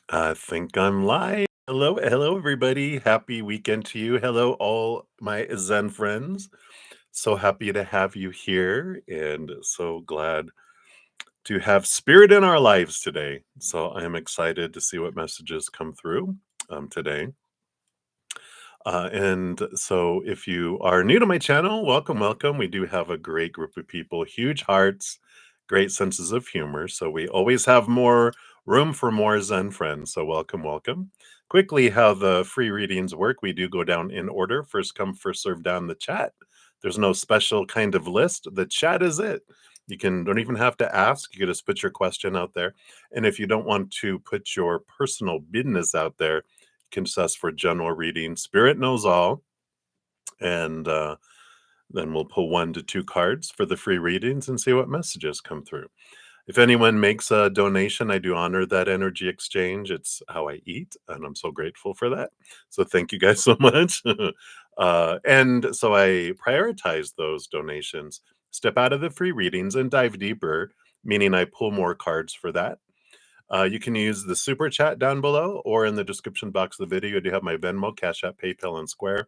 I think I'm live. Hello, everybody. Happy weekend to you. Hello, all my Zen friends. So happy to have you here and so glad to have spirit in our lives today. So I am excited to see what messages come through today. And so if you are new to my channel, welcome, welcome. We do have a great group of people, huge hearts, great senses of humor. So we always have more room for more Zen friends. So welcome, welcome. Quickly, how the free readings work. We do go down in order. First come, first serve down the chat. There's no special kind of list. The chat is it. You don't even have to ask. You can just put your question out there. And if you don't want to put your personal business out there, can just ask for general reading. Spirit knows all. And then we'll pull 1 to 2 cards for the free readings and see what messages come through. If anyone makes a donation, I do honor that energy exchange. It's how I eat, and I'm so grateful for that. So thank you guys so much. And so I prioritize those donations, step out of the free readings and dive deeper, meaning I pull more cards for that. You can use the super chat down below or in the description box of the video. I do have my Venmo, CashApp, PayPal, and Square.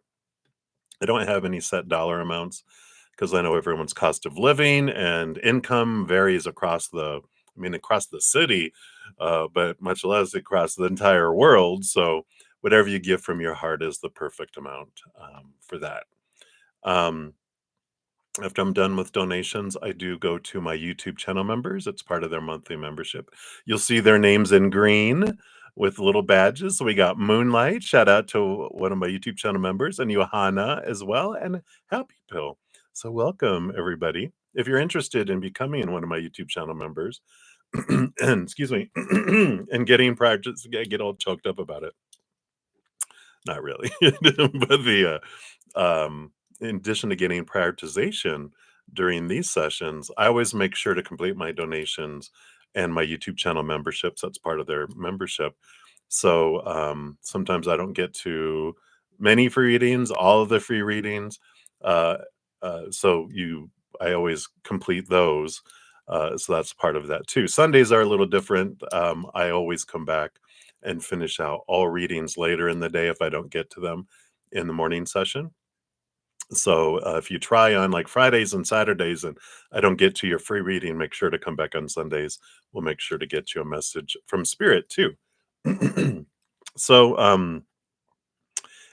I don't have any set dollar amounts because I know everyone's cost of living and income varies across the city, but much less across the entire world. So whatever you give from your heart is the perfect amount for that. Um, After I'm done with donations, I do go to my YouTube channel members. It's part of their monthly membership. You'll see their names in green with little badges. So we got Moonlight, shout out to one of my YouTube channel members, and Johanna as well, and Happy Pill. So welcome, everybody. If you're interested in becoming one of my YouTube channel members, and excuse me, and getting practice, I get all choked up about it. Not really, but in addition to getting prioritization during these sessions, I always make sure to complete my donations and my YouTube channel memberships. That's part of their membership. So sometimes I don't get to many free readings, all of the free readings. Uh, I always complete those. So that's part of that too. Sundays are a little different. I always come back and finish out all readings later in the day if I don't get to them in the morning session. So if you try on like Fridays and Saturdays and I don't get to your free reading, make sure to come back on Sundays. We'll make sure to get you a message from Spirit too. So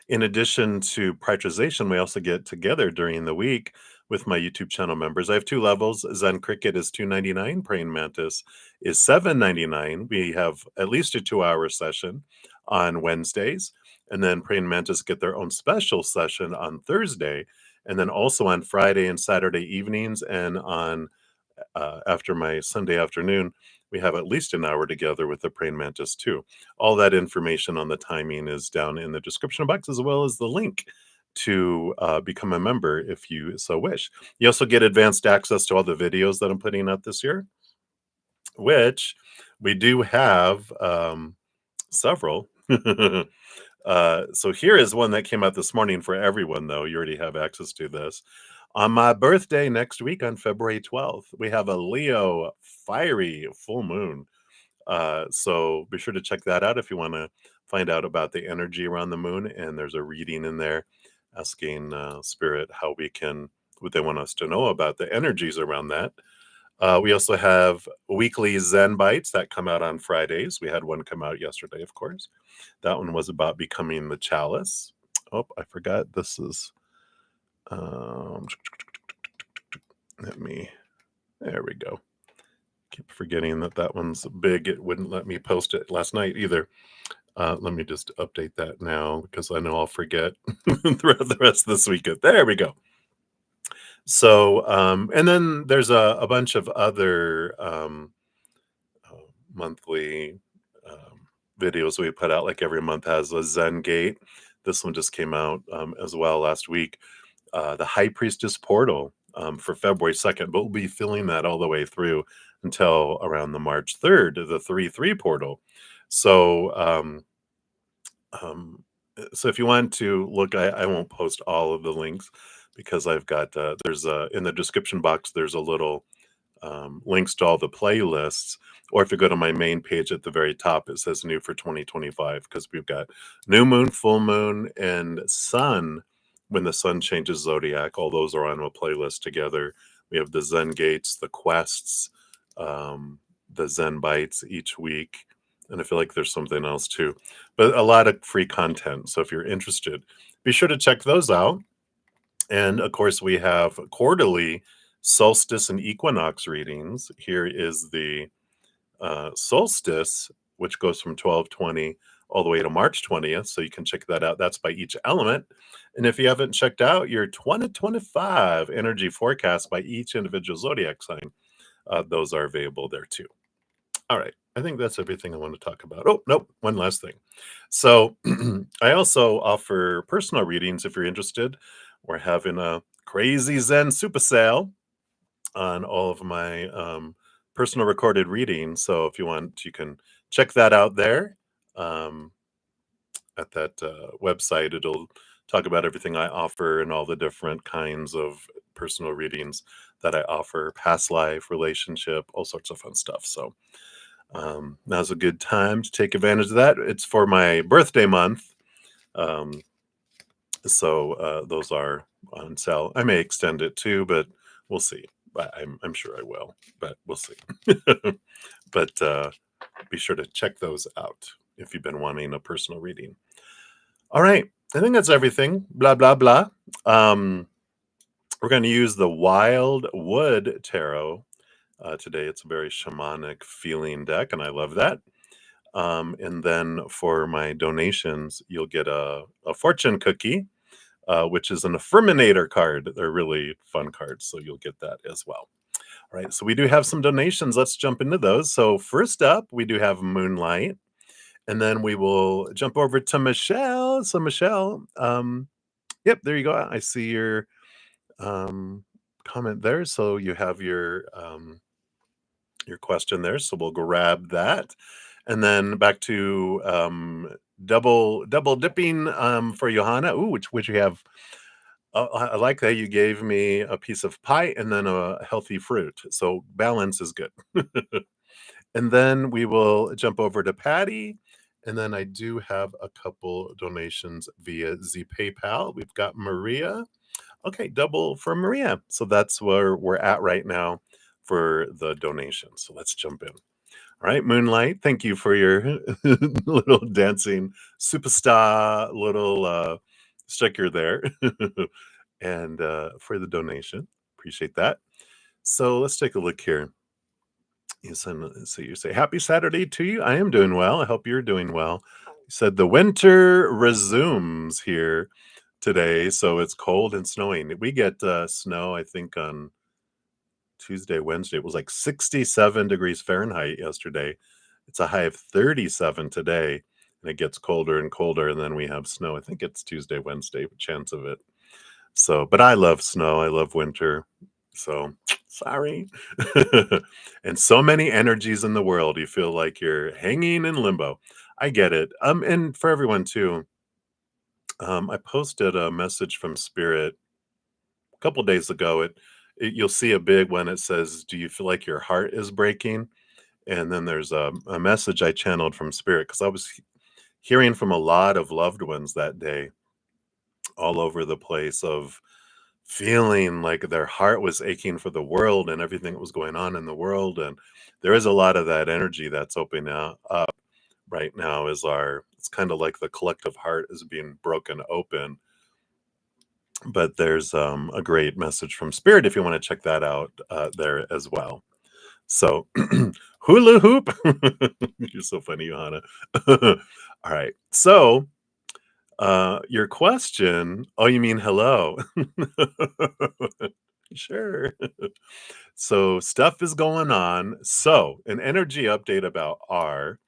in addition to prioritization, we also get together during the week with my YouTube channel members. I have 2 levels. Zen Cricket is $2.99. Praying Mantis is $7.99. We have at least a 2-hour session on Wednesdays. And then Praying Mantis get their own special session on Thursday. And then also on Friday and Saturday evenings and on after my Sunday afternoon, we have at least an hour together with the Praying Mantis too. All that information on the timing is down in the description box, as well as the link to become a member if you so wish. You also get advanced access to all the videos that I'm putting out this year, which we do have several. So here is one that came out this morning for everyone, though. You already have access to this. On my birthday next week on February 12th, we have a Leo fiery full moon. So be sure to check that out if you want to find out about the energy around the moon. And there's a reading in there asking Spirit what they want us to know about the energies around that. We also have weekly Zen Bytes that come out on Fridays. We had one come out yesterday, of course. That one was about becoming the chalice. Oh, I forgot. This is. There we go. Keep forgetting that one's big. It wouldn't let me post it last night either. Let me just update that now because I know I'll forget throughout the rest of this weekend. There we go. So, and then there's a bunch of other monthly videos we put out. Like every month has a Zen Gate. This one just came out as well last week. The High Priestess Portal for February 2nd, but we'll be filling that all the way through until around the March 3rd, the 3/3 portal. So, so if you want to look, I won't post all of the links because I've got there's in the description box there's a little links to all the playlists. Or if you go to my main page at the very top, it says new for 2025 because we've got new moon, full moon, and sun. When the sun changes zodiac, all those are on a playlist together. We have the Zen Gates, the quests, the Zen Bytes each week. And I feel like there's something else too, but a lot of free content. So if you're interested, be sure to check those out. And of course, we have quarterly solstice and equinox readings. Here is the solstice, which goes from 12/20 all the way to March 20th. So you can check that out. That's by each element. And if you haven't checked out your 2025 energy forecast by each individual zodiac sign, those are available there too. All right. I think that's everything I want to talk about. Oh, nope. One last thing. So I also offer personal readings if you're interested. We're having a crazy Zen super sale on all of my personal recorded readings. So if you want, you can check that out there um, at that website. It'll talk about everything I offer and all the different kinds of personal readings that I offer, past life, relationship, all sorts of fun stuff. So now's a good time to take advantage of that. It's for my birthday month. Um, so those are on sale. I may extend it too, but we'll see. I'm sure I will, but we'll see. But be sure to check those out if you've been wanting a personal reading. All right. I think that's everything. Blah, blah, blah. We're going to use the Wild Wood Tarot today. It's a very shamanic feeling deck, and I love that. And then for my donations, you'll get a fortune cookie, which is an affirminator card. They're really fun cards, so you'll get that as well. All right, so we do have some donations. Let's jump into those. So first up, we do have Moonlight, and then we will jump over to Michelle. So Michelle, yep, there you go. I see your comment there. So you have your question there. So we'll grab that. And then back to double dipping for Johanna. Ooh, which you have. I like that you gave me a piece of pie and then a healthy fruit. So balance is good. And then we will jump over to Patty. And then I do have a couple donations via Z PayPal. We've got Maria. Okay, double for Maria. So that's where we're at right now for the donations. So let's jump in. All right, Moonlight, thank you for your little dancing superstar little sticker there. And for the donation. Appreciate that. So let's take a look here. So you say, happy Saturday to you. I am doing well. I hope you're doing well. You said the winter resumes here today. So it's cold and snowing. We get snow, I think, on Tuesday, Wednesday. It was like 67 degrees Fahrenheit yesterday. It's a high of 37 today. And it gets colder and colder. And then we have snow. I think it's Tuesday, Wednesday, chance of it. So, but I love snow. I love winter. So sorry. And so many energies in the world. You feel like you're hanging in limbo. I get it. And for everyone too, I posted a message from Spirit a couple days ago. You'll see a big one. It says, "Do you feel like your heart is breaking?" And then there's a message I channeled from Spirit because I was hearing from a lot of loved ones that day, all over the place, of feeling like their heart was aching for the world and everything that was going on in the world. And there is a lot of that energy that's opening up right now. It's kind of like the collective heart is being broken open. But there's a great message from Spirit if you want to check that out there as well. So hula hoop. You're so funny, Johanna. All right. So your question, oh, you mean hello? Sure. So stuff is going on. So an energy update about our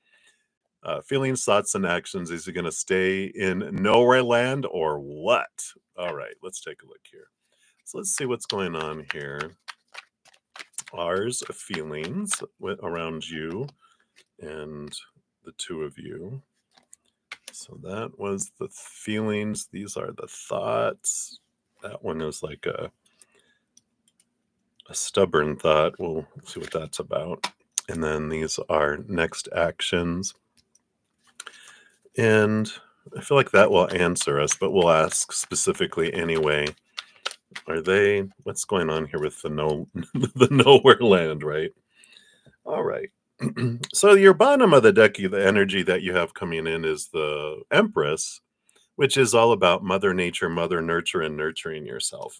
feelings, thoughts, and actions. Is he going to stay in nowhere land or what? All right, let's take a look here. So let's see what's going on here. Ours feelings around you and the two of you. So that was the feelings. These are the thoughts. That one is like a A stubborn thought. We'll see what that's about. And then these are next actions. And I feel like that will answer us, but we'll ask specifically anyway. Are they, what's going on here with the no, the nowhere land, right? All right. So your bottom of the deck, the energy that you have coming in is the Empress, which is all about Mother Nature, Mother Nurture, and nurturing yourself.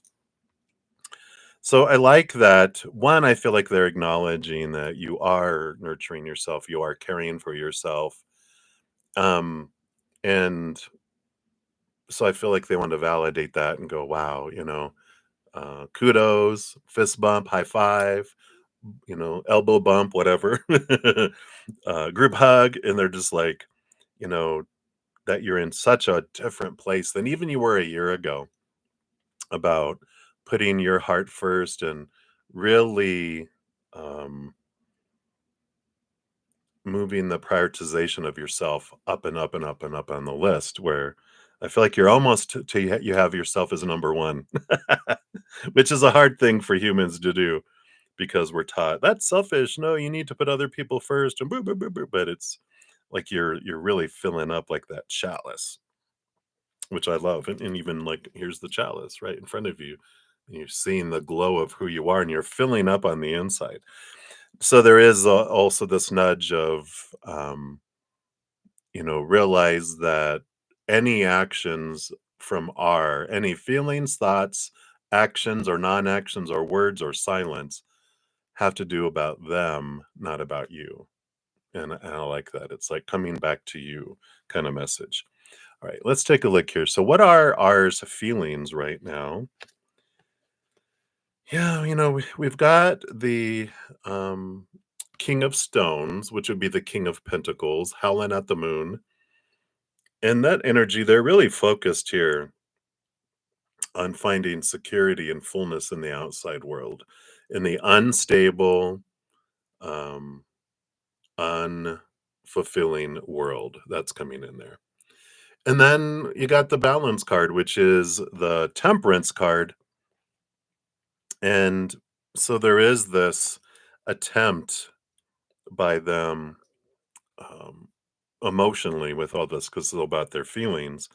So I like that. One, I feel like they're acknowledging that you are nurturing yourself, you are caring for yourself. Um, and so I feel like they want to validate that and go, wow, kudos, fist bump, high five, elbow bump, whatever, group hug. And they're just like, you know, that you're in such a different place than even you were a year ago about putting your heart first and really um, moving the prioritization of yourself up and up and up and up on the list where I feel like you're almost to you have yourself as number one, which is a hard thing for humans to do because we're taught that's selfish. No, you need to put other people first, and boo, boo, boo, boo. But it's like you're really filling up like that chalice, which I love. And even like here's the chalice right in front of you. And you're seeing the glow of who you are, and you're filling up on the inside. So there is also this nudge of realize that any actions from any feelings, thoughts, actions, or non-actions, or words, or silence have to do about them, not about you. And I like that. It's like coming back to you kind of message. All right, let's take a look here. So, what are ours feelings right now? Yeah, we've got the King of Stones, which would be the King of Pentacles, howling at the moon. And that energy, they're really focused here on finding security and fullness in the outside world, in the unstable, um, unfulfilling world that's coming in there. And then you got the balance card, which is the temperance card. And so there is this attempt by them um, emotionally with all this, because it's about their feelings,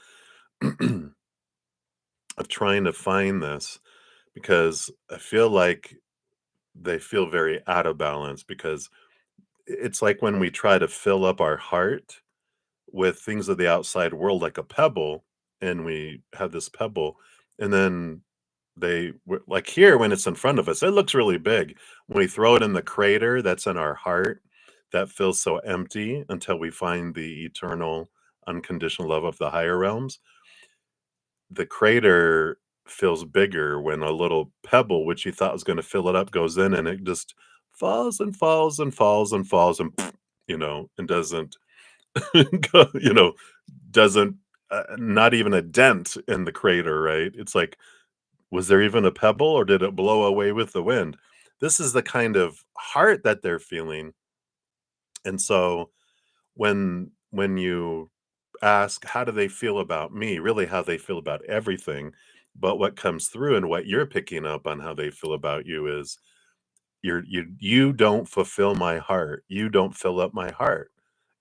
of trying to find this because I feel like they feel very out of balance because it's like when we try to fill up our heart with things of the outside world like a pebble, and we have this pebble, and then like here when it's in front of us it looks really big. When we throw it in the crater that's in our heart, that feels so empty until we find the eternal unconditional love of the higher realms. The crater feels bigger when a little pebble, which you thought was going to fill it up, goes in, and it just falls and falls and falls and falls and and doesn't go, doesn't not even a dent in the crater, right? It's like, was there even a pebble or did it blow away with the wind? This is the kind of heart that they're feeling. And so when you ask how do they feel about me, really how they feel about everything, but what comes through and what you're picking up on how they feel about you is you don't fulfill my heart. You don't fill up my heart.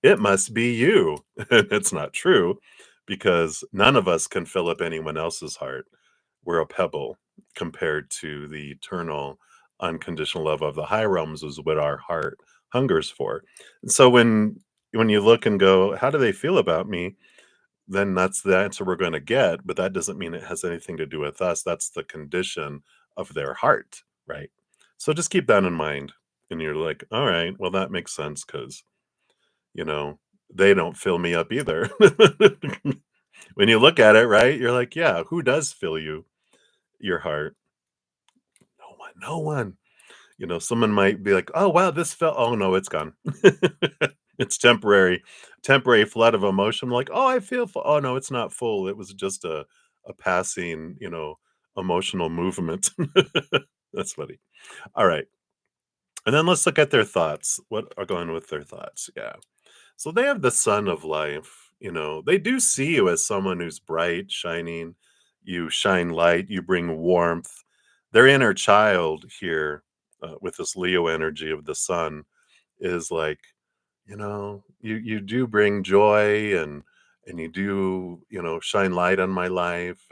It must be you. And it's not true because none of us can fill up anyone else's heart. We're a pebble compared to the eternal unconditional love of the high realms is what our heart hungers for. And so when you look and go, how do they feel about me? Then that's the answer we're going to get, but that doesn't mean it has anything to do with us. That's the condition of their heart, right? So just keep that in mind. And you're like, all right, well, that makes sense because, you know, they don't fill me up either. When you look at it, right, you're like, yeah, who does fill your heart? No one, no one. Someone might be like, "Oh, wow, this felt oh, no, it's gone." It's temporary flood of emotion, like, "Oh, I feel full." Oh, no, it's not full. It was just a passing, emotional movement. That's funny. Alright, and then let's look at their thoughts. What are going with their thoughts? Yeah. So they have the sun of life, they do see you as someone who's bright, shining, you shine light, you bring warmth. their inner child here, with this Leo energy of the sun is like, you do bring joy, and you do, shine light on my life,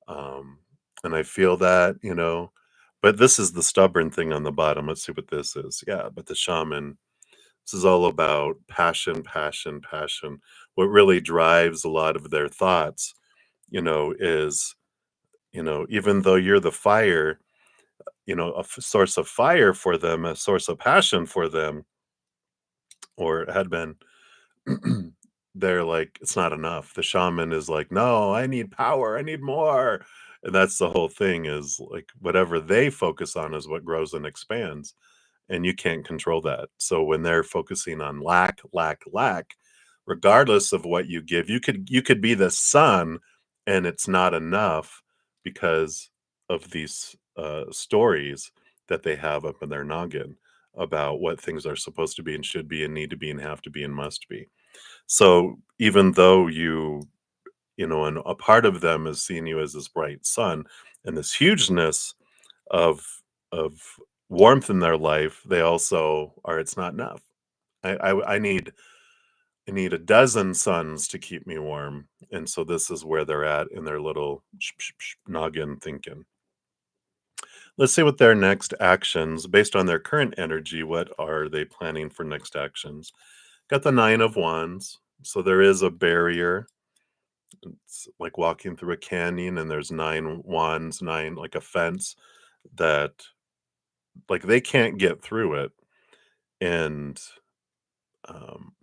um and I feel that, but this is the stubborn thing on the bottom. Let's see what this is. Yeah, but the shaman, this is all about passion, passion, passion. What really drives a lot of their thoughts, is, even though you're the fire, source of fire for them, a source of passion for them, or had been, they're like, it's not enough. The shaman is like, no, I need power, I need more. And that's the whole thing, is like whatever they focus on is what grows and expands. And you can't control that. So when they're focusing on lack, lack, lack, regardless of what you give, you could be the sun and it's not enough because of these stories that they have up in their noggin about what things are supposed to be and should be and need to be and have to be and must be. So even though and a part of them is seeing you as this bright sun and this hugeness of of warmth in their life, they also are, it's not enough. I need a dozen suns to keep me warm. And so this is where they're at in their little noggin thinking. Let's see what their next actions, based on their current energy, what are they planning for next actions? Got the Nine of Wands. So there is a barrier. It's like walking through a canyon and there's nine wands, nine, like a fence that, like, they can't get through it. And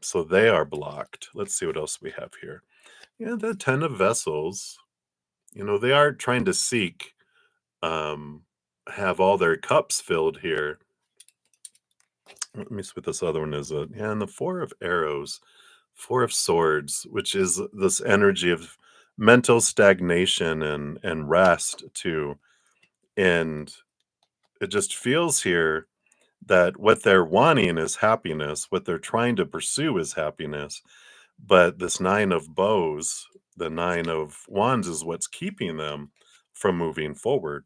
so they are blocked. Let's see what else we have here. Yeah, the Ten of Vessels, they are trying to seek, um, have all their cups filled here. Let me see what this other one is. Yeah, and the Four of Arrows, Four of Swords, which is this energy of mental stagnation and rest too. And it just feels here that what they're wanting is happiness, what they're trying to pursue is happiness. But this Nine of Bows, the Nine of Wands, is what's keeping them from moving forward,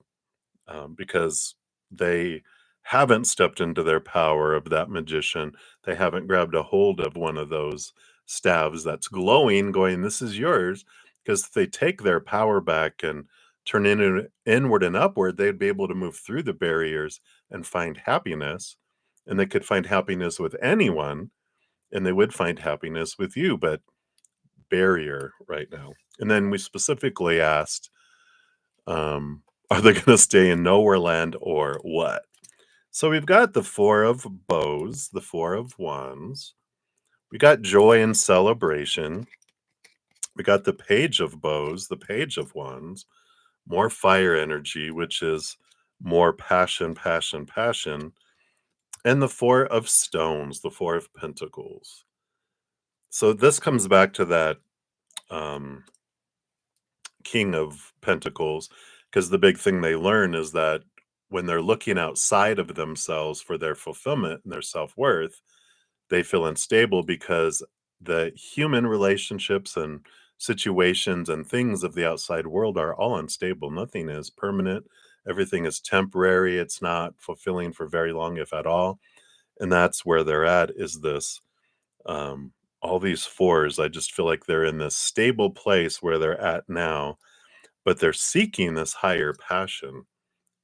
because they haven't stepped into their power of that magician. They haven't grabbed a hold of one of those staves that's glowing, going, this is yours. Because if they take their power back and turn inward and upward, they'd be able to move through the barriers and find happiness. And they could find happiness with anyone, and they would find happiness with you. But barrier right now. And then we specifically asked, are they going to stay in nowhere land or what? So we've got the Four of Bows, the Four of Wands. We got joy and celebration. We got the Page of Bows, the Page of Wands, more fire energy, which is more passion, passion, passion. And the Four of Stones, the Four of Pentacles. So this comes back to that, um, King of Pentacles, because the big thing they learn is that when they're looking outside of themselves for their fulfillment and their self-worth, they feel unstable because the human relationships and situations and things of the outside world are all unstable. Nothing is permanent. Everything is temporary. It's not fulfilling for very long, if at all. And that's where they're at, is this, um, all these fours. I just feel like they're in this stable place where they're at now, but they're seeking this higher passion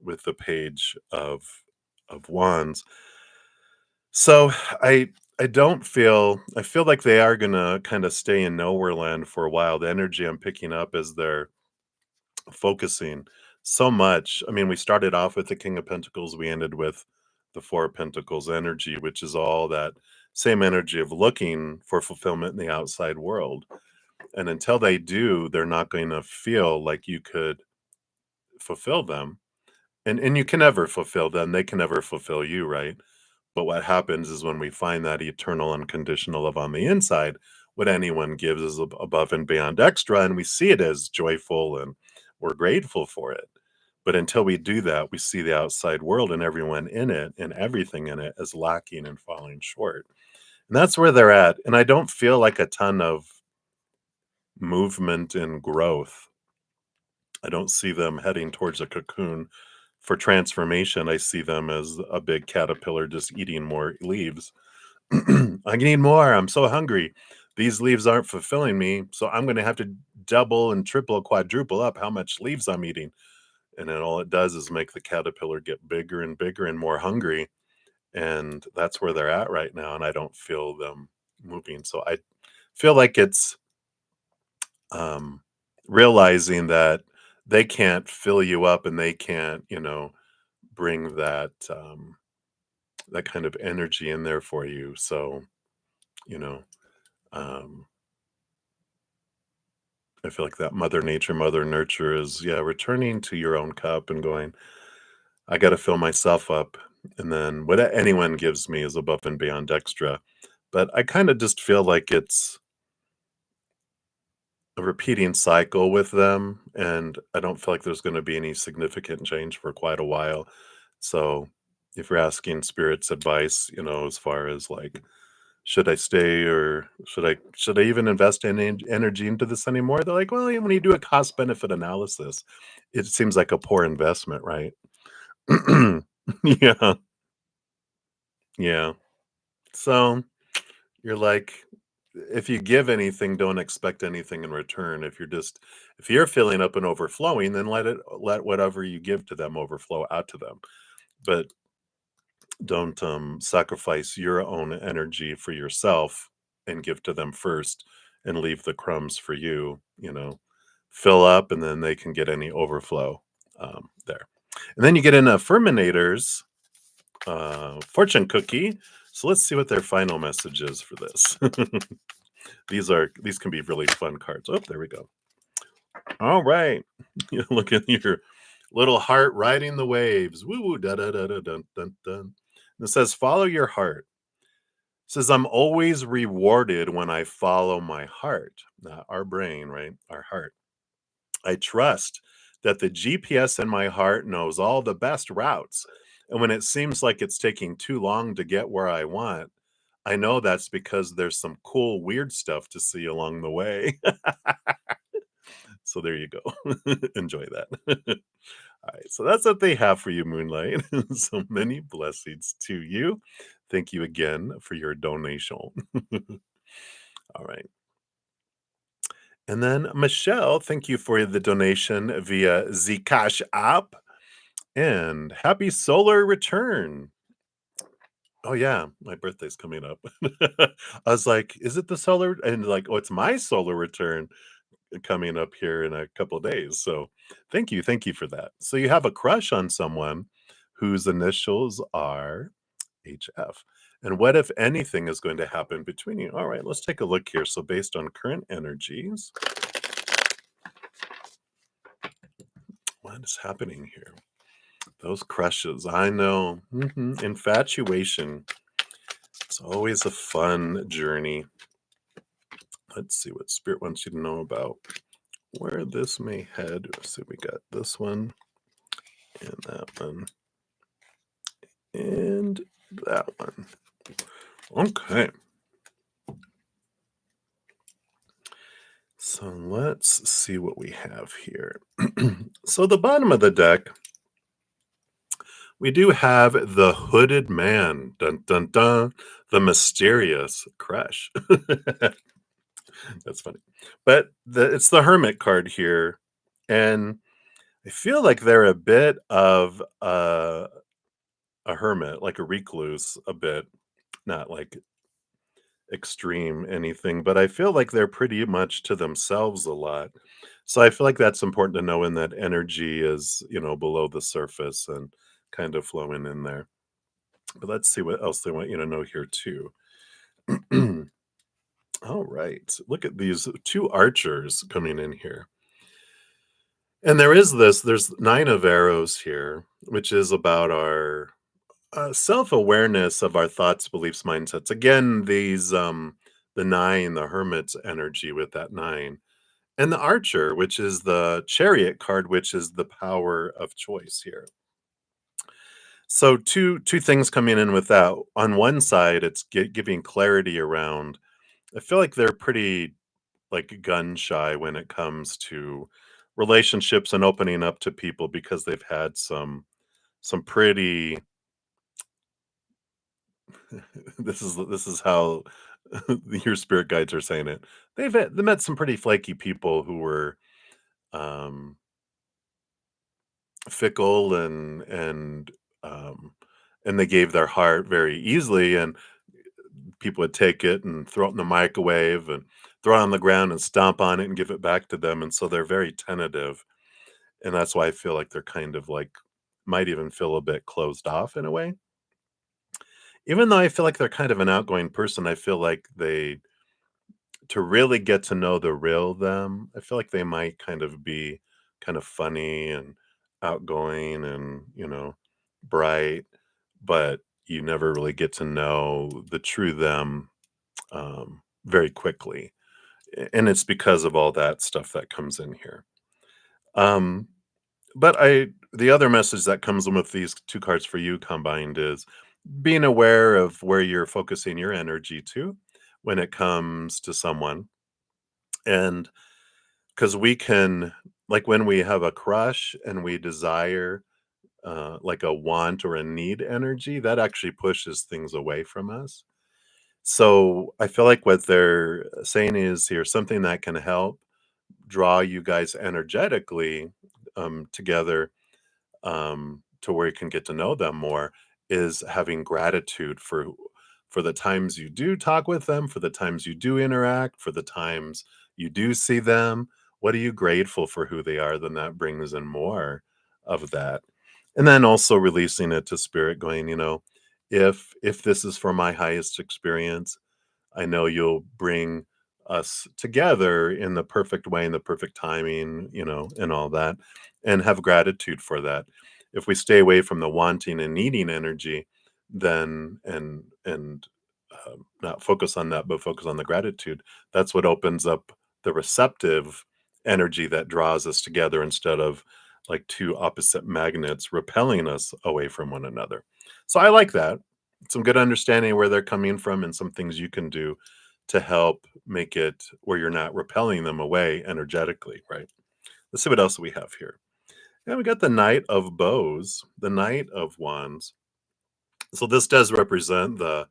with the Page of Wands. So I don't feel, I feel like they are gonna kind of stay in nowhere land for a while. The energy I'm picking up is they're focusing so much. I mean, we started off with the King of Pentacles, we ended with the Four of Pentacles energy, which is all that same energy of looking for fulfillment in the outside world. And until they do, they're not going to feel like you could fulfill them. And you can never fulfill them, they can never fulfill you, right? But what happens is when we find that eternal unconditional love on the inside, what anyone gives is above and beyond extra, and we see it as joyful and we're grateful for it. But until we do that, we see the outside world and everyone in it and everything in it as lacking and falling short. And that's where they're at. And I don't feel like a ton of movement and growth. I don't see them heading towards a cocoon for transformation, I see them as a big caterpillar just eating more leaves. I need more. I'm so hungry. These leaves aren't fulfilling me, so I'm going to have to double and triple, quadruple up how much leaves I'm eating. And then all it does is make the caterpillar get bigger and bigger and more hungry. And that's where they're at right now. And I don't feel them moving. So I feel like it's um, realizing that they can't fill you up and they can't, bring that kind of energy in there for you. So, you know, um, I feel like that mother nature, mother nurture is, yeah, returning to your own cup and going, I got to fill myself up. And then what anyone gives me is above and beyond extra. But I kind of just feel like it's a repeating cycle with them. And I don't feel like there's going to be any significant change for quite a while. So if you're asking spirits advice, as far as like, should I stay or should I even invest any energy into this anymore? They're like, well, when you do a cost benefit analysis, it seems like a poor investment, right? Yeah, yeah. So you're like, if you give anything, don't expect anything in return. If you're filling up and overflowing, then let whatever you give to them overflow out to them. But don't sacrifice your own energy for yourself and give to them first and leave the crumbs for you. Fill up and then they can get any overflow there. And then you get in a Furminators fortune cookie. So let's see what their final message is for this. These can be really fun cards. Oh, there we go. All right. You look at your little heart riding the waves. Woo woo da da da da dun dun dun. And it says, follow your heart. It says, I'm always rewarded when I follow my heart. Not our brain, right? Our heart. I trust that the GPS in my heart knows all the best routes. And when it seems like it's taking too long to get where I want, I know that's because there's some cool, weird stuff to see along the way. So there you go. Enjoy that. All right. So that's what they have for you, Moonlight. So many blessings to you. Thank you again for your donation. All right. And then Michelle, thank you for the donation via Zcash app. And happy solar return. Oh yeah, my birthday's coming up. I was like, is it the solar? And like, oh, it's my solar return coming up here in a couple of days. So thank you for that. So you have a crush on someone whose initials are HF. And what, if anything, is going to happen between you? All right, let's take a look here. So based on current energies, what is happening here? Those crushes, I know. Infatuation. It's always a fun journey. Let's see what Spirit wants you to know about where this may head. So we got this one and that one and that one. Okay. So let's see what we have here. So the bottom of the deck, we do have the hooded man. Dun dun dun. The mysterious crush. That's funny. But it's the hermit card here. And I feel like they're a bit of a hermit, like a recluse, a bit, not like extreme anything, but I feel like they're pretty much to themselves a lot. So I feel like that's important to know when that energy is, below the surface and kind of flowing in there. But let's see what else they want you to know here too. All right. Look at these two archers coming in here. And there's 9 of arrows here, which is about our self-awareness of our thoughts, beliefs, mindsets. Again, the 9, the hermit's energy with that 9. And the archer, which is the chariot card, which is the power of choice here. So two things coming in with that. On one side, it's giving clarity around. I feel like they're pretty like gun shy when it comes to relationships and opening up to people because they've had some some pretty this is how your spirit guides are saying it. They met some pretty flaky people who were um, fickle um, and they gave their heart very easily, and people would take it and throw it in the microwave and throw it on the ground and stomp on it and give it back to them, and so they're very tentative, and that's why I feel like they're kind of like might even feel a bit closed off in a way. Even though I feel like they're kind of an outgoing person, I feel like they to really get to know the real them, I feel like they might kind of be kind of funny and outgoing and, bright, but you never really get to know the true them very quickly. And it's because of all that stuff that comes in here. Um, but the other message that comes in with these two cards for you combined is being aware of where you're focusing your energy to when it comes to someone. And because we can, like when we have a crush and we desire like a want or a need energy, that actually pushes things away from us. So I feel like what they're saying is here something that can help draw you guys energetically together to where you can get to know them more is having gratitude for the times you do talk with them, for the times you do interact, for the times you do see them. What are you grateful for who they are? Then that brings in more of that. And then also releasing it to spirit, going, if this is for my highest experience, I know you'll bring us together in the perfect way, in the perfect timing, and all that, and have gratitude for that. If we stay away from the wanting and needing energy, then not focus on that, but focus on the gratitude. That's what opens up the receptive energy that draws us together instead of like two opposite magnets repelling us away from one another. So I like that. Some good understanding where they're coming from and some things you can do to help make it where you're not repelling them away energetically, right? Let's see what else we have here. Yeah, we got the Knight of Bows, the Knight of Wands. So this does represent the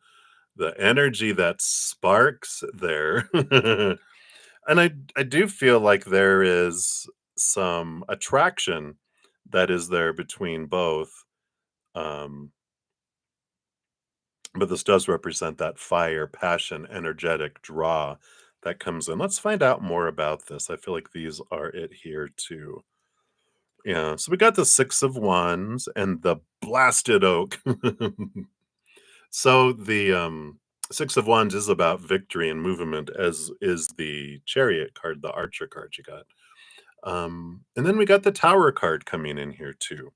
energy that sparks there. And I do feel like there is some attraction that is there between both. Um, but this does represent that fire, passion, energetic draw that comes in. Let's find out more about this. I feel like these are it here too. Yeah, so we got the Six of Wands and the Blasted Oak. So the Six of Wands is about victory and movement, as is the Chariot card, the Archer card you got. And then we got the Tower card coming in here too.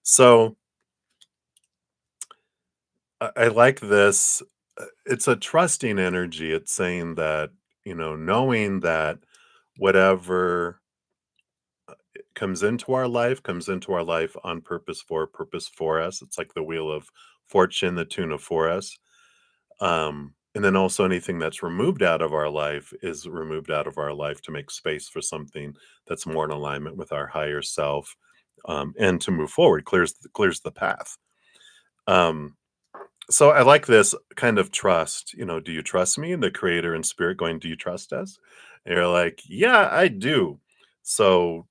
So I like this. It's a trusting energy. It's saying that, knowing that whatever comes into our life on purpose for us. It's like the wheel of fortune, the tune of for us. And then also anything that's removed out of our life is removed out of our life to make space for something that's more in alignment with our higher self, and to move forward, clears the path. Um, so I like this kind of trust. Do you trust me? And the creator and spirit going, do you trust us? And you're like, yeah, I do. So,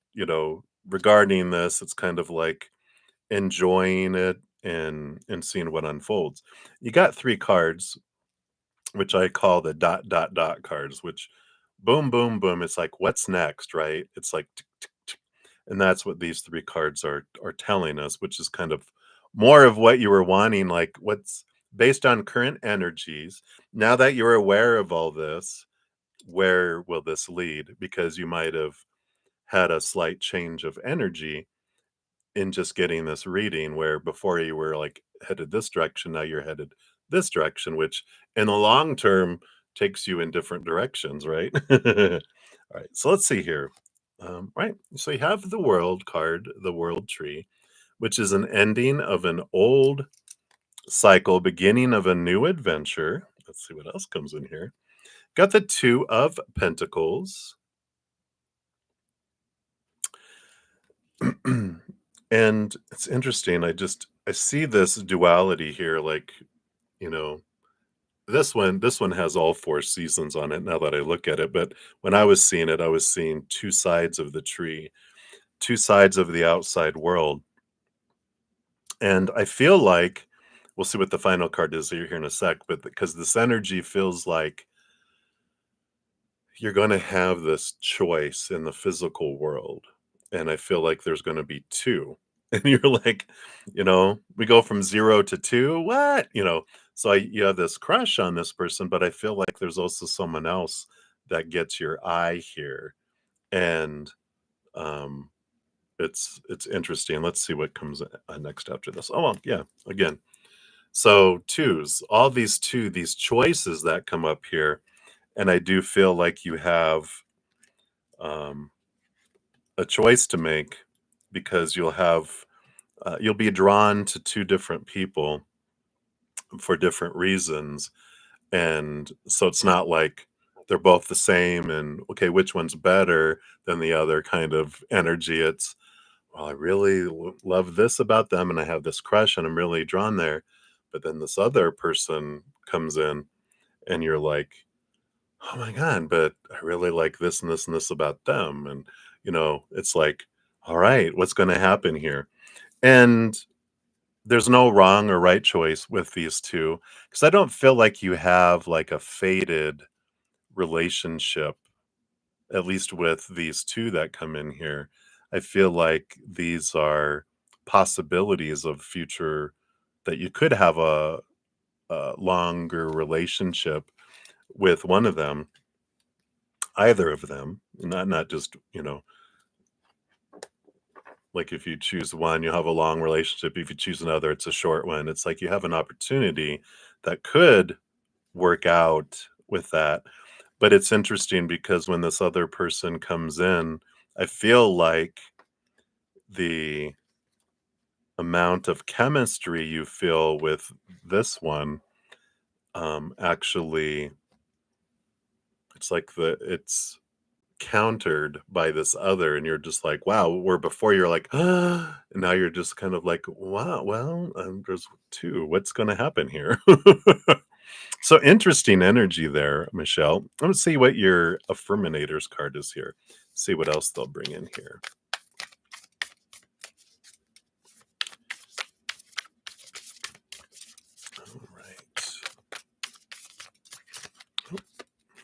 regarding this, it's kind of like enjoying it and seeing what unfolds. You got three cards, which I call the dot dot dot cards, which boom, boom, boom. It's like, what's next, right? It's like tick, tick, tick. And that's what these three cards are telling us, which is kind of more of what you were wanting, like what's based on current energies. Now that you're aware of all this, where will this lead? Because you might have had a slight change of energy in just getting this reading where before you were like headed this direction, now you're headed this direction, which in the long term takes you in different directions, right? All right, so let's see here. Right, so you have the World card, the World Tree, which is an ending of an old cycle, beginning of a new adventure. Let's see what else comes in here. Got the Two of Pentacles. And it's interesting. I see this duality here, like, you know, this one has all 4 seasons on it now that I look at it, but when I was seeing it, I was seeing 2 sides of the tree, 2 sides of the outside world, and I feel like we'll see what the final card is here in a sec, but because this energy feels like you're gonna have this choice in the physical world, and I feel like there's gonna be 2, and you're like, we go from 0 to 2, what? So you have this crush on this person, but I feel like there's also someone else that gets your eye here, and, um, it's interesting. Let's see what comes, next after this. Oh, well, yeah, again. So 2s, all these choices that come up here, and I do feel like you have, um a choice to make because you'll be drawn to 2 different people for different reasons, and so it's not like they're both the same and, "Okay, which one's better than the other," kind of energy. It's, "Well, I really love this about them, and I have this crush, and I'm really drawn there," but then this other person comes in, and you're like, "Oh my god, but I really like this and this and this about them," and, it's like, "Alright, what's gonna happen here?" And there's no wrong or right choice with these 2, because I don't feel like you have, like, a fated relationship, at least with these 2 that come in here. I feel like these are possibilities of future that you could have a longer relationship with one of them, either of them, not just, like, if you choose one, you'll have a long relationship. If you choose another, it's a short one. It's like you have an opportunity that could work out with that. But it's interesting because when this other person comes in, I feel like the amount of chemistry you feel with this one, actually, it's like it's countered by this other, and you're just like, wow, where before you're like, and now you're just kind of like, wow, well, there's 2, what's going to happen here? So interesting energy there, Michelle. Let's see what your affirminators card is here, see what else they'll bring in here. All right,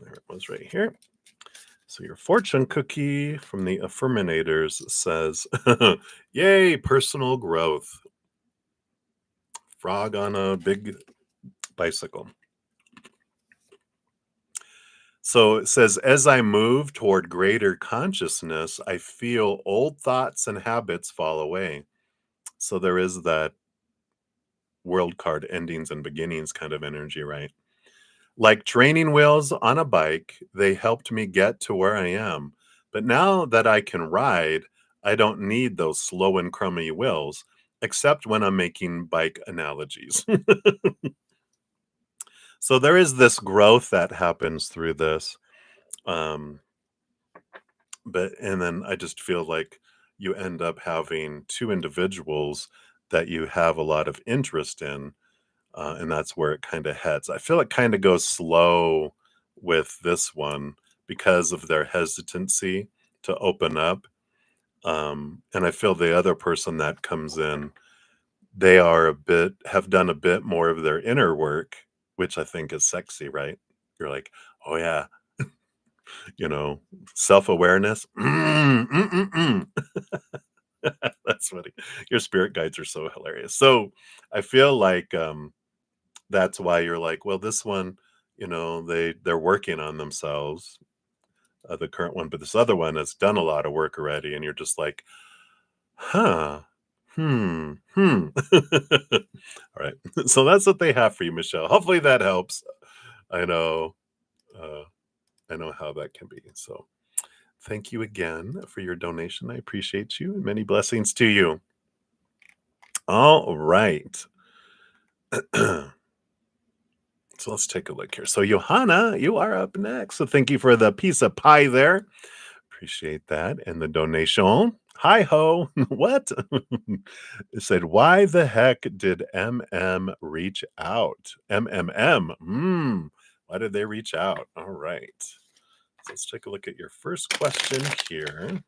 there it was right here. So your fortune cookie from the affirminators says, yay, personal growth. Frog on a big bicycle. So it says, as I move toward greater consciousness, I feel old thoughts and habits fall away. So there is that world card endings and beginnings kind of energy, right? Like training wheels on a bike, they helped me get to where I am. But now that I can ride, I don't need those slow and crummy wheels, except when I'm making bike analogies. So there is this growth that happens through this. Um, but and then I just feel like you end up having 2 individuals that you have a lot of interest in, and that's where it kinda heads. I feel it kinda goes slow with this one because of their hesitancy to open up, and I feel the other person that comes in, they are have done a bit more of their inner work, which I think is sexy, right? You're like, "Oh, yeah," you know, self-awareness, That's funny. Your spirit guides are so hilarious. So, I feel like, that's why you're like, well, this one, they're working on themselves, the current one, but this other one has done a lot of work already, and you're just like, huh, hmm. All right. So that's what they have for you, Michelle. Hopefully that helps. I know, uh, I know how that can be. So thank you again for your donation. I appreciate you, and many blessings to you. All right. So let's take a look here. So Johanna, you are up next. So thank you for the piece of pie there. Appreciate that and the donation. Hi ho. What? It said, why the heck did MM reach out? MMM. Why did they reach out? All right. So let's take a look at your first question here.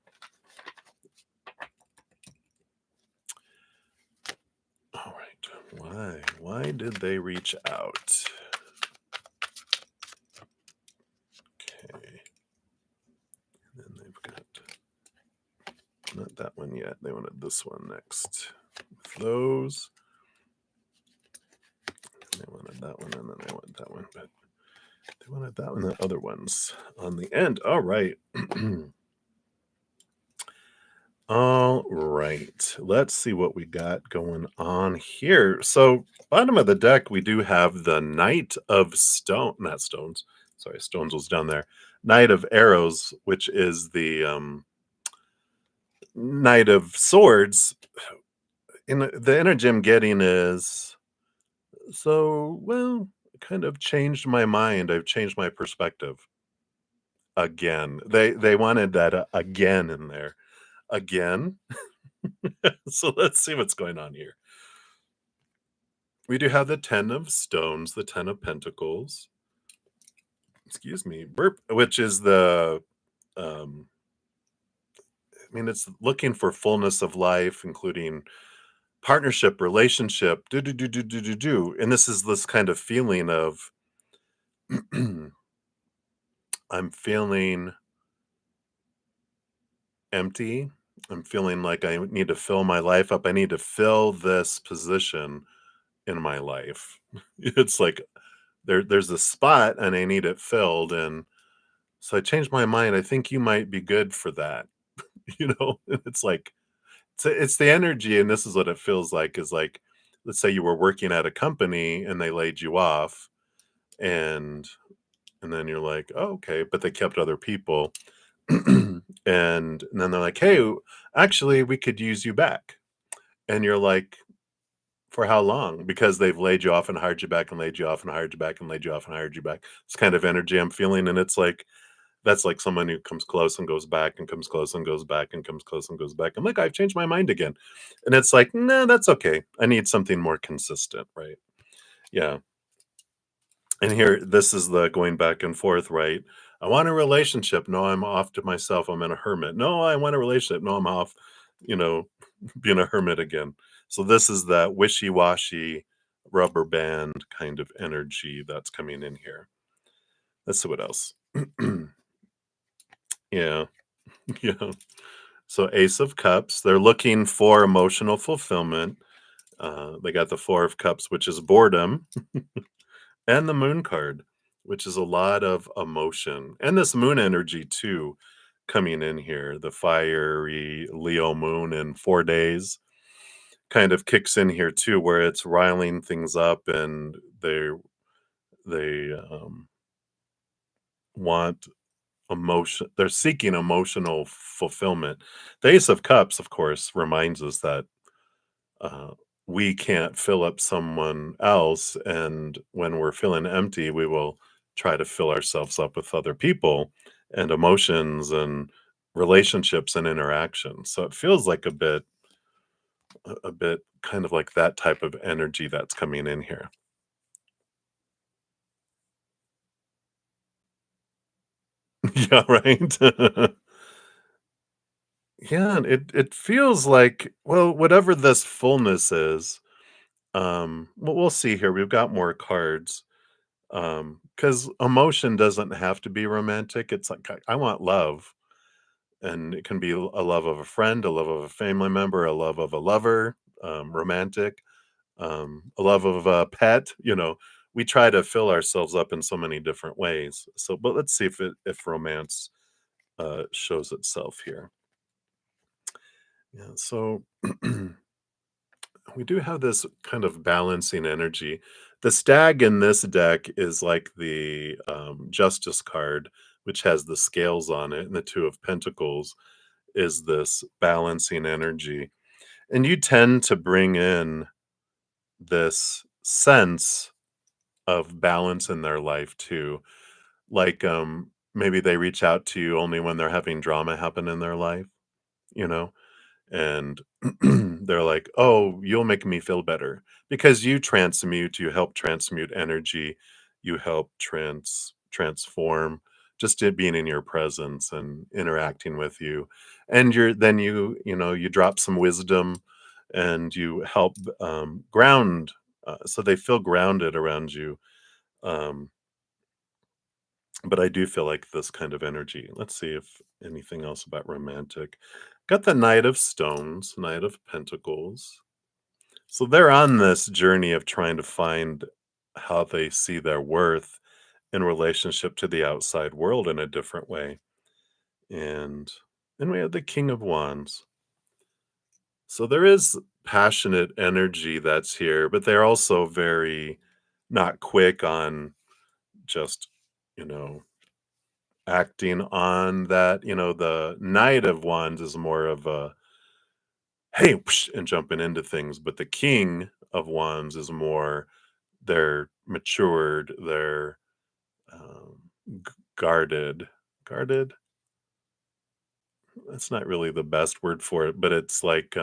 All right. Why? Why did they reach out? Okay. And then they've got not that one yet. They wanted this one next. With those. They wanted that one, and then they wanted that one, but they wanted that one, the other ones on the end. All right. All right. Let's see what we got going on here. So, bottom of the deck, we do have the Knight of Stone, not stones. Sorry, stones was down there. Knight of Arrows, which is the Knight of Swords. In the energy I'm getting is so well. Kind of changed my mind. I've changed my perspective again. They wanted that again in there again. So let's see what's going on here. We do have the 10 of stones, the 10 of pentacles. Excuse me, burp, which is the I mean, it's looking for fullness of life, including partnership, relationship, do. And this is this kind of feeling of I'm feeling empty. I'm feeling like I need to fill my life up. I need to fill this position in my life. It's like there's a spot and I need it filled. And so I changed my mind. I think you might be good for that. It's like it's the energy, and this is what it feels like is like, let's say you were working at a company and they laid you off, and then you're like, oh, okay, but they kept other people. And then they're like, hey, actually we could use you back. And you're like, for how long? Because they've laid you off and hired you back and laid you off and hired you back and laid you off and hired you back. It's kind of energy I'm feeling. And it's like, that's like someone who comes close and goes back and comes close and goes back and comes close and goes back. I'm like, I've changed my mind again. And it's like, no, that's okay. I need something more consistent, right? Yeah. And here, this is the going back and forth, right? I want a relationship. No, I'm off to myself. I'm in a hermit. No, I want a relationship. No, I'm off, you know, being a hermit again. So this is that wishy-washy rubber band kind of energy that's coming in here. Let's see what else. Yeah. Yeah. So Ace of Cups, they're looking for emotional fulfillment. They got the Four of Cups, which is boredom, and the Moon card, which is a lot of emotion. And this moon energy too coming in here. The fiery Leo moon in 4 days kind of kicks in here too, where it's riling things up, and they want emotion. They're seeking emotional fulfillment. The Ace of Cups, of course, reminds us that uh, we can't fill up someone else, and when we're feeling empty, we will try to fill ourselves up with other people and emotions and relationships and interactions. So it feels like a bit kind of like that type of energy that's coming in here. Yeah, right. Yeah, and it feels like, well, whatever this fullness is, we'll see here. We've got more cards. Because emotion doesn't have to be romantic. It's like I want love, and it can be a love of a friend, a love of a family member, a love of a lover, romantic, a love of a pet. We try to fill ourselves up in so many different ways. So, but let's see if romance shows itself here. Yeah. So we do have this kind of balancing energy. The stag in this deck is like the justice card, which has the scales on it, and the two of pentacles is this balancing energy. And you tend to bring in this sense of balance in their life too. Like maybe they reach out to you only when they're having drama happen in their life, you know? and they're like, "Oh, you'll make me feel better because you transmute, you help transmute energy, you help transform just it being in your presence and interacting with you." And you drop some wisdom and you help ground, so they feel grounded around you. Um, but I do feel like this kind of energy. Let's see if anything else about romantic. Got the Knight of Stones, Knight of Pentacles. So they're on this journey of trying to find how they see their worth in relationship to the outside world in a different way. And then we have the King of Wands. So there is passionate energy that's here, but they're also very not quick on just, you know, acting on that. The Knight of Wands is more of a hey, whoosh, and jumping into things, but the King of Wands is more they're matured, they're um, guarded. Guarded? That's not really the best word for it, but it's like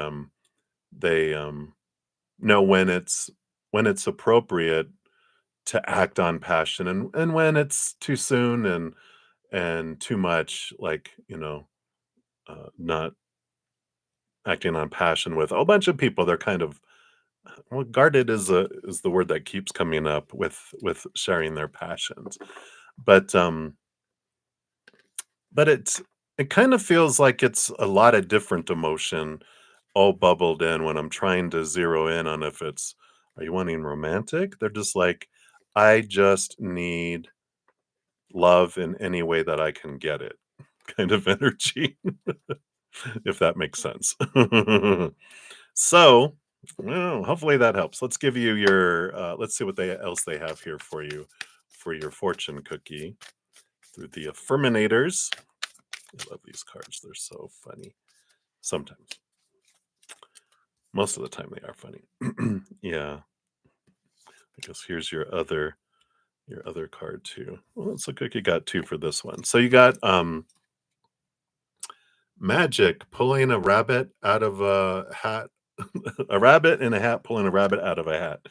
they know when it's appropriate to act on passion and when it's too soon and too much, like not acting on passion with a bunch of people. They're kind of well, guarded is the word that keeps coming up with sharing their passions. But it kind of feels like it's a lot of different emotion all bubbled in when I'm trying to zero in on if it's are you wanting romantic? They're just like, I just need love in any way that I can get it kind of energy, if that makes sense. So, well, hopefully that helps. Let's give you your let's see what they else they have here for you for your fortune cookie through the affirminators. I love these cards. They're so funny. Sometimes. Most of the time they are funny. Yeah. I guess here's your other card too. Well, let's look like you got two for this one. So you got magic pulling a rabbit out of a hat. A rabbit in a hat pulling a rabbit out of a hat.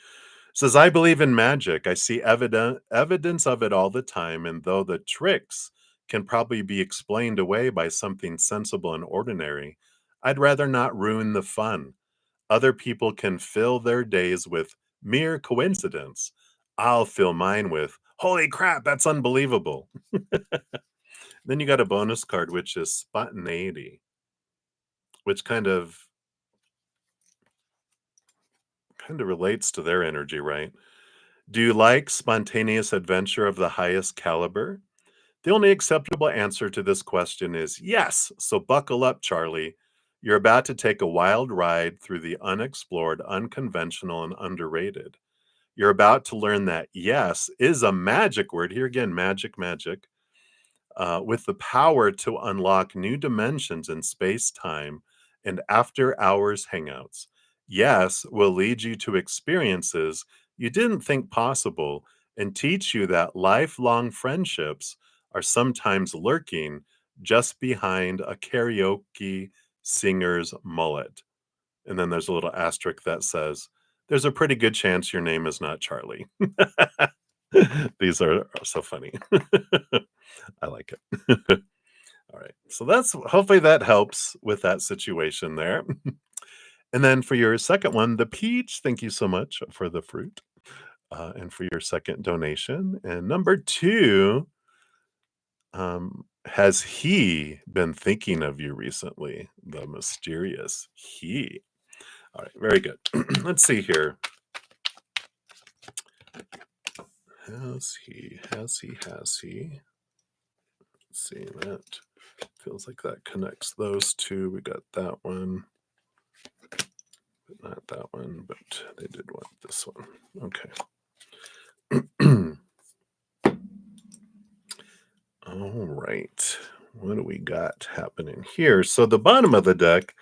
Says, I believe in magic. I see evidence of it all the time, and though the tricks can probably be explained away by something sensible and ordinary, I'd rather not ruin the fun. Other people can fill their days with mere coincidence. I'll fill mine with, holy crap, that's unbelievable. Then you got a bonus card, which is spontaneity, which kind of relates to their energy, right? Do you like spontaneous adventure of the highest caliber? The only acceptable answer to this question is yes. So buckle up, Charlie. You're about to take a wild ride through the unexplored, unconventional, and underrated. You're about to learn that yes is a magic word. Here again, magic, magic, with the power to unlock new dimensions in space time and after hours hangouts. Yes will lead you to experiences you didn't think possible and teach you that lifelong friendships are sometimes lurking just behind a karaoke singer's mullet. And then there's a little asterisk that says, there's a pretty good chance your name is not Charlie. These are so funny. I like it. All right. So that's hopefully that helps with that situation there. And then for your second one, the peach, thank you so much for the fruit and for your second donation. And number two, has he been thinking of you recently? The mysterious he. All right. Very good. Let's see here. Has he? Has he? Has he? Let's see that. Feels like that connects those two. We got that one. But not that one, but they did want this one. Okay. All right. What do we got happening here? So the bottom of the deck,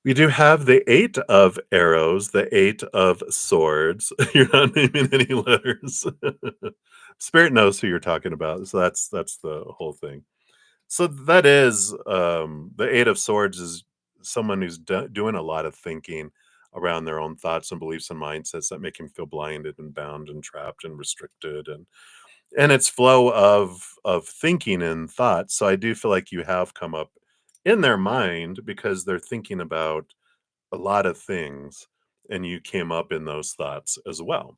we do have the 8 of arrows, the 8 of swords. You're not naming any letters. Spirit knows who you're talking about. So that's the whole thing. So that is the 8 of swords is someone who's doing a lot of thinking around their own thoughts and beliefs and mindsets that make him feel blinded and bound and trapped and restricted, and it's flow of thinking and thought. So I do feel like you have come up in their mind because they're thinking about a lot of things, and you came up in those thoughts as well.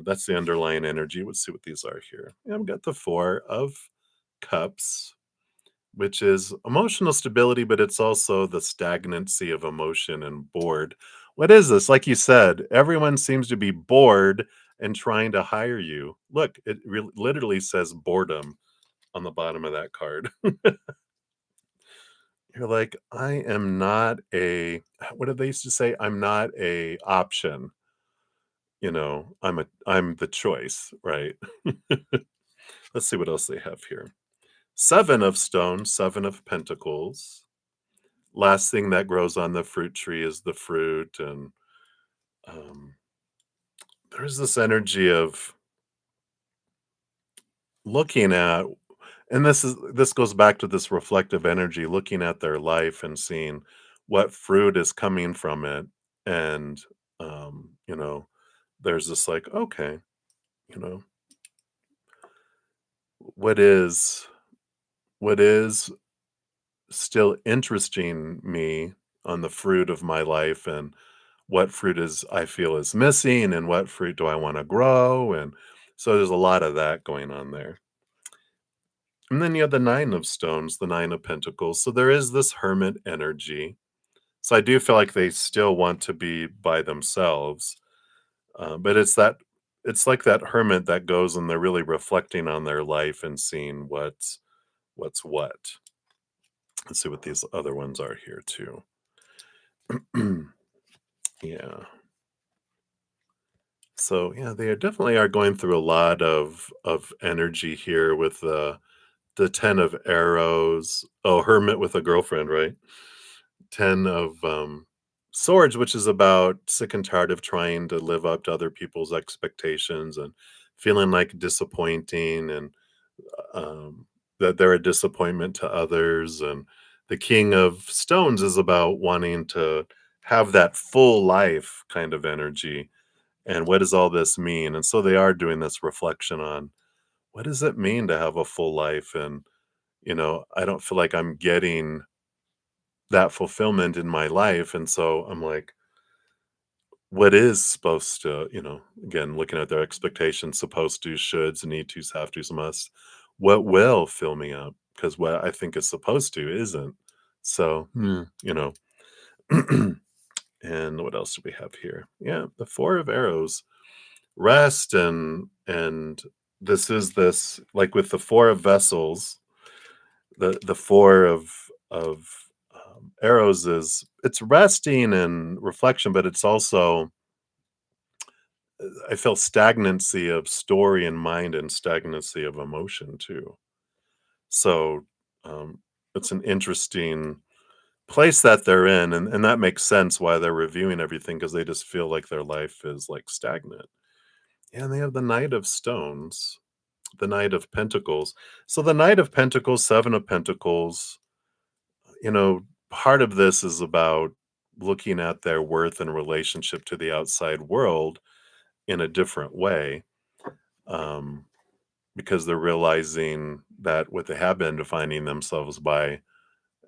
That's the underlying energy. Let's see what these are here. Yeah, I've got the Four of Cups, which is emotional stability, but it's also the stagnancy of emotion and bored. What is this? Like you said, everyone seems to be bored and trying to hire you. Look, it literally says boredom on the bottom of that card. You're like, I am not a, what did they used to say? I'm not a option. I'm the choice, right? Let's see what else they have here. Seven of Stones, Seven of Pentacles. Last thing that grows on the fruit tree is the fruit, and um, there's this energy of looking at, and this goes back to this reflective energy, looking at their life and seeing what fruit is coming from it, and there's this like, okay, you know, what is what is still interesting me on the fruit of my life, and what fruit is I feel is missing, and what fruit do I want to grow, and so there's a lot of that going on there. And then you have the Nine of Stones, the Nine of Pentacles. So there is this hermit energy. So I do feel like they still want to be by themselves, but it's like that hermit that goes and they're really reflecting on their life and seeing what's what. Let's see what these other ones are here too. Yeah. So yeah, they definitely are going through a lot of energy here with the Ten of Arrows. Oh, hermit with a girlfriend, right? Ten of Swords, which is about sick and tired of trying to live up to other people's expectations and feeling like disappointing, and that they're a disappointment to others. And the King of Stones is about wanting to have that full life kind of energy. And what does all this mean? And so they are doing this reflection on, what does it mean to have a full life? And, I don't feel like I'm getting that fulfillment in my life. And so I'm like, what is supposed to, again, looking at their expectations, supposed to, shoulds, need tos, have tos, must, what will fill me up? Because what I think is supposed to isn't. So, and what else do we have here? Yeah, the Four of Arrows, rest, and this like with the Four of Vessels, the four of arrows is, it's resting and reflection, but it's also, I feel stagnancy of story and mind and stagnancy of emotion too. So it's an interesting place that they're in, and that makes sense why they're reviewing everything, because they just feel like their life is like stagnant. And they have the Knight of Stones, the Knight of Pentacles. So the Knight of Pentacles, Seven of Pentacles, you know, part of this is about looking at their worth in relationship to the outside world in a different way, um, because they're realizing that what they have been defining themselves by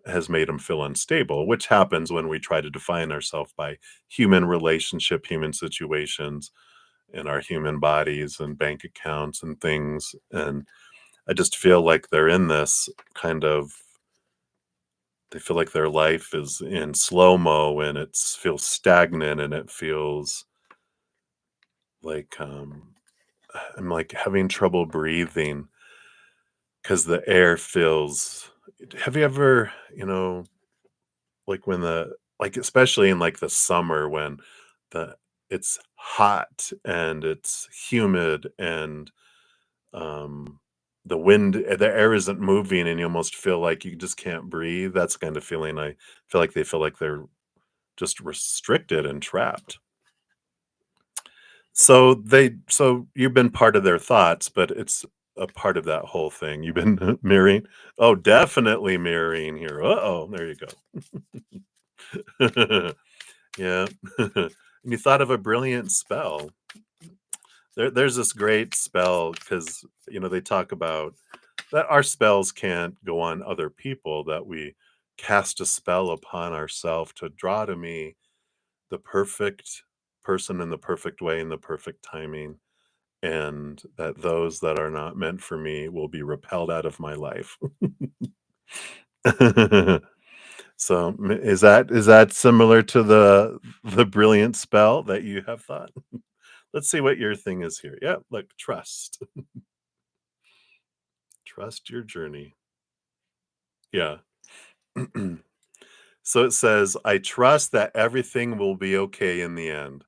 has made them feel unstable, which happens when we try to define ourselves by human relationship, human situations, in our human bodies and bank accounts and things. And I just feel like they're in this kind of, they feel like their life is in slow mo, and it feels stagnant, and it feels like I'm like having trouble breathing because the air feels. Have you ever, like when like especially in like the summer when the it's hot and it's humid, and um the wind, the air isn't moving, and you almost feel like you just can't breathe. That's the kind of feeling I feel like. They feel like they're just restricted and trapped. So you've been part of their thoughts, but it's a part of that whole thing. You've been mirroring. Oh, definitely mirroring here. Uh-oh, there you go. Yeah. And you thought of a brilliant spell. There's this great spell because, they talk about that our spells can't go on other people, that we cast a spell upon ourselves to draw to me the perfect person in the perfect way in the perfect timing, and that those that are not meant for me will be repelled out of my life. So, is that similar to the brilliant spell that you have thought? Let's see what your thing is here. Yeah, look, trust. Trust your journey. Yeah. So it says, I trust that everything will be okay in the end,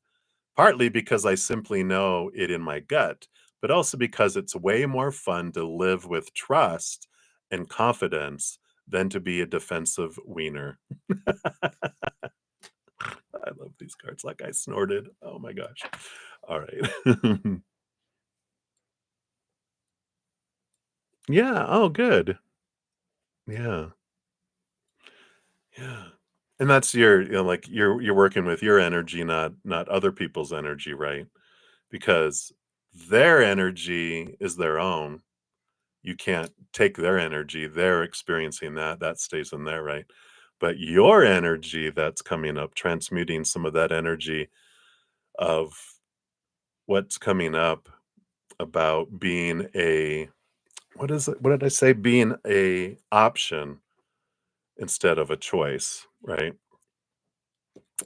partly because I simply know it in my gut, but also because it's way more fun to live with trust and confidence than to be a defensive wiener. I love these cards. Like I snorted. Oh my gosh. All right. Yeah. Oh, good. Yeah. Yeah. And that's your, like you're working with your energy, not other people's energy, right? Because their energy is their own. You can't take their energy. They're experiencing that. That stays in there, right? But your energy that's coming up, transmuting some of that energy of what's coming up about being a what is it? What did I say? Being a option instead of a choice, right?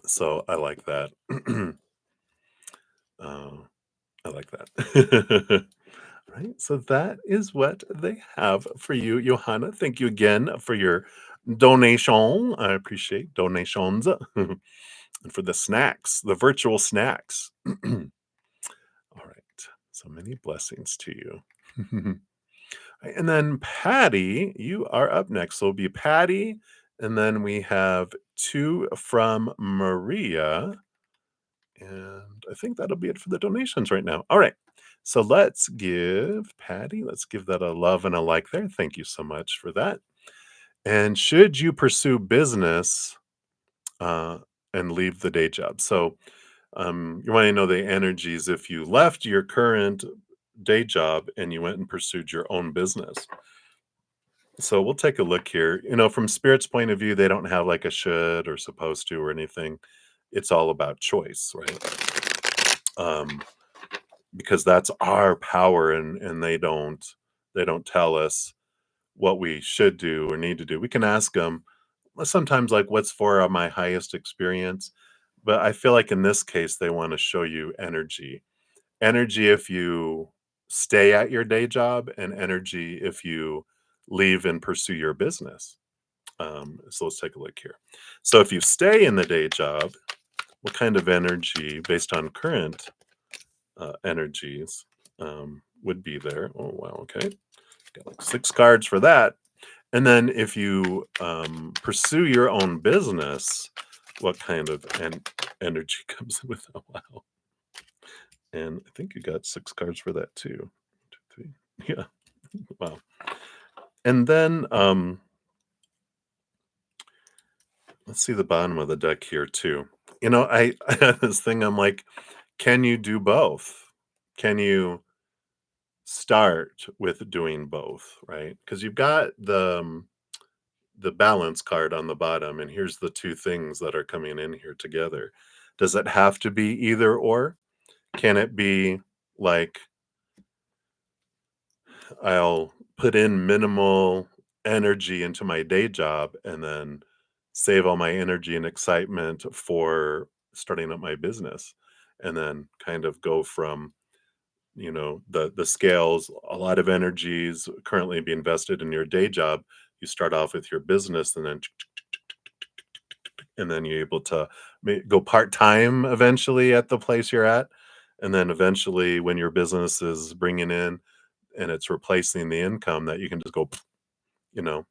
So I like that. uh, I like that. Right. So that is what they have for you, Johanna. Thank you again for your donation. I appreciate donations and for the snacks, the virtual snacks. All right. So many blessings to you. And then Patty, you are up next. So it'll be Patty. And then we have two from Maria. And I think that'll be it for the donations right now. All right. So let's give Patty, let's give that a love and a like there. Thank you so much for that. And should you pursue business uh, and leave the day job? So you want to know the energies if you left your current day job and you went and pursued your own business. So we'll take a look here. From Spirit's point of view, they don't have like a should or supposed to or anything. It's all about choice, right? Um, because that's our power, and they don't tell us what we should do or need to do. We can ask them sometimes like what's for my highest experience, but I feel like in this case they want to show you energy if you stay at your day job, and energy if you leave and pursue your business. So let's take a look here. So if you stay in the day job, what kind of energy based on current energies would be there? Oh, wow. Okay. Got like 6 cards for that. And then if you pursue your own business, what kind of energy comes with that? Wow. And I think you got 6 cards for that too. 1, 2, 3. Yeah. Wow. And then let's see the bottom of the deck here too. I had this thing. I'm like, can you do both? Can you start with doing both, right? Because you've got the balance card on the bottom, and here's the two things that are coming in here together. Does it have to be either or? Can it be like I'll put in minimal energy into my day job and then save all my energy and excitement for starting up my business, and then kind of go from the scales, a lot of energies currently be invested in your day job. You start off with your business, and then you're able to go part-time eventually at the place you're at, and then eventually when your business is bringing in and it's replacing the income, that you can just go, you know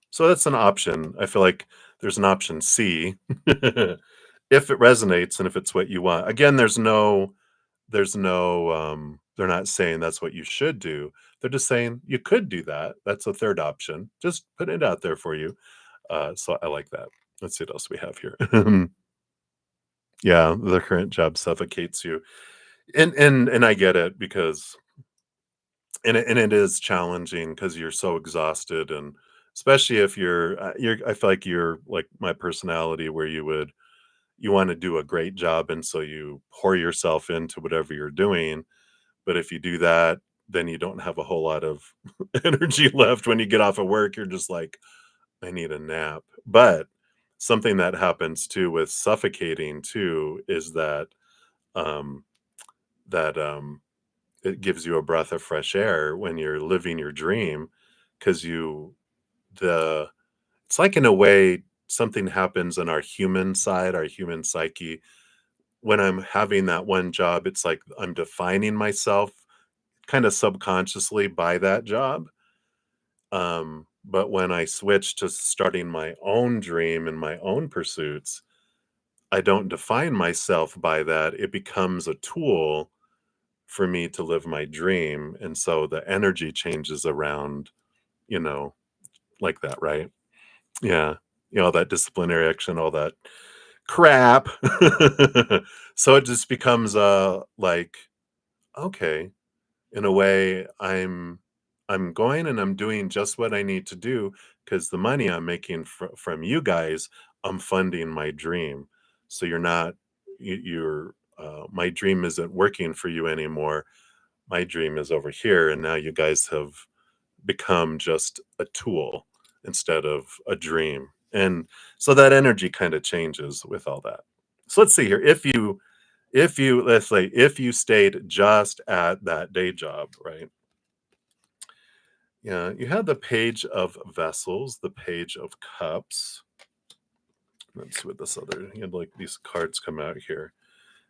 so that's an option. I feel like there's an option C if it resonates and if it's what you want. Again, there's no they're not saying that's what you should do. They're just saying you could do that. That's a third option. Just put it out there for you. So I like that. Let's see what else we have here. Yeah, the current job suffocates you. And I get it because and it is challenging because you're so exhausted and especially if you're I feel like you're like my personality where you want to do a great job and so you pour yourself into whatever you're doing. But if you do that, then you don't have a whole lot of energy left when you get off of work. You're just like, I need a nap. But something that happens too with suffocating too is um that it gives you a breath of fresh air when you're living your dream because the it's like in a way something happens in our human side, our human psyche. When I'm having that one job, it's like I'm defining myself kind of subconsciously by that job. But when I switch to starting my own dream and my own pursuits, I don't define myself by that. It becomes a tool for me to live my dream. And so the energy changes around, you know, like that, right? Yeah. All that disciplinary action, all that crap. So it just becomes like, okay, in a way, I'm going and I'm doing just what I need to do because the money I'm making from you guys, I'm funding my dream. So you're not you're my dream isn't working for you anymore. My dream is over here, and now you guys have become just a tool instead of a dream. And so that energy kind of changes with all that. So let's see here. If you let's say if you stayed just at that day job, right? Yeah, you had the page of vessels, the page of cups. Let's see what this other you had like these cards come out here.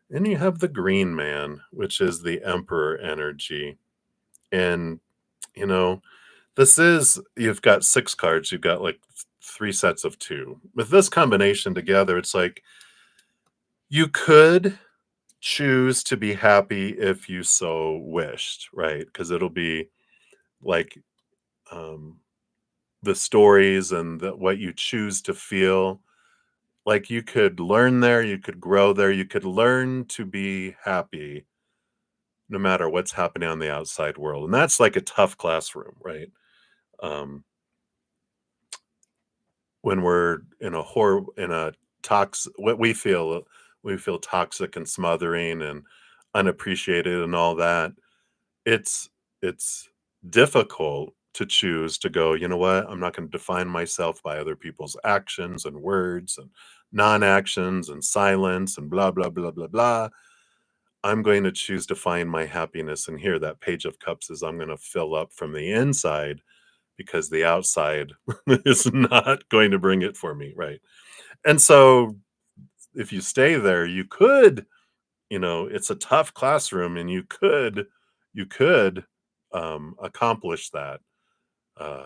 And you have the green man, which is the emperor energy. And you know, this is you've got 6 cards, you've got like 3 sets of 2. With this combination together, it's like you could choose to be happy if you so wished, right? Because it'll be like um, the stories and what you choose to feel. Like you could learn there, you could grow there, you could learn to be happy no matter what's happening on the outside world. And that's like a tough classroom, right? Um, when we're in a what we feel toxic and smothering and unappreciated and all that. It's difficult to choose to go, you know what? I'm not going to define myself by other people's actions and words and non-actions and silence and blah blah blah blah blah. I'm going to choose to find my happiness in here. That page of cups is I'm going to fill up from the inside because the outside is not going to bring it for me, right? And so if you stay there, you could, it's a tough classroom and you could accomplish that. Uh,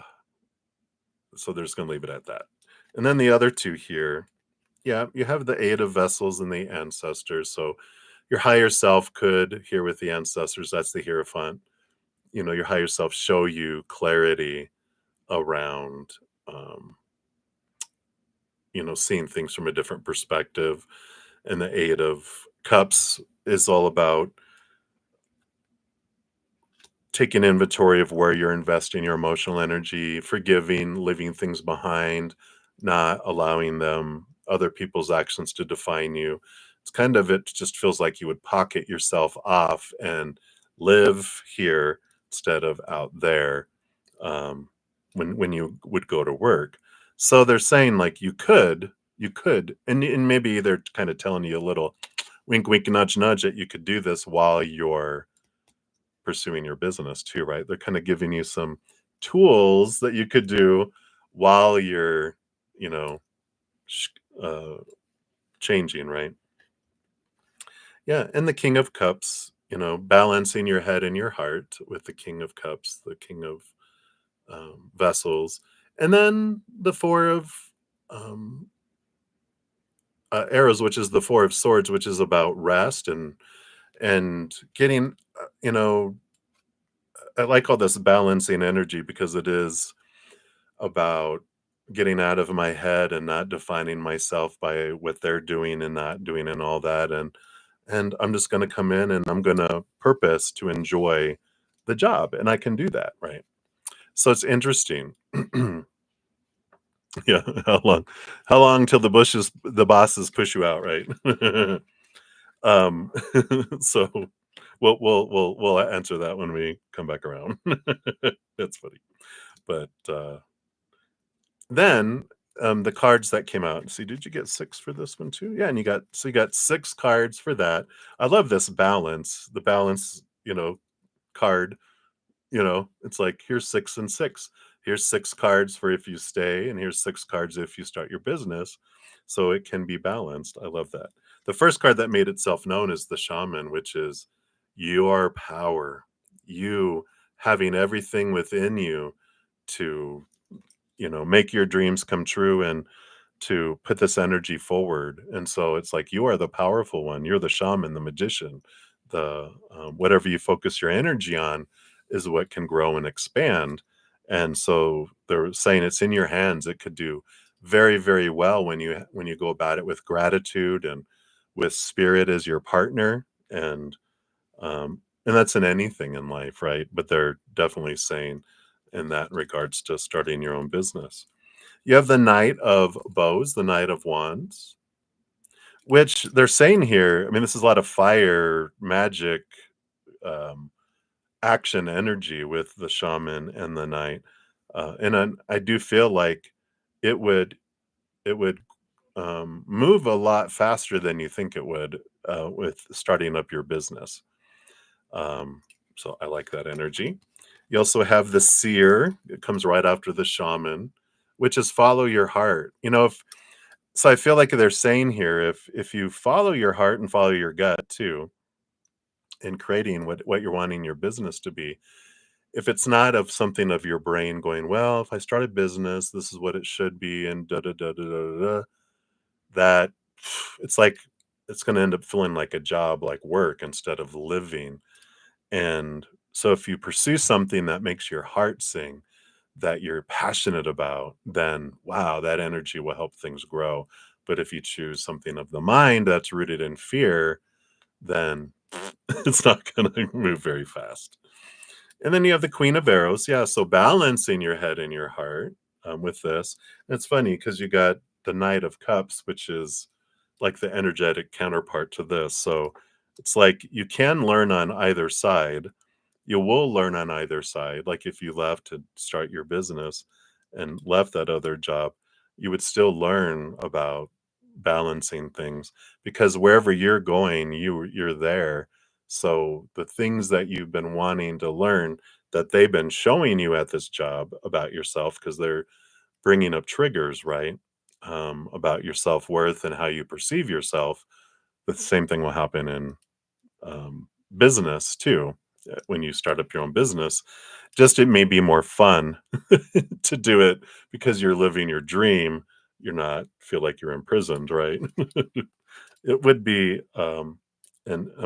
so there's going to leave it at that. And then the other two here, yeah, you have the eight of vessels and the ancestors. So your higher self could here with the ancestors, that's the hierophant. Your higher self show you clarity around um, seeing things from a different perspective. And the eight of cups is all about taking inventory of where you're investing your emotional energy, forgiving, leaving things behind, not allowing other people's actions to define you. It just feels like you would pocket yourself off and live here instead of out there um, when you would go to work. So they're saying like you could, and maybe they're kind of telling you a little wink, wink, nudge, nudge that you could do this while you're pursuing your business too, right? They're kind of giving you some tools that you could do while you're, you know, sh- uh, changing, right? Yeah. And the King of Cups, balancing your head and your heart with the King of Cups, the King of Vessels. And then the Four of um, Arrows, which is the Four of Swords, which is about rest and getting, I like all this balancing energy because it is about getting out of my head and not defining myself by what they're doing and not doing and all that. And I'm just gonna come in and I'm gonna purpose to enjoy the job, and I can do that, right? So it's interesting. Yeah, how long till the bosses push you out, right? Um, so we'll answer that when we come back around. That's funny. But, then, the cards that came out, see, did you get 6 for this one too? Yeah, and you got 6 cards for that. I love this balance, the balance, card. It's like, here's 6 and 6. Here's 6 cards for if you stay, and here's 6 cards if you start your business. So it can be balanced. I love that. The first card that made itself known is the shaman, which is your power. You having everything within you to, make your dreams come true and to put this energy forward. And so it's like you are the powerful one. You're the shaman, the magician. The whatever you focus your energy on is what can grow and expand. And so they're saying it's in your hands. It could do very, very well when you go about it with gratitude and with spirit as your partner. And that's in anything in life, right? But they're definitely saying in that regards to starting your own business. You have the Knight of Bows, the Knight of Wands, which they're saying here. I mean, this is a lot of fire, magic, um, action energy with the shaman and the knight. And I do feel like it would it would move a lot faster than you think it would with starting up your business. Um, so I like that energy. You also have the seer. It comes right after the shaman, which is follow your heart. If So I feel like they're saying here, if you follow your heart and follow your gut too, in creating what you're wanting your business to be, if it's not of something of your brain going, well, if I start a business, this is what it should be, and da da da da da da, da," that it's like it's going to end up feeling like a job, like work instead of living. And so if you pursue something that makes your heart sing, that you're passionate about, then wow, that energy will help things grow. But if you choose something of the mind that's rooted in fear, then it's not going to move very fast. And then you have the Queen of Arrows. Yeah, so balancing your head and your heart with this. And it's funny because you got the Knight of Cups, which is like the energetic counterpart to this. So it's like you can learn on either side. You will learn on either side. Like if you left to start your business and left that other job, you would still learn about balancing things because wherever you're going, you're there. So the things that you've been wanting to learn that they've been showing you at this job about yourself because they're bringing up triggers, right? About your self-worth and how you perceive yourself. The same thing will happen in business too. When you start up your own business, just it may be more fun to do it because you're living your dream. You're not feel like you're imprisoned, right? It would be a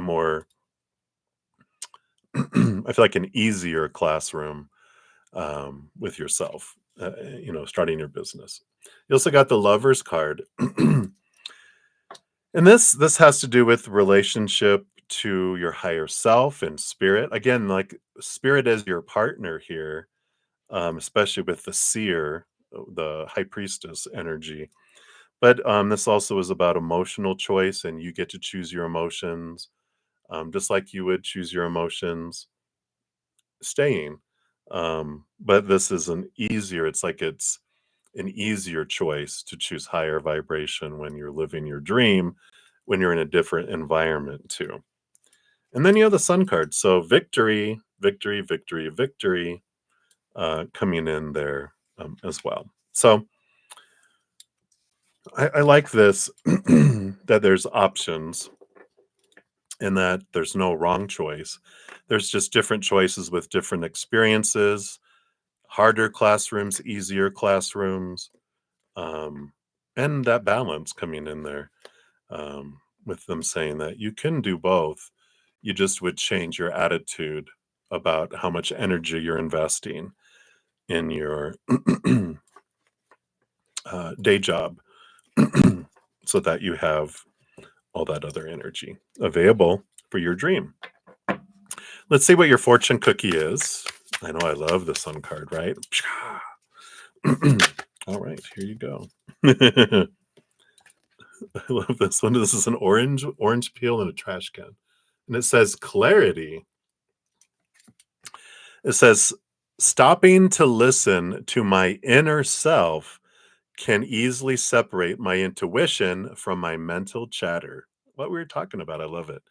more I feel like an easier classroom with yourself, starting your business. You also got the Lovers card. And this has to do with relationship to your higher self and spirit. Again, like spirit as your partner here, especially with the seer, the high priestess energy. But this also is about emotional choice, and you get to choose your emotions, just like you would choose your emotions staying. But this is it's an easier choice to choose higher vibration when you're living your dream, when you're in a different environment too. And then you have the sun card. So victory, victory, victory, victory coming in there as well. So I like this that there's options and that there's no wrong choice. There's just different choices with different experiences, harder classrooms, easier classrooms, um, and that balance coming in there with them saying that you can do both. You just would change your attitude about how much energy you're investing in your day job so that you have all that other energy available for your dream. Let's see what your fortune cookie is. I know I love the sun card, right? All right, here you go. I love this one. This is an orange peel in a trash can. And it says clarity. It says stopping to listen to my inner self can easily separate my intuition from my mental chatter. What we were talking about, I love it.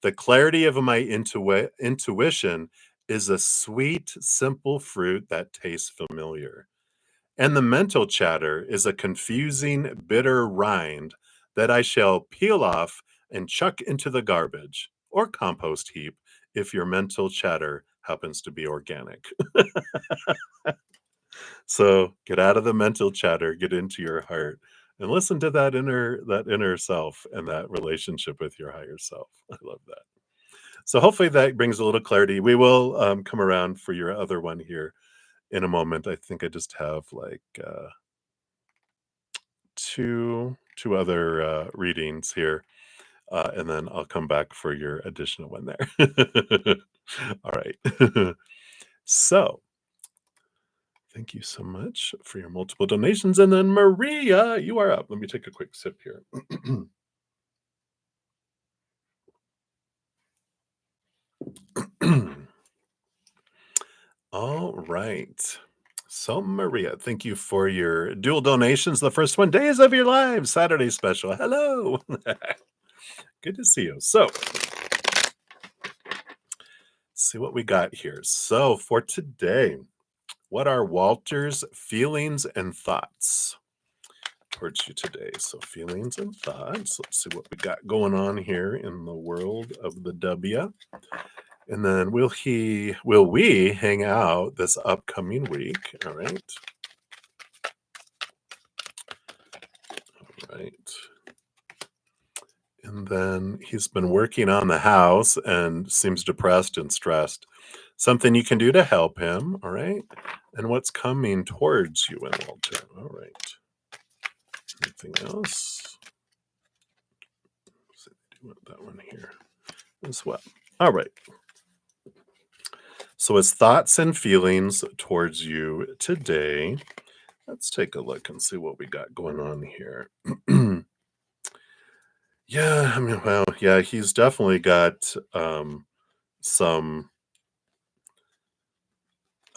The clarity of my intuition is a sweet, simple fruit that tastes familiar. And the mental chatter is a confusing, bitter rind that I shall peel off and chuck into the garbage or compost heap if your mental chatter happens to be organic. So get out of the mental chatter, get into your heart, and listen to that inner self and that relationship with your higher self. I love that. So hopefully that brings a little clarity. We will come around for your other one here in a moment. I think I just have like two other readings here, and then I'll come back for your additional one there. All right. So thank you so much for your multiple donations. And then Maria, you are up. Let me take a quick sip here. All right. So, Maria, thank you for your dual donations. The first one, Days of Your Lives, Saturday special. Hello. Good to see you. So, see what we got here. So, for today, what are Walter's feelings and thoughts towards you today? So, feelings and thoughts. Let's see what we got going on here in the world of the W. And then will we hang out this upcoming week? All right. All right. And then he's been working on the house and seems depressed and stressed. Something you can do to help him, all right? And what's coming towards you and Walter? All right. Anything else? So I do want that one here as well. All right. So his thoughts and feelings towards you today. Let's take a look and see what we got going on here. Yeah, I mean, well, yeah, he's definitely got some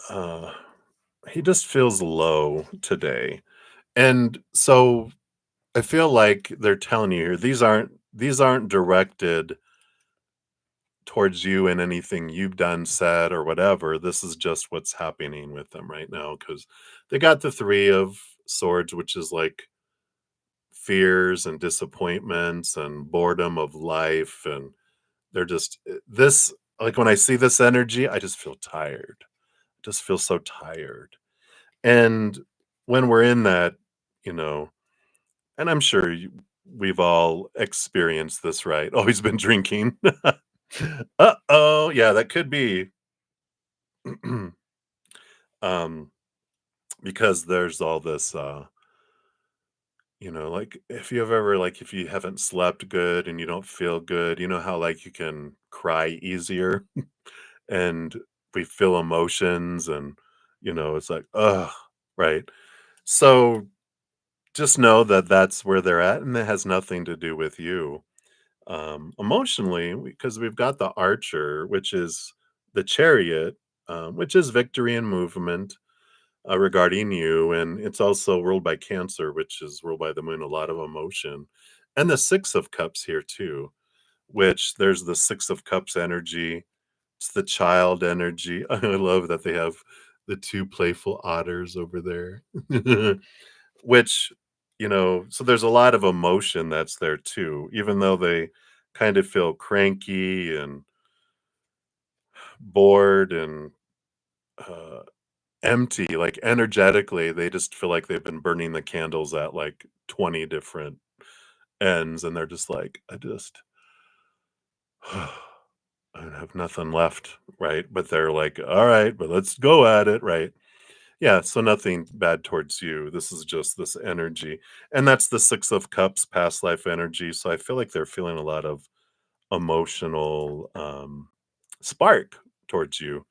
uh he just feels low today. And so I feel like they're telling you here these aren't directed towards you and anything you've done, said, or whatever. This is just what's happening with them right now because they got the three of swords, which is like fears and disappointments and boredom of life. And they're just this like when I see this energy, I just feel tired. I just feel so tired. And when we're in that, you know, and I'm sure we've all experienced this, right? Always been drinking. Uh-oh, yeah, that could be. um, because there's all this, like if you've ever, like, if you haven't slept good and you don't feel good, you know how like you can cry easier and we feel emotions and, it's like, ugh, right? So just know that that's where they're at and it has nothing to do with you. Emotionally, because we've got the archer, which is the chariot, which is victory and movement regarding you. And it's also ruled by Cancer, which is ruled by the moon, a lot of emotion. And the Six of Cups here, too, which there's the Six of Cups energy. It's the child energy. I love that they have the two playful otters over there, which, so there's a lot of emotion that's there too, even though they kind of feel cranky and bored and uh, empty, like energetically, they just feel like they've been burning the candles at like 20 different ends. And they're just like, I have nothing left, right? But they're like, all right, but let's go at it, right? Yeah, so nothing bad towards you. This is just this energy. And that's the 6 of cups, past life energy. So I feel like they're feeling a lot of emotional spark towards you,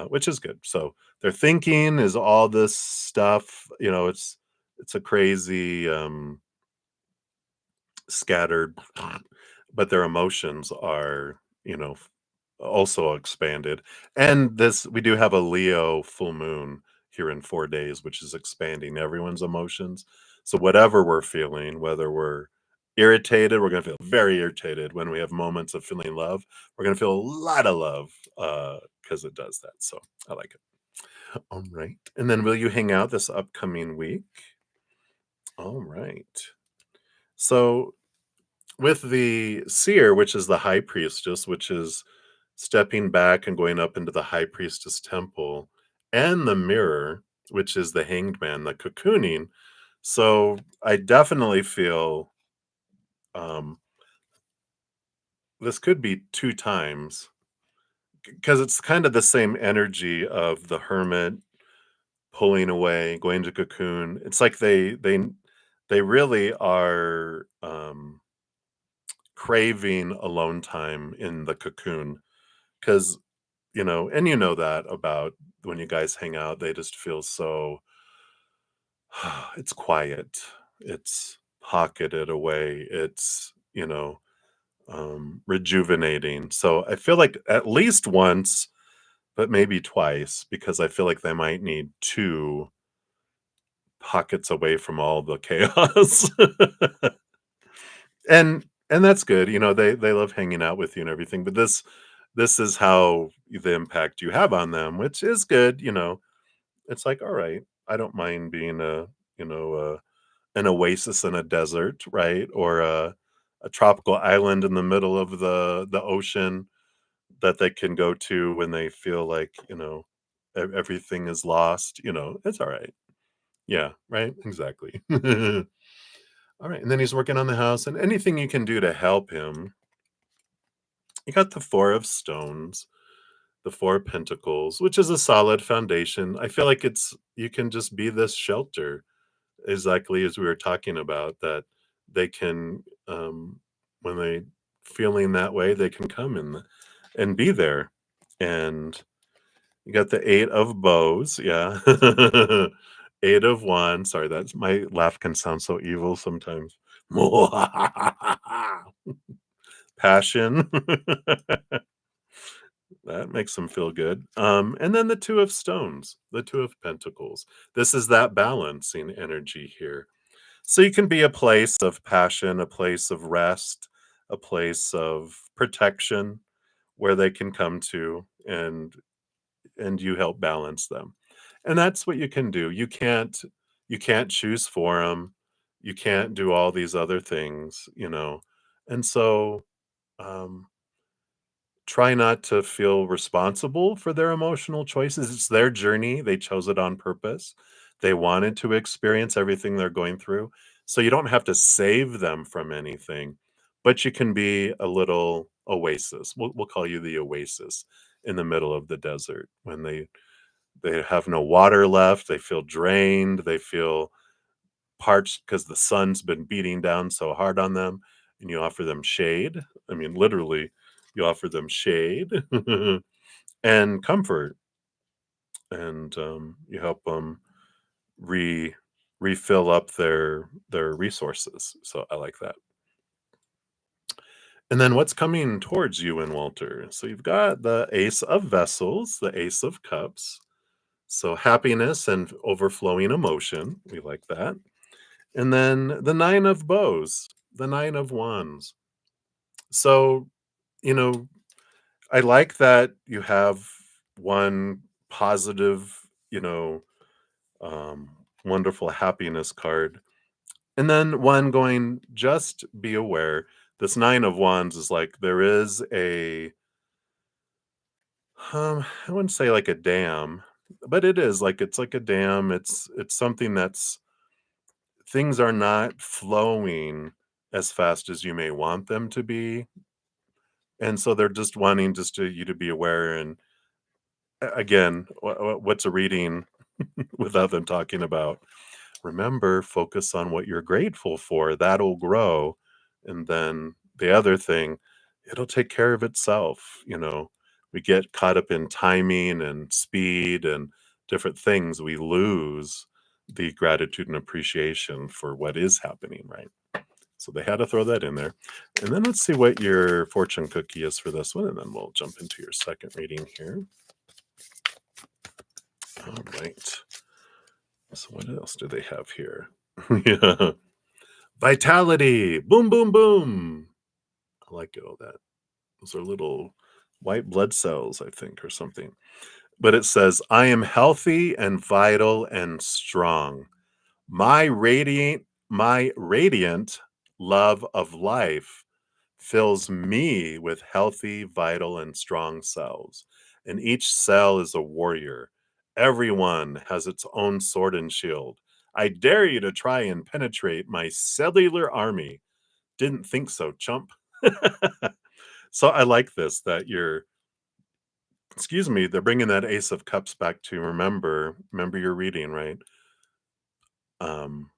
which is good. So their thinking is all this stuff. It's a crazy scattered, but their emotions are, also expanded. And this, we do have a Leo full moon here in 4 days, which is expanding everyone's emotions. So whatever we're feeling, whether we're irritated, we're going to feel very irritated. When we have moments of feeling love, we're going to feel a lot of love because it does that. So I like it. All right. And then will you hang out this upcoming week? All right. So with the seer, which is the high priestess, which is stepping back and going up into the high priestess temple, and the mirror, which is the hanged man, the cocooning. So I definitely feel um, this could be two times because it's kind of the same energy of the hermit pulling away, going to cocoon. It's like they really are craving alone time in the cocoon. 'Cause, and you know that about when you guys hang out, they just feel so it's quiet, it's pocketed away, it's, rejuvenating. So I feel like at least once, but maybe twice, because I feel like they might need 2 pockets away from all the chaos. And that's good, they love hanging out with you and everything, but this is how the impact you have on them, which is good. It's like, all right, I don't mind being you know, an oasis in a desert, right? Or a tropical island in the middle of the ocean that they can go to when they feel like, everything is lost, it's all right. Yeah, right? Exactly. All right, and then he's working on the house, and anything you can do to help him. You got the 4 of stones, the 4 of pentacles, which is a solid foundation. I feel like you can just be this shelter, exactly as we were talking about, that they can, when they feeling that way, they can come and be there. And you got the 8 of bows, yeah. 8 of wands. Sorry, that's my laugh can sound so evil sometimes. Passion. That makes them feel good. And then the 2 of stones, the 2 of pentacles. This is that balancing energy here. So you can be a place of passion, a place of rest, a place of protection where they can come to, and you help balance them. And that's what you can do. You can't choose for them. You can't do all these other things. And so um try not to feel responsible for their emotional choices. It's their journey. They chose it on purpose. They wanted to experience everything they're going through. So you don't have to save them from anything, but you can be a little oasis. We'll call you the oasis in the middle of the desert when they have no water left. They feel drained. They feel parched because the sun's been beating down so hard on them, and you offer them shade. I mean, literally, you offer them shade and comfort, and you help them re refill up their resources. So I like that. And then what's coming towards you and Walter? So you've got the Ace of Vessels, the Ace of Cups. So happiness and overflowing emotion. We like that. And then the 9 of Bows, the 9 of Wands. So, you know, I like that you have one positive, um, wonderful happiness card, and then one going, just be aware. This 9 of Wands is like there is I wouldn't say like a dam, but it is like it's like a dam. It's something that's things are not flowing as fast as you may want them to be, and so they're just wanting you to be aware. And again, what's a reading without them talking about, remember, focus on what you're grateful for. That'll grow. And then the other thing, it'll take care of itself. We get caught up in timing and speed and different things. We lose the gratitude and appreciation for what is happening, right? So they had to throw that in there. And then let's see what your fortune cookie is for this one. And then we'll jump into your second reading here. All right. So what else do they have here? Yeah. Vitality. Boom, boom, boom. I like all that. Those are little white blood cells, I think, or something. But it says, I am healthy and vital and strong. My radiant love of life fills me with healthy, vital, and strong cells. And each cell is a warrior. Everyone has its own sword and shield. I dare you to try and penetrate my cellular army. Didn't think so, chump. So I like this that they're bringing that Ace of Cups back to remember your reading, right? Um,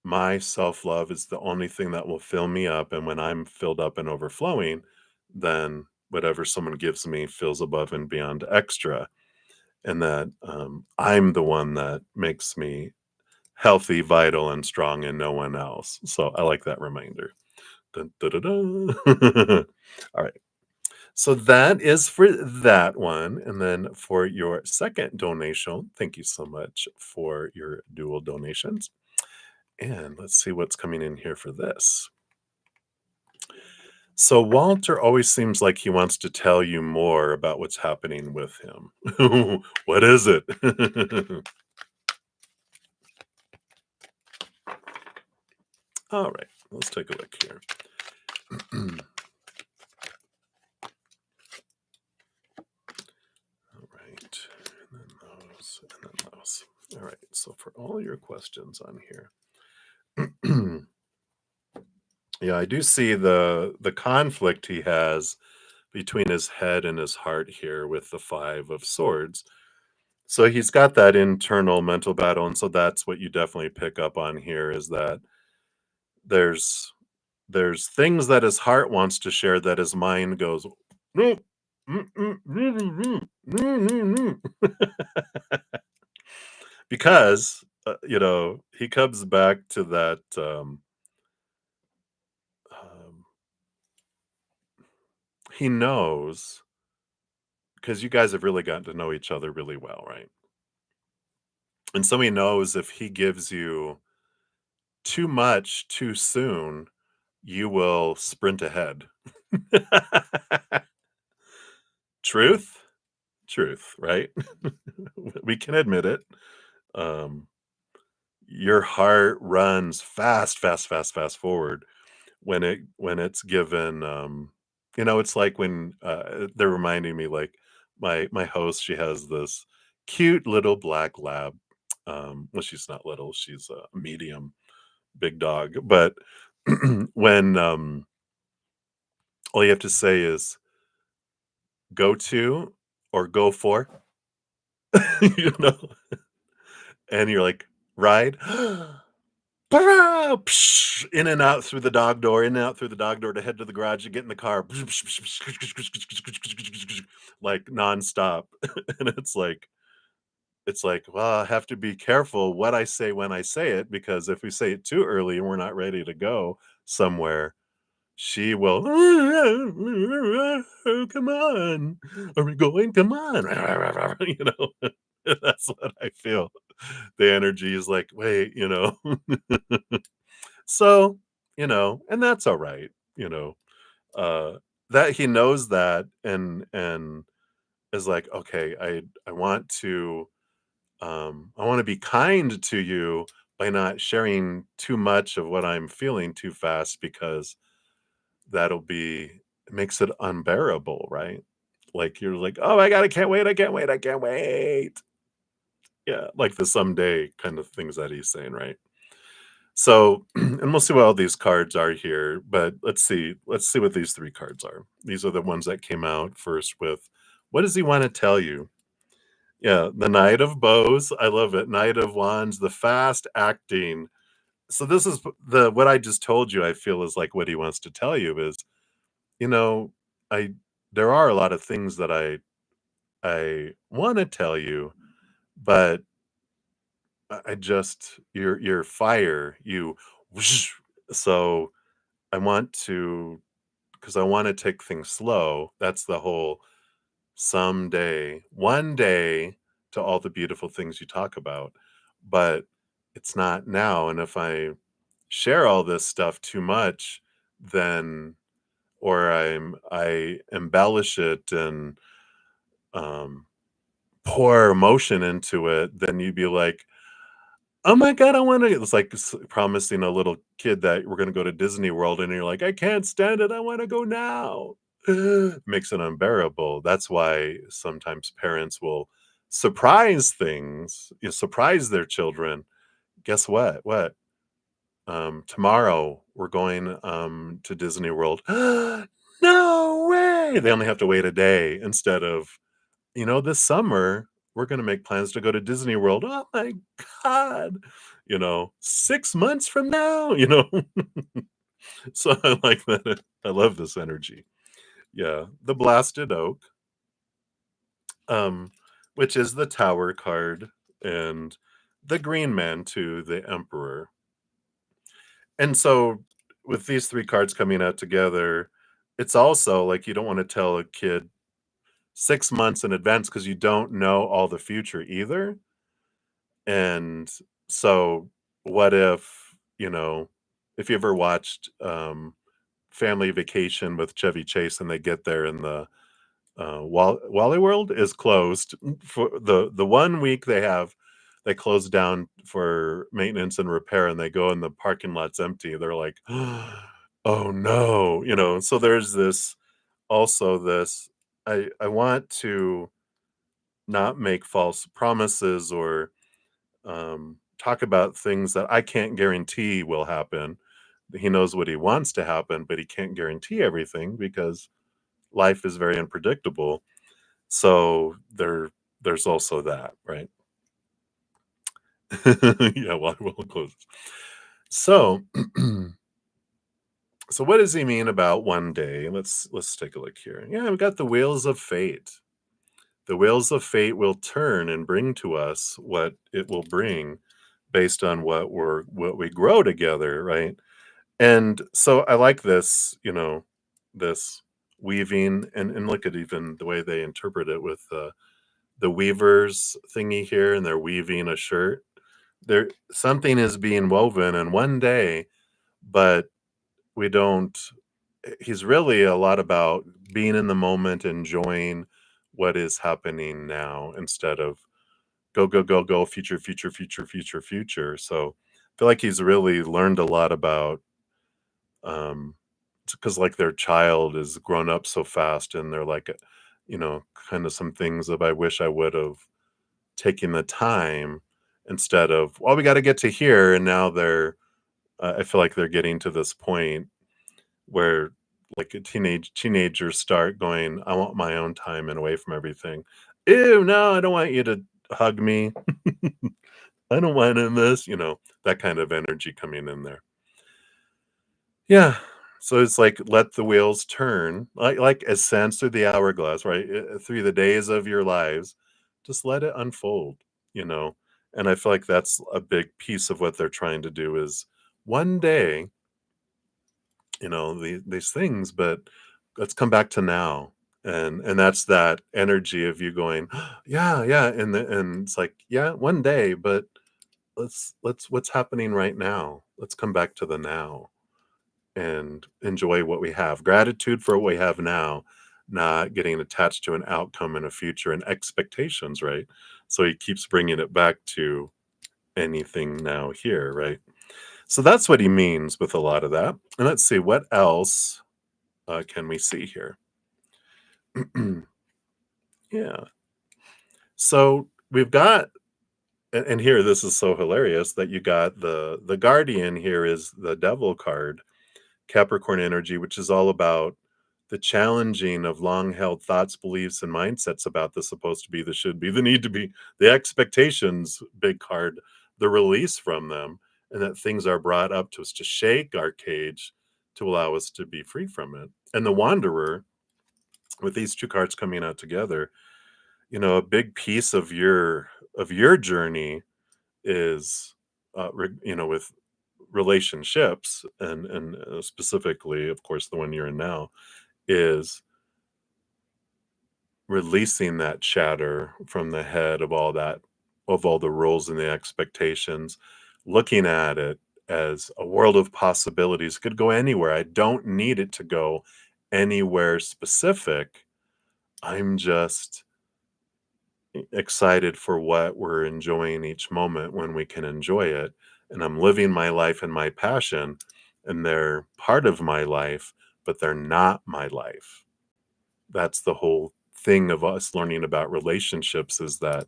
my self-love is the only thing that will fill me up, and when I'm filled up and overflowing, then whatever someone gives me fills above and beyond extra, and that I'm the one that makes me healthy, vital, and strong, and no one else. So I like that reminder. Dun, dun, dun, dun. All right. So that is for that one. And then for your second donation, thank you so much for your dual donations. And let's see what's coming in here for this. So Walter always seems like he wants to tell you more about what's happening with him. What is it? All right, let's take a look here. All right, and then those, and then those. All right, so for all your questions on here. Yeah, I do see the conflict he has between his head and his heart here with the 5 of swords. So he's got that internal mental battle, and so that's what you definitely pick up on here is that there's there's things that his heart wants to share that his mind goes, "No, because he comes back to that um, he knows because you guys have really gotten to know each other really well, right? And so he knows if he gives you too much too soon, you will sprint ahead. Truth? Truth, right? We can admit it. Um, your heart runs fast, fast, fast, fast forward when it's given. It's like when they're reminding me, like my host, she has this cute little black lab. Well, she's not little; she's a medium big dog. But when all you have to say is "go to" or "go for," you know, and you're like, "Ride." Psh, in and out through the dog door, in and out through the dog door to head to the garage to get in the car, like nonstop. And it's like, well, I have to be careful what I say when I say it, because if we say it too early and we're not ready to go somewhere, she will, "Oh, come on. Are we going? Come on." That's what I feel. The energy is like, wait. So, and that's all right, uh, that he knows that and is like, okay, I want to be kind to you by not sharing too much of what I'm feeling too fast, because that'll be it makes it unbearable, right? Like you're like, "Oh my god, I can't wait, I can't wait, I can't wait." Yeah, like the someday kind of things that he's saying, right? So, and we'll see what all these cards are here, but let's see what these 3 cards are. These are the ones that came out first with, what does he wanna tell you? Yeah, the Knight of Bows, I love it. Knight of Wands, the fast acting. So this is the what I just told you, I feel is like what he wants to tell you is, you know, I there are a lot of things that I wanna tell you, but I just you're fire, you whoosh. So I want to because I wanna take things slow. That's the whole someday, one day to all the beautiful things you talk about, but it's not now, and if I share all this stuff too much, then or I embellish it and, um, pour emotion into it, then you'd be like, "Oh my god, I wanna" it's like promising a little kid that we're gonna go to Disney World, and you're like, "I can't stand it, I wanna go now." Makes it unbearable. That's why sometimes parents will surprise things, surprise their children. "Guess what? What? Tomorrow we're going, to Disney World." "No way!" They only have to wait a day instead of, "This summer, we're gonna make plans to go to Disney World." "Oh my god." 6 months from now, So I like that. I love this energy. Yeah. The Blasted Oak, um, which is the Tower card, and the Green Man too, the Emperor. And so with these 3 cards coming out together, it's also like you don't wanna tell a kid 6 months in advance because you don't know all the future either. And so what if you ever watched, Family Vacation with Chevy Chase and they get there and the, Wally World is closed for the 1 week they close down for maintenance and repair, and they go and the parking lot's empty. They're like, "Oh, no," So there's this also this I want to not make false promises or talk about things that I can't guarantee will happen. He knows what he wants to happen, but he can't guarantee everything because life is very unpredictable. So there's also that, right? Yeah, well, we'll close. So, so what does he mean about one day? Let's take a look here. Yeah, we've got the wheels of fate. The wheels of fate will turn and bring to us what it will bring based on what we grow together, right? And so I like this, this weaving and look at even the way they interpret it with the weavers thingy here and they're weaving a shirt. There something is being woven in one day, but we don't he's really a lot about being in the moment, enjoying what is happening now instead of go, go, go, go, future, future, future, future, future. So I feel like he's really learned a lot about um because like their child is grown up so fast and they're like kind of some things that I wish I would have taken the time instead of well we got to get to here and now they're I feel like they're getting to this point where like a teenagers start going I want my own time and away from everything. Ew, no, I don't want you to hug me. I don't want in this, that kind of energy coming in there. Yeah. So it's like let the wheels turn, like ascends through the hourglass, right? Through the days of your lives, just let it unfold, you know. And I feel like that's a big piece of what they're trying to do is one day, these things, but let's come back to now. And that's that energy of you going, yeah, yeah, and it's like, yeah, one day, but let's what's happening right now. Let's come back to the now and enjoy what we have. Gratitude for what we have now, not getting attached to an outcome in a future and expectations, right? So he keeps bringing it back to anything now here, right? So that's what he means with a lot of that. And let's see, what else can we see here? Yeah. So we've got, and here this is so hilarious that you got the guardian here is the devil card, Capricorn energy, which is all about the challenging of long-held thoughts, beliefs, and mindsets about the supposed to be, the should be, the need to be, the expectations, big card, the release from them, and that things are brought up to us to shake our cage to allow us to be free from it. And the Wanderer, with these two cards coming out together, a big piece of your journey is, with relationships, and specifically, of course, the one you're in now, is releasing that chatter from the head of all that, of all the rules and the expectations, looking at it as a world of possibilities. Could go anywhere. I don't need it to go anywhere specific. I'm just excited for what we're enjoying each moment when we can enjoy it. And I'm living my life and my passion, and they're part of my life, but they're not my life. That's the whole thing of us learning about relationships, is that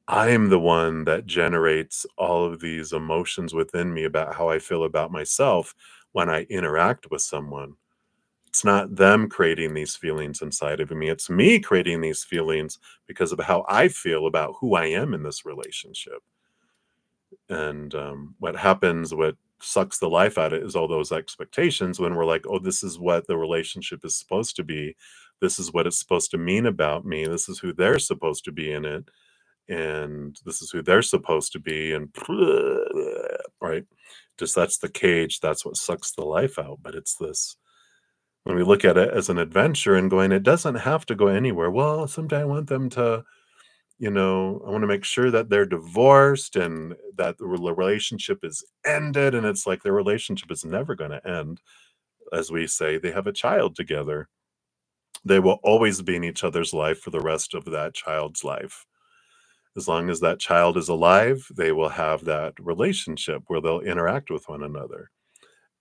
I'm the one that generates all of these emotions within me about how I feel about myself when I interact with someone. It's not them creating these feelings inside of me. It's me creating these feelings because of how I feel about who I am in this relationship. And what happens, what sucks the life out of it, is all those expectations when we're like, oh, this is what the relationship is supposed to be. This is what it's supposed to mean about me. This is who they're supposed to be in it. And this is who they're supposed to be. And right. Just that's the cage. That's what sucks the life out. But it's this, when we look at it as an adventure and going, it doesn't have to go anywhere. Well, someday I want them to, I want to make sure that they're divorced and that the relationship is ended. And it's like their relationship is never going to end. As we say, they have a child together. They will always be in each other's life for the rest of that child's life. As long as that child is alive, they will have that relationship where they'll interact with one another.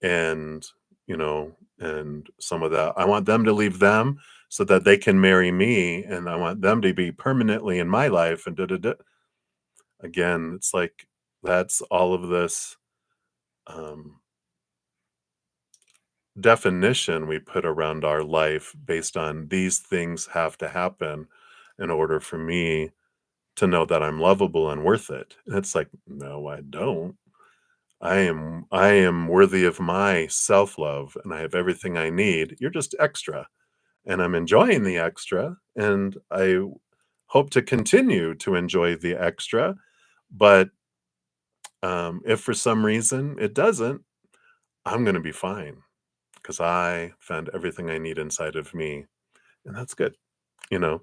And, and some of that, I want them to leave them so that they can marry me. And I want them to be permanently in my life. And da da da. Again, it's like that's all of this um, definition we put around our life based on these things have to happen in order for me to know that I'm lovable and worth it. And it's like, no, I don't. I am worthy of my self-love, and I have everything I need. You're just extra, and I'm enjoying the extra, and I hope to continue to enjoy the extra. But if for some reason it doesn't, I'm going to be fine because I found everything I need inside of me, and that's good, you know.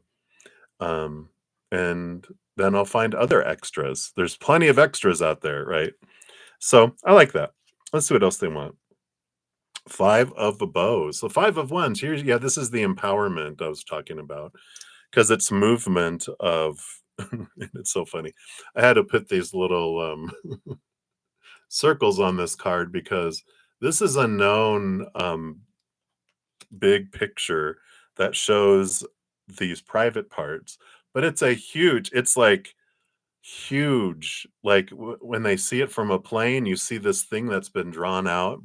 Um, and then I'll find other extras. There's plenty of extras out there, right? So I like that. Let's see what else they want. Five of the bows. So five of wands. Here's, yeah, this is the empowerment I was talking about, because it's movement of. It's so funny. I had to put these little circles on this card because this is a known big picture that shows these private parts, but it's a huge. It's like huge. Like when they see it from a plane, you see this thing that's been drawn out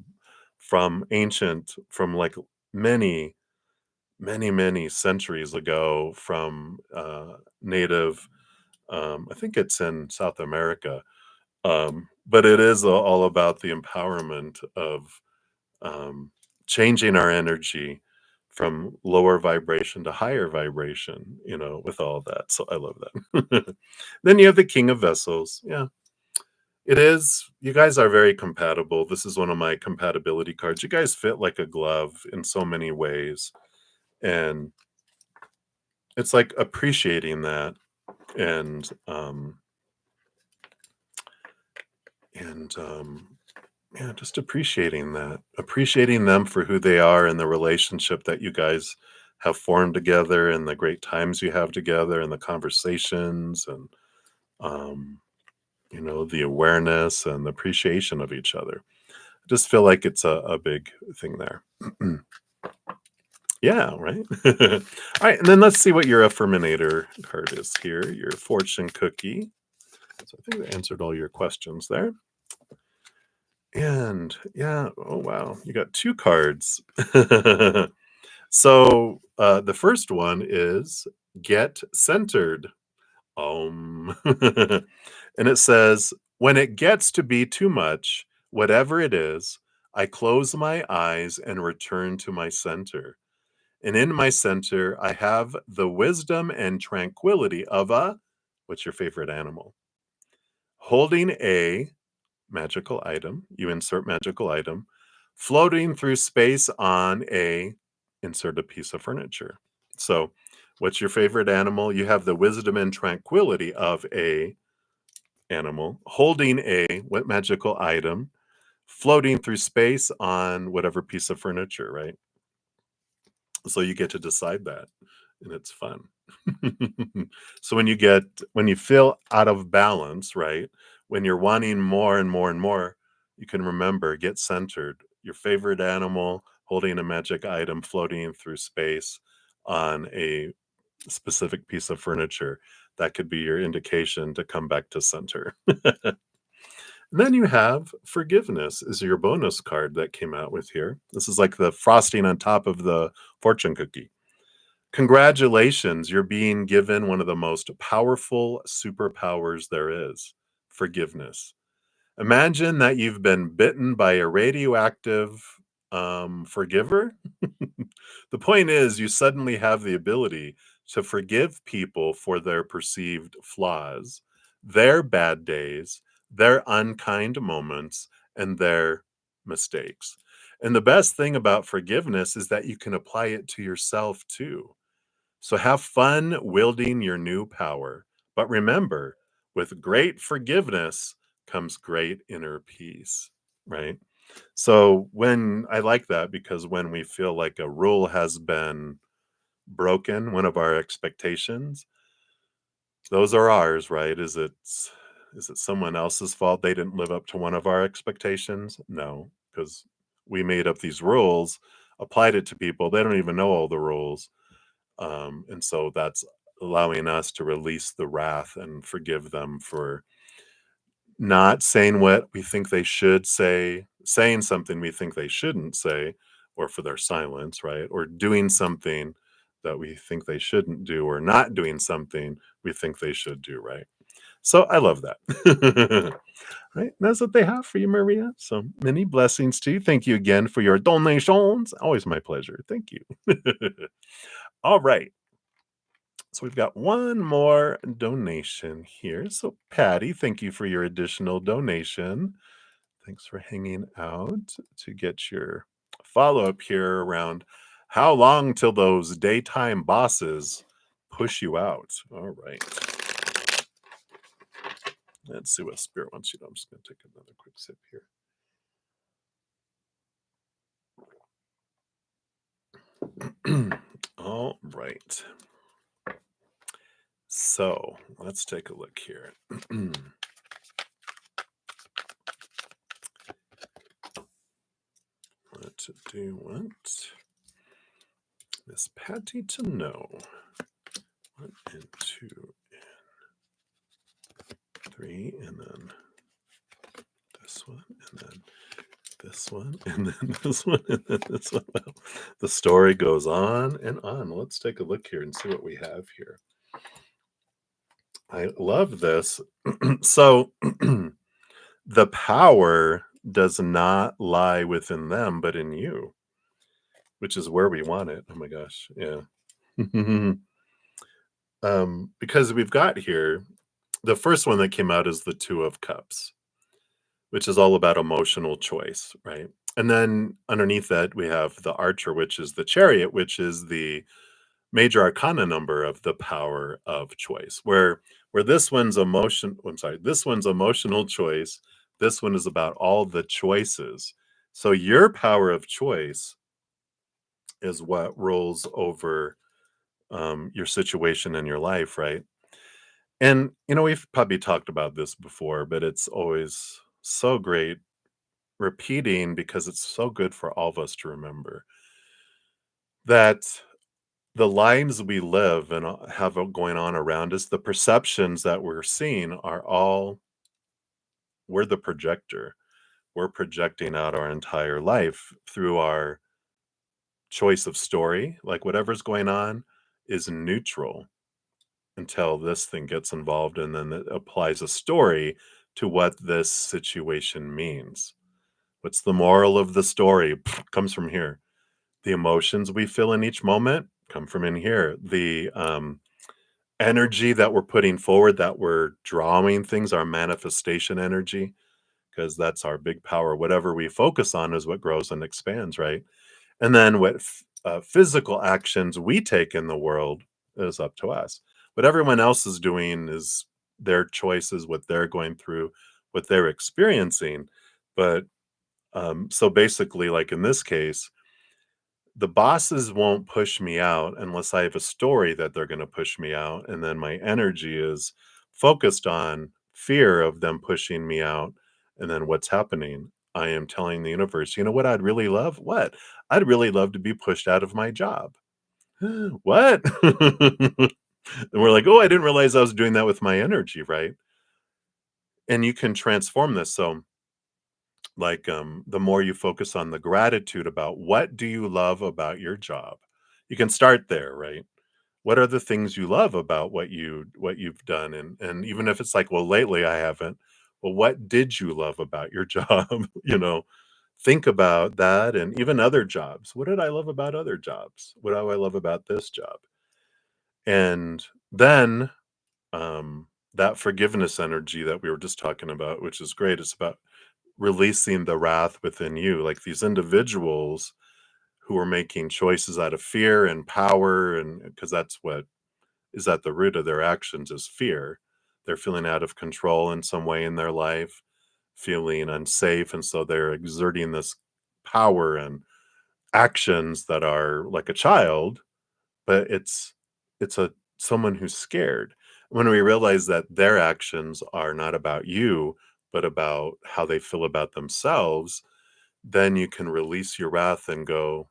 from ancient, from like many, many, many centuries ago, from native. I think it's in South America, but it is all about the empowerment of um, changing our energy from lower vibration to higher vibration. With all that. So I love that. Then you have the King of Vessels. Yeah, it is. You guys are very compatible. This is one of my compatibility cards. You guys fit like a glove in so many ways. And it's like appreciating that, and and yeah, just appreciating that. Appreciating them for who they are and the relationship that you guys have formed together, and the great times you have together, and the conversations, and um the awareness and the appreciation of each other. I just feel like it's a big thing there. Yeah, right. All right, and then let's see what your affirminator card is here. Your fortune cookie. So I think I answered all your questions there. And yeah, oh wow, you got two cards. So the first one is get centered. And it says, when it gets to be too much, whatever it is, I close my eyes and return to my center. And in my center, I have the wisdom and tranquility of a, what's your favorite animal? Holding a magical item, you insert magical item, floating through space on a, insert a piece of furniture. So, what's your favorite animal? You have the wisdom and tranquility of a animal holding a what magical item, floating through space on whatever piece of furniture, right? So you get to decide that, and it's fun. So when you feel out of balance, right? When you're wanting more and more and more, you can remember, get centered. Your favorite animal holding a magic item floating through space on a specific piece of furniture. That could be your indication to come back to center. Then you have forgiveness is your bonus card that came out with here. This is like the frosting on top of the fortune cookie. Congratulations, you're being given one of the most powerful superpowers there is, forgiveness. Imagine that you've been bitten by a radioactive forgiver. The point is, you suddenly have the ability to forgive people for their perceived flaws, their bad days, their unkind moments, and their mistakes. And the best thing about forgiveness is that you can apply it to yourself too. So have fun wielding your new power. But remember, with great forgiveness comes great inner peace, right? So when I like that because when we feel like a rule has been broken, one of our expectations, those are ours, right? Is it someone else's fault they didn't live up to one of our expectations? No, because we made up these rules, applied it to people. They don't even know all the rules. And so that's allowing us to release the wrath and forgive them for not saying what we think they should say, saying something we think they shouldn't say, or for their silence, right? Or doing something that we think they shouldn't do, or not doing something we think they should do, right? So I love that. Right? That's what they have for you, Maria. So many blessings to you. Thank you again for your donations. Always my pleasure. Thank you. All right. So we've got one more donation here. So, Patty, thank you for your additional donation. Thanks for hanging out to get your follow up here around how long till those daytime bosses push you out. All right. Let's see what Spirit wants you to. I'm just going to take another quick sip here. All right. So let's take a look here. What do you want Miss Patty to know? 1 and 2 and 3, and then this one, and then this one, and then this one, and then this one. Well, the story goes on and on. Let's take a look here and see what we have here. I love this. So the power does not lie within them, but in you, which is where we want it. Oh my gosh. Yeah. Because we've got here the first one that came out is the Two of Cups, which is all about emotional choice, right? And then underneath that, we have the Archer, which is the Chariot, which is the major arcana number of the power of choice. Where this one's this one's emotional choice. This one is about all the choices. So your power of choice is what rolls over your situation in your life, right? And we've probably talked about this before, but it's always so great repeating because it's so good for all of us to remember that the lives we live and have going on around us, the perceptions that we're seeing are all, we're the projector. We're projecting out our entire life through our choice of story, like whatever's going on is neutral until this thing gets involved, and then it applies a story to what this situation means. What's the moral of the story? Comes from here. The emotions we feel in each moment come from in here. The energy that we're putting forward, that we're drawing things, our manifestation energy, because that's our big power. Whatever we focus on is what grows and expands, right? And then what physical actions we take in the world is up to us. What everyone else is doing is their choices, what they're going through, what they're experiencing. But so basically, like in this case, the bosses won't push me out unless I have a story that they're going to push me out. And then my energy is focused on fear of them pushing me out. And then what's happening? I am telling the universe, you know what I'd really love? What? I'd really love to be pushed out of my job. What? And we're like, oh, I didn't realize I was doing that with my energy, right? And you can transform this. So, like, the more you focus on the gratitude about what do you love about your job, you can start there, right? What are the things you love about what you've done? And even if it's like, well, lately I haven't. Well, what did you love about your job? You know, think about that, and even other jobs. What did I love about other jobs? What do I love about this job? And then that forgiveness energy that we were just talking about, which is great. It's about releasing the wrath within you, like these individuals who are making choices out of fear and power, and because that's what is at the root of their actions is fear. They're feeling out of control in some way in their life, feeling unsafe, and so they're exerting this power and actions that are like a child, but it's a someone who's scared. When we realize that their actions are not about you, but about how they feel about themselves, then you can release your wrath and go,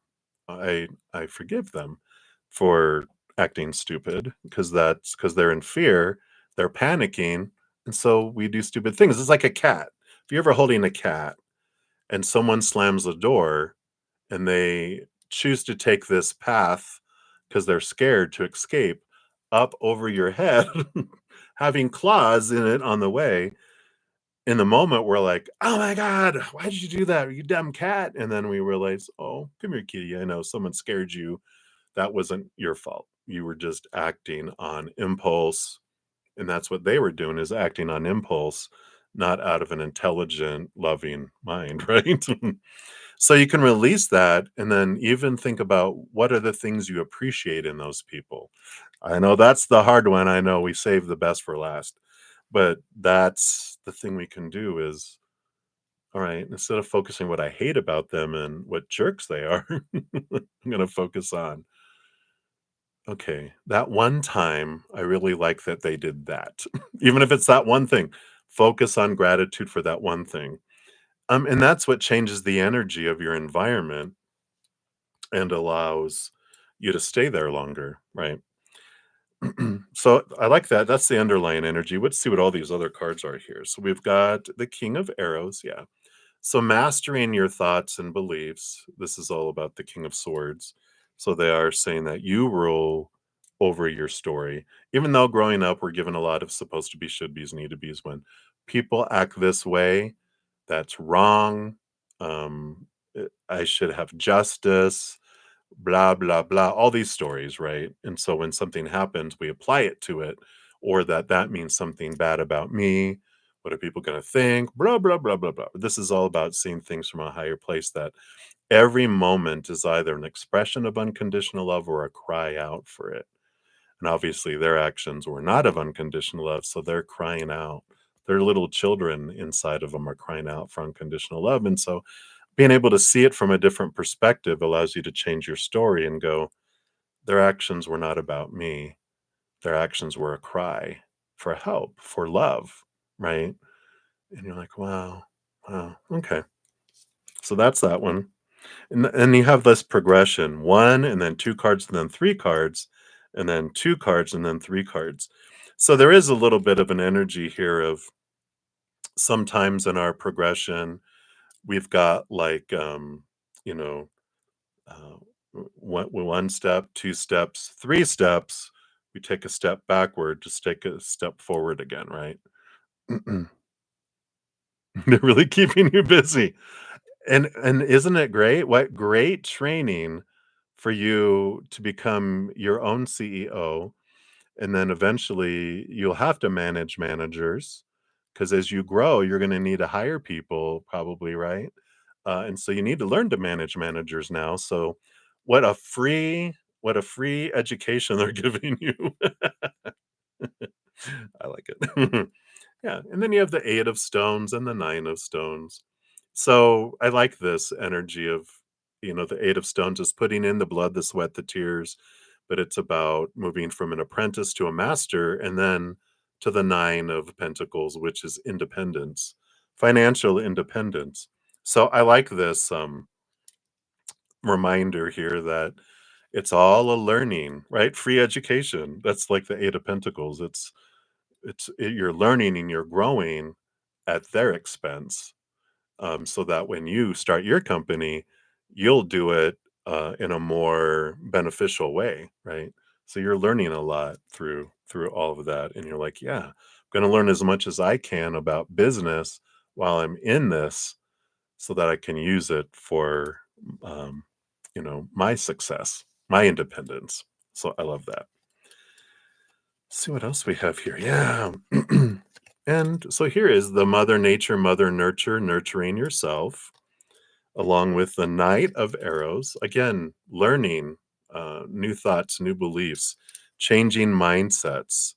I forgive them for acting stupid, because that's because they're in fear, they're panicking, and so we do stupid things. It's like a cat. If you're ever holding a cat and someone slams the door and they choose to take this path because they're scared to escape up over your head, having claws in it on the way. In the moment, we're like, "Oh my god, why did you do that? You dumb cat." And then we realize, "Oh, come here, kitty. I know someone scared you. That wasn't your fault. You were just acting on impulse." And that's what they were doing, is acting on impulse, not out of an intelligent, loving mind, right? So you can release that and then even think about what are the things you appreciate in those people. I know that's the hard one. I know we save the best for last. But that's the thing we can do is, all right, instead of focusing what I hate about them and what jerks they are, I'm going to focus on, okay, that one time I really like that they did that. Even if it's that one thing, focus on gratitude for that one thing. And that's what changes the energy of your environment and allows you to stay there longer, right? So I like that. That's the underlying energy. Let's see what all these other cards are here. So we've got the King of Arrows. Yeah. So mastering your thoughts and beliefs. This is all about the King of Swords. So they are saying that you rule over your story. Even though growing up, we're given a lot of supposed to be, should be's, need to be's. When people act this way, that's wrong. I should have justice, blah blah blah, all these stories, right? And so when something happens we apply it to it, or that means something bad about me. What are people going to think? Blah blah blah blah blah. This is all about seeing things from a higher place, that every moment is either an expression of unconditional love or a cry out for it. And obviously their actions were not of unconditional love, so they're crying out. Their little children inside of them are crying out for unconditional love. And so being able to see it from a different perspective allows you to change your story and go, their actions were not about me. Their actions were a cry for help, for love, right? And you're like, wow, wow, okay. So that's that one. And you have this progression, one and then two cards and then three cards, and then two cards and then three cards. So there is a little bit of an energy here of sometimes in our progression, we've got like, you know, uh, One step, two steps, three steps. We take a step backward, just take a step forward again, right? They're really keeping you busy. And isn't it great? What great training for you to become your own CEO, and then eventually you'll have to manage managers, because as you grow, you're gonna need to hire people probably, right? And so you need to learn to manage managers now, so what a free what a free education they're giving you. I like it. Yeah, and then you have the 8 of stones and the 9 of stones. So, I like this energy of, the 8 of stones is putting in the blood, the sweat, the tears, but it's about moving from an apprentice to a master, and then to the 9 of pentacles, which is independence, financial independence. So, I like this, reminder here that it's all a learning, right? Free education. That's like the 8 of pentacles. You're learning and you're growing at their expense, so that when you start your company, you'll do it in a more beneficial way, right? So you're learning a lot through all of that, and you're like, yeah, I'm going to learn as much as I can about business while I'm in this, so that I can use it for, um, my success, my independence. So I love that. See what else we have here. Yeah. And so here is the Mother Nature, Mother Nurture, nurturing yourself, along with the Knight of Arrows. Again, learning new thoughts, new beliefs, changing mindsets.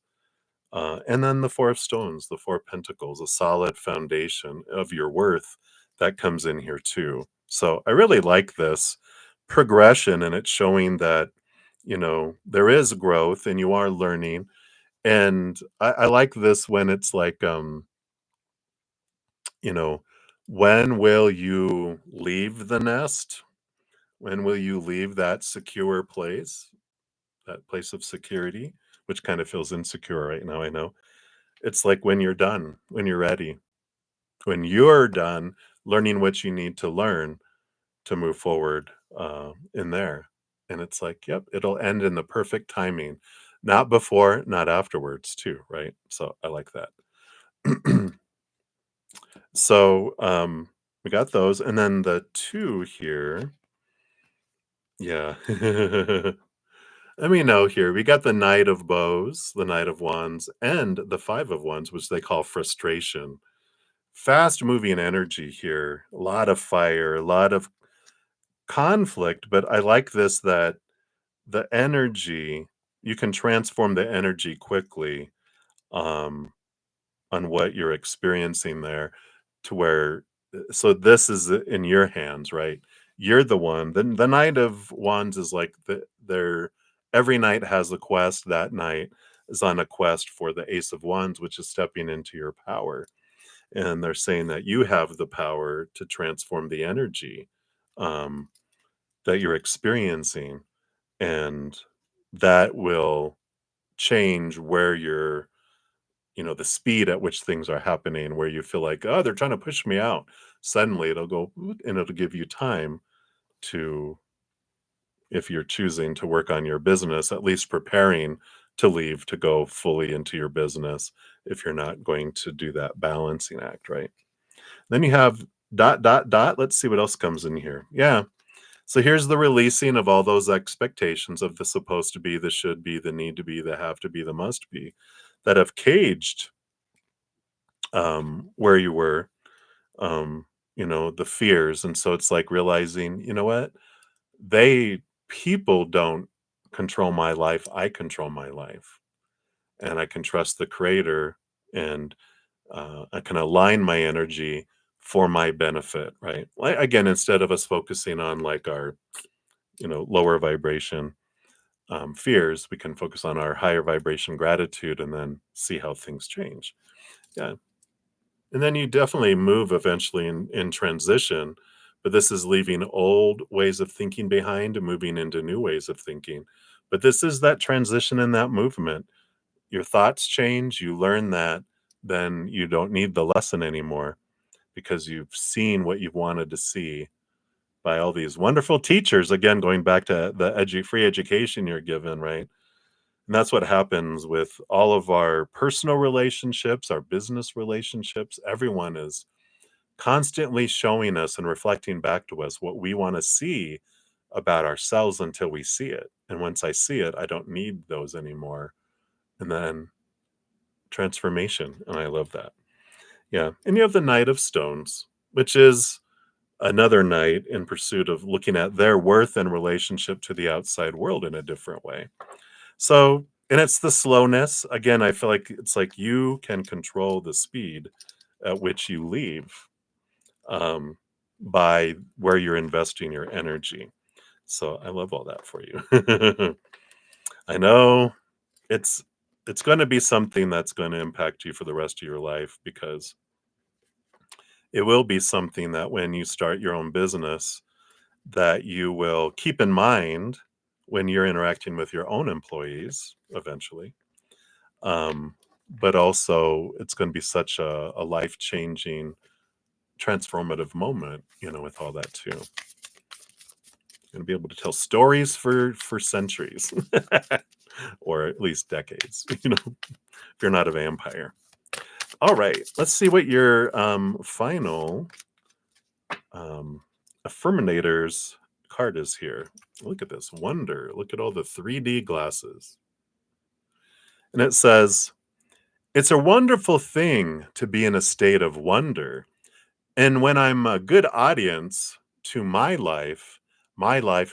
And then the Four of Stones, the Four Pentacles, a solid foundation of your worth that comes in here too. So I really like this progression, and it's showing that, there is growth and you are learning. And I like this when it's like, you know, when will you leave the nest? When will you leave that secure place, that place of security, which kind of feels insecure right now, I know. It's like when you're done, when you're ready, when you're done learning what you need to learn to move forward in there. And it's like, yep, it'll end in the perfect timing, not before, not afterwards, too, right? So I like that. So, we got those, and then the 2 here, yeah. Let me know here, we got the Knight of Bows, the Knight of Wands, and the 5 of Wands, which they call frustration. Fast-moving energy here, a lot of fire, a lot of conflict, but I like this, that the energy, you can transform the energy quickly, um on what you're experiencing there, to where so this is in your hands, right? You're the one. The Knight of Wands is like they're every night has a quest. That night is on a quest for the Ace of Wands, which is stepping into your power. And they're saying that you have the power to transform the energy um, that you're experiencing, and that will change where you're, the speed at which things are happening, where you feel like, oh, they're trying to push me out. Suddenly it'll go "Oot," and it'll give you time to, if you're choosing to work on your business, at least preparing to leave to go fully into your business, if you're not going to do that balancing act, right? Then you have dot, dot, dot. Let's see what else comes in here. Yeah. So here's the releasing of all those expectations of the supposed to be, the should be, the need to be, the have to be, the must be, that have caged where you were, um, the fears. And so it's like realizing, you know what? They People don't control my life. I control my life. And I can trust the creator, and I can align my energy for my benefit, right? Like, again, instead of us focusing on like our, lower vibration fears, we can focus on our higher vibration gratitude, and then see how things change. Yeah. And then you definitely move eventually in transition, but this is leaving old ways of thinking behind and moving into new ways of thinking. But this is that transition and that movement. Your thoughts change, you learn that, then you don't need the lesson anymore, because you've seen what you've wanted to see. by all these wonderful teachers. Again, going back to the free education you're given, right? And that's what happens with all of our personal relationships, our business relationships. Everyone is constantly showing us and reflecting back to us what we want to see about ourselves until we see it. And once I see it, I don't need those anymore. And then transformation. And I love that. Yeah. And you have the Knight of Stones, which is another knight in pursuit of looking at their worth and relationship to the outside world in a different way. So, and it's the slowness. Again, I feel like it's like you can control the speed at which you leave um, by where you're investing your energy. So I love all that for you. I know it's it's going to be something that's going to impact you for the rest of your life because it will be something that when you start your own business that you will keep in mind when you're interacting with your own employees eventually. Um, but also it's going to be such a life-changing transformative moment, with all that too. Going to be able to tell stories for centuries or at least decades, if you're not a vampire. All right, let's see what your final affirminators card is here. Look at this wonder. Look at all the 3D glasses. And it says, "It's a wonderful thing to be in a state of wonder. And when I'm a good audience to my life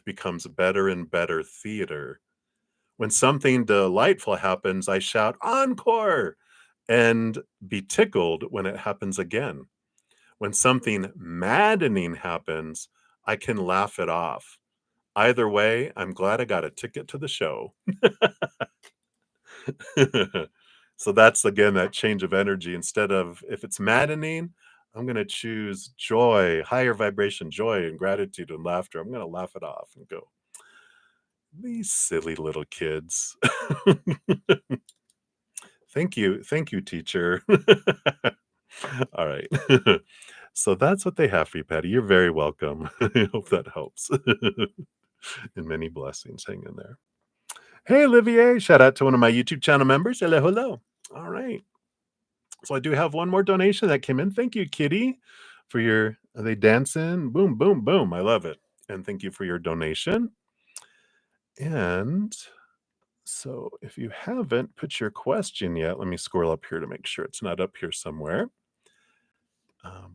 becomes better and better theater. When something delightful happens, I shout, 'Encore!' and be tickled when it happens again. When something maddening happens, I can laugh it off. Either way, I'm glad I got a ticket to the show." So that's again that change of energy. Instead of if it's maddening, I'm going to choose joy, higher vibration, joy and gratitude and laughter. I'm going to laugh it off and go, these silly little kids. Thank you. Thank you, teacher. All right. So that's what they have for you, Patty. You're very welcome. I hope that helps. And many blessings. Hang in there. Hey, Olivier. Shout out to one of my YouTube channel members. Hello, hello. All right. So I do have one more donation that came in. Thank you, Kitty, for your, are they dancing? Boom, boom, boom. I love it. And thank you for your donation. And so if you haven't put your question yet, let me scroll up here to make sure it's not up here somewhere.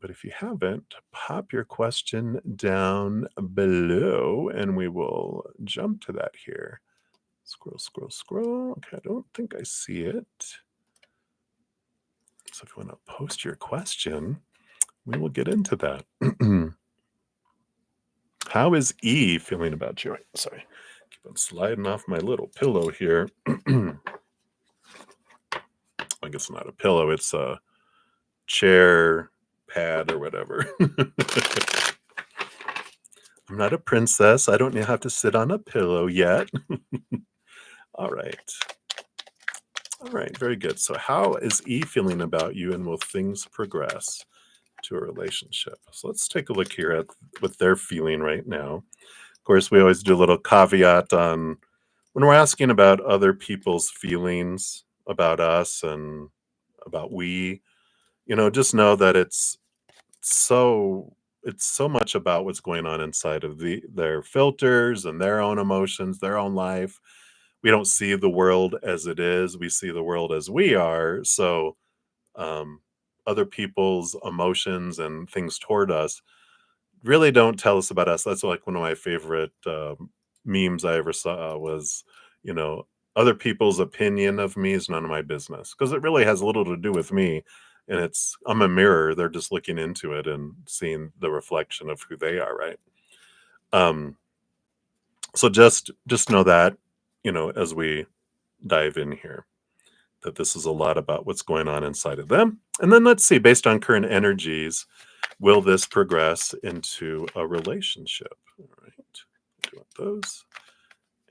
But if you haven't, pop your question down below and we will jump to that here. Scroll, scroll, scroll. Okay, I don't think I see it. So if you want to post your question, we will get into that. How is E feeling about you? Sorry, keep on sliding off my little pillow here. I guess not a pillow, it's a chair pad or whatever. I'm not a princess. I don't have to sit on a pillow yet. All right. All right, very good. So how is E feeling about you and will things progress to a relationship? So let's take a look here at what they're feeling right now. Of course, we always do a little caveat on when we're asking about other people's feelings about us and about we, just know that it's so much about what's going on inside of their filters and their own emotions, their own life. We don't see the world as it is. We see the world as we are. So other people's emotions and things toward us really don't tell us about us. That's like one of my favorite memes I ever saw was, other people's opinion of me is none of my business because it really has little to do with me. And I'm a mirror. They're just looking into it and seeing the reflection of who they are. Right. So just know that, as we dive in here, that this is a lot about what's going on inside of them. And then let's see, based on current energies, will this progress into a relationship? All right, I do want those.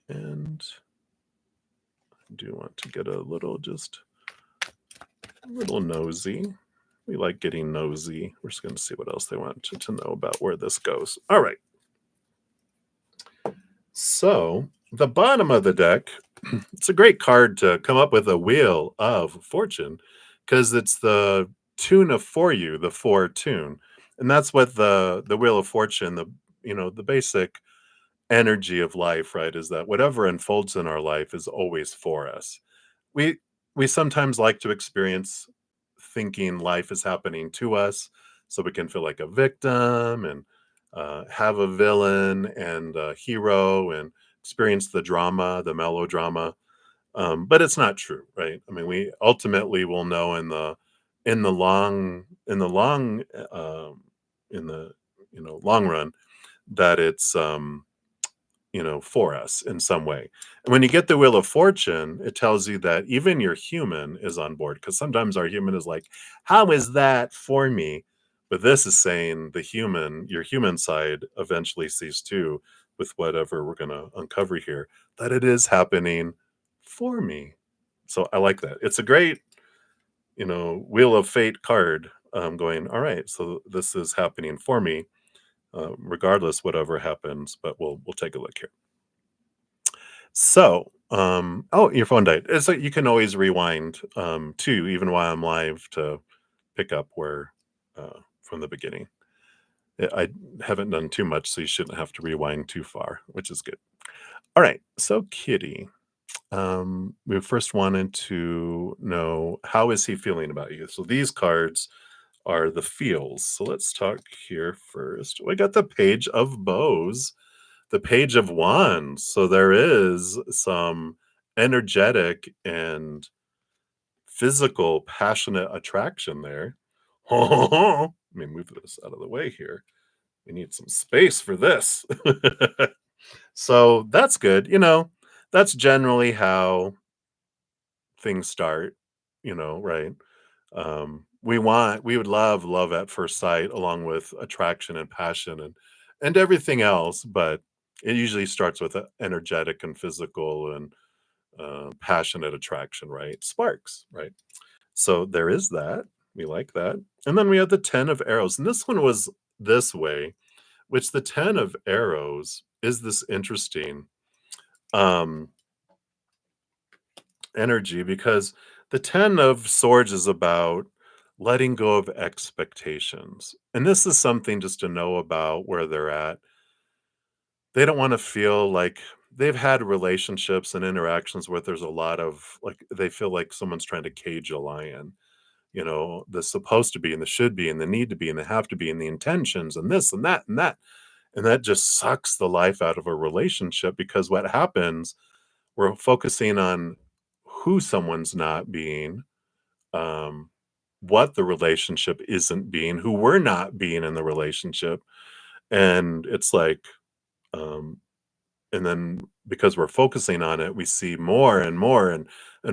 And I do want to get a little nosy. We like getting nosy. We're just going to see what else they want to know about where this goes. All right. So, the bottom of the deck, it's a great card to come up with a wheel of fortune because it's the tune of for you, the four tune. And that's what the wheel of fortune, the basic energy of life, right, is that whatever unfolds in our life is always for us. We we sometimes like to experience thinking life is happening to us so we can feel like a victim and have a villain and a hero and experience the drama, the melodrama. But it's not true, right? I mean, we ultimately will know in the long in the long run that it's for us in some way. And when you get the Wheel of Fortune, it tells you that even your human is on board because sometimes our human is like, how is that for me? But this is saying your human side eventually sees too, with whatever we're going to uncover here, that it is happening for me. So I like that. It's a great, Wheel of Fate card going, all right, so this is happening for me, regardless whatever happens, but we'll take a look here. So, oh, your phone died. It's like you can always rewind, too, even while I'm live to pick up where from the beginning. I haven't done too much, so you shouldn't have to rewind too far, which is good. All right, so Kitty, we first wanted to know how is he feeling about you. So these cards are the feels. So let's talk here first. We got the Page of Bows, the Page of Wands. So there is some energetic and physical, passionate attraction there. Let me move this out of the way here. We need some space for this. So that's good. That's generally how things start, right? We would love love at first sight along with attraction and passion and everything else, but it usually starts with energetic and physical and passionate attraction, right? Sparks, right? So there is that. We like that. And then we have the 10 of arrows. And this one was this way, which the 10 of arrows is this interesting um energy because the 10 of swords is about letting go of expectations. And this is something just to know about where they're at. They don't want to feel like they've had relationships and interactions where there's a lot of like they feel like someone's trying to cage a lion. The supposed to be and the should be and the need to be and the have to be and the intentions and this and that and that. And that just sucks the life out of a relationship because what happens, we're focusing on who someone's not being, um, what the relationship isn't being, who we're not being in the relationship. And it's like, um, and then because we're focusing on it, we see more and more and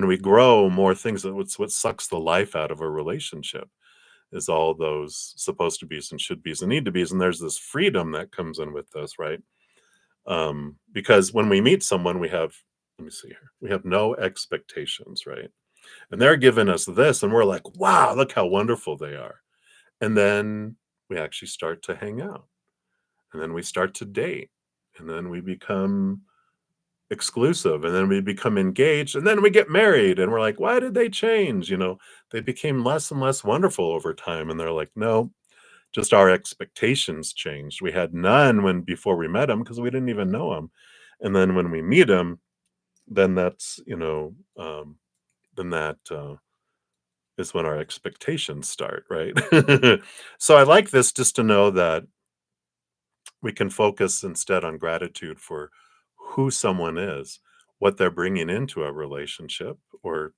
we grow more things. That's what sucks the life out of a relationship is all those supposed to be's and should be's and need to be's. And there's this freedom that comes in with this, right? Because when we meet someone, let me see here, we have no expectations, right? And they're giving us this, and we're like, wow, look how wonderful they are. And then we actually start to hang out, and then we start to date, and then we become exclusive, and then we become engaged, and then we get married, and we're like, why did they change? They became less and less wonderful over time. And they're like, no, just our expectations changed. We had none when before we met them because we didn't even know them. And then when we meet them, then that's, then that is when our expectations start, right? So I like this just to know that we can focus instead on gratitude for who someone is, what they're bringing into a relationship or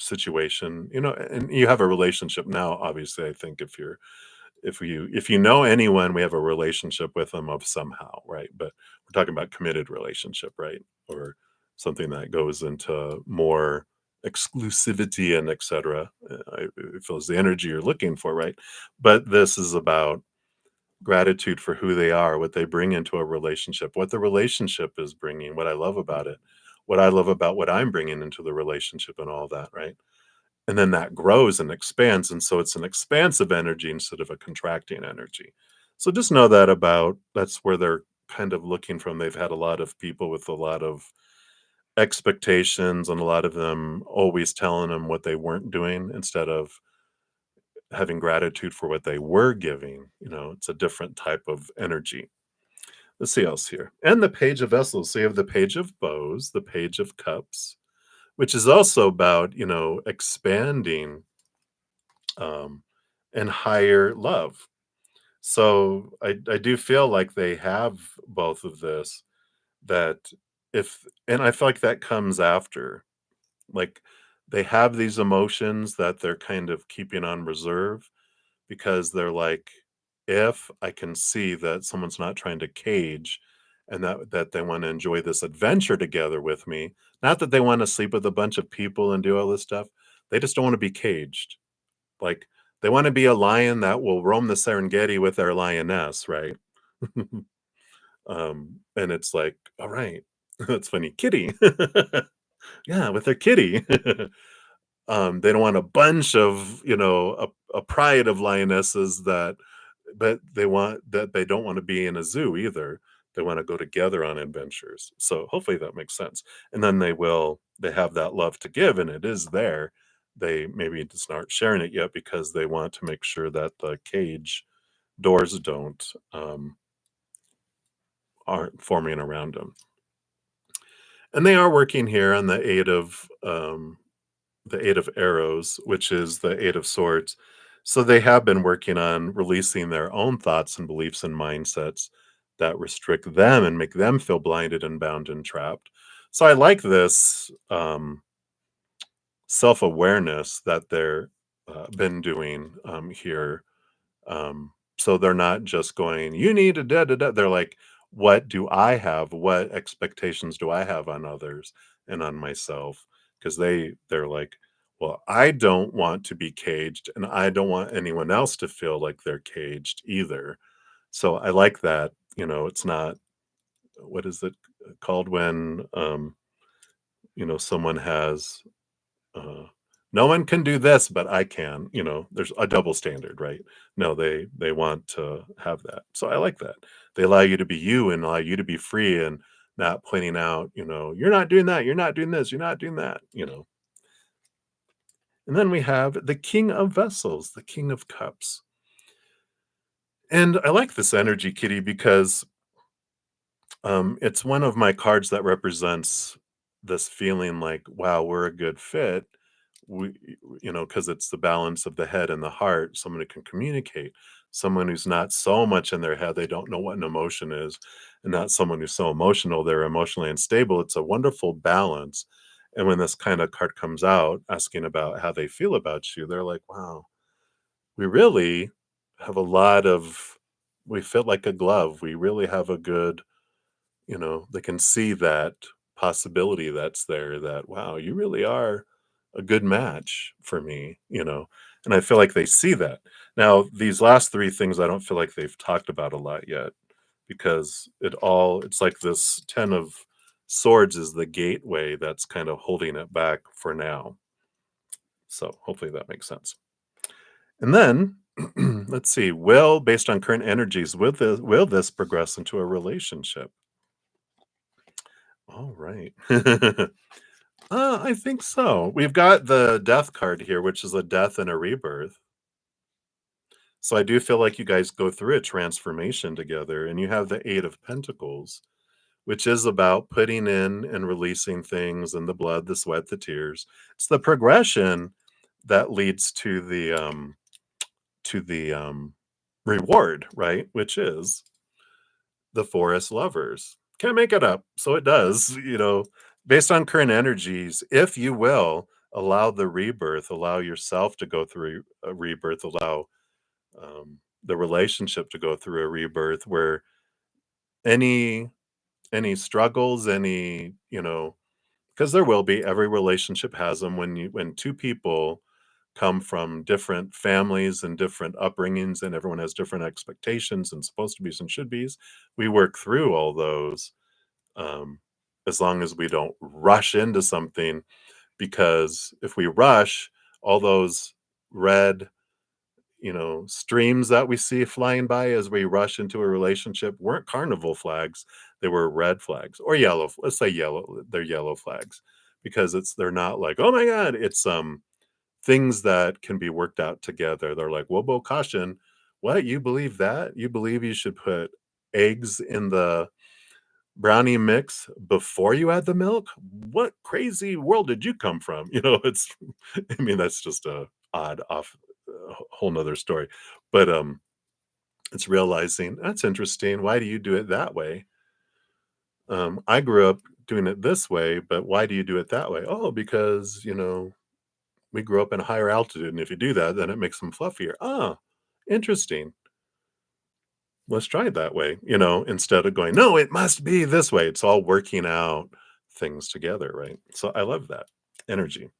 situation, and you have a relationship now, obviously. I think if you know anyone, we have a relationship with them of somehow, right? But we're talking about committed relationship, right? Or something that goes into more exclusivity and etc. It feels the energy you're looking for, right? But this is about gratitude for who they are, what they bring into a relationship, what the relationship is bringing, what I love about it, what I love about what I'm bringing into the relationship, and all that, right? And then that grows and expands, and so it's an expansive energy instead of a contracting energy. So just know that about that's where they're kind of looking from they've had a lot of people with a lot of expectations and a lot of them always telling them what they weren't doing instead of having gratitude for what they were giving. It's a different type of energy. Let's see else here. And the page of vessels. So you have the page of bows, the page of cups, which is also about, expanding um, and higher love. So I do feel like they have both of this that if and I feel like that comes after. Like they have these emotions that they're kind of keeping on reserve because they're like, if I can see that someone's not trying to cage and that they want to enjoy this adventure together with me, not that they want to sleep with a bunch of people and do all this stuff. They just don't want to be caged. Like they want to be a lion that will roam the Serengeti with their lioness, right? And it's like, all right, that's funny. Kitty. Yeah, with their kitty. They don't want a bunch of, a pride of lionesses but they don't want to be in a zoo either. They want to go together on adventures. So hopefully that makes sense. And then they have that love to give and it is there. They maybe just aren't sharing it yet because they want to make sure that the cage doors aren't forming around them. And they are working here on the Eight of Arrows, which is the Eight of Swords. So they have been working on releasing their own thoughts and beliefs and mindsets that restrict them and make them feel blinded and bound and trapped. So I like this self awareness that they're been doing here. So they're not just going, "You need to da da da." They're like, "What do I have? What expectations do I have on others and on myself?" Because they're like, "Well, I don't want to be caged, and I don't want anyone else to feel like they're caged either." So I like that. It's not what is it called when someone has uh, no one can do this, but I can. There's a double standard, right? No, they want to have that. So I like that. They allow you to be you and allow you to be free and not pointing out, you're not doing that, you're not doing this, you're not doing that. And then we have the King of Vessels, the King of Cups. And I like this energy, Kitty, because it's one of my cards that represents this feeling like, wow, we're a good fit. We, because it's the balance of the head and the heart, someone who can communicate, someone who's not so much in their head, they don't know what an emotion is, and not someone who's so emotional, they're emotionally unstable. It's a wonderful balance. And when this kind of card comes out asking about how they feel about you, they're like, wow, we really have we fit like a glove. We really have a good they can see that possibility that's there that, wow, you really are a good match for me. And I feel like they see that. Now, these last three things, I don't feel like they've talked about a lot yet because it's like this 10 of swords is the gateway that's kind of holding it back for now. So hopefully that makes sense. And then let's see, based on current energies, will this progress into a relationship? All right. I think so. We've got the death card here, which is a death and a rebirth. So I do feel like you guys go through a transformation together, and you have the Eight of Pentacles, which is about putting in and releasing things and the blood, the sweat, the tears. It's the progression that leads to the reward, right? Which is the forest lovers. Can't make it up. So it does, based on current energies, if you will allow the rebirth, allow yourself to go through a rebirth, allow the relationship to go through a rebirth where any any struggles, because there will be, every relationship has them when two people come from different families and different upbringings and everyone has different expectations and supposed to be's and should be's. We work through all those um, as long as we don't rush into something, because if we rush, all those red streams that we see flying by as we rush into a relationship weren't carnival flags. They were red flags or yellow. Let's say yellow. They're yellow flags because they're not like, oh my God, it's things that can be worked out together. They're like, whoa, whoa, caution. What? You believe that? You believe you should put eggs in the brownie mix before you add the milk? What crazy world did you come from? It's I mean, that's just a odd off a whole nother story. But it's realizing that's interesting. Why do you do it that way? I grew up doing it this way, but why do you do it that way? Oh, because we grew up in a higher altitude, and if you do that, then it makes them fluffier. Ah, interesting. Let's try it that way, instead of going, no, it must be this way. It's all working out things together, right? So I love that energy.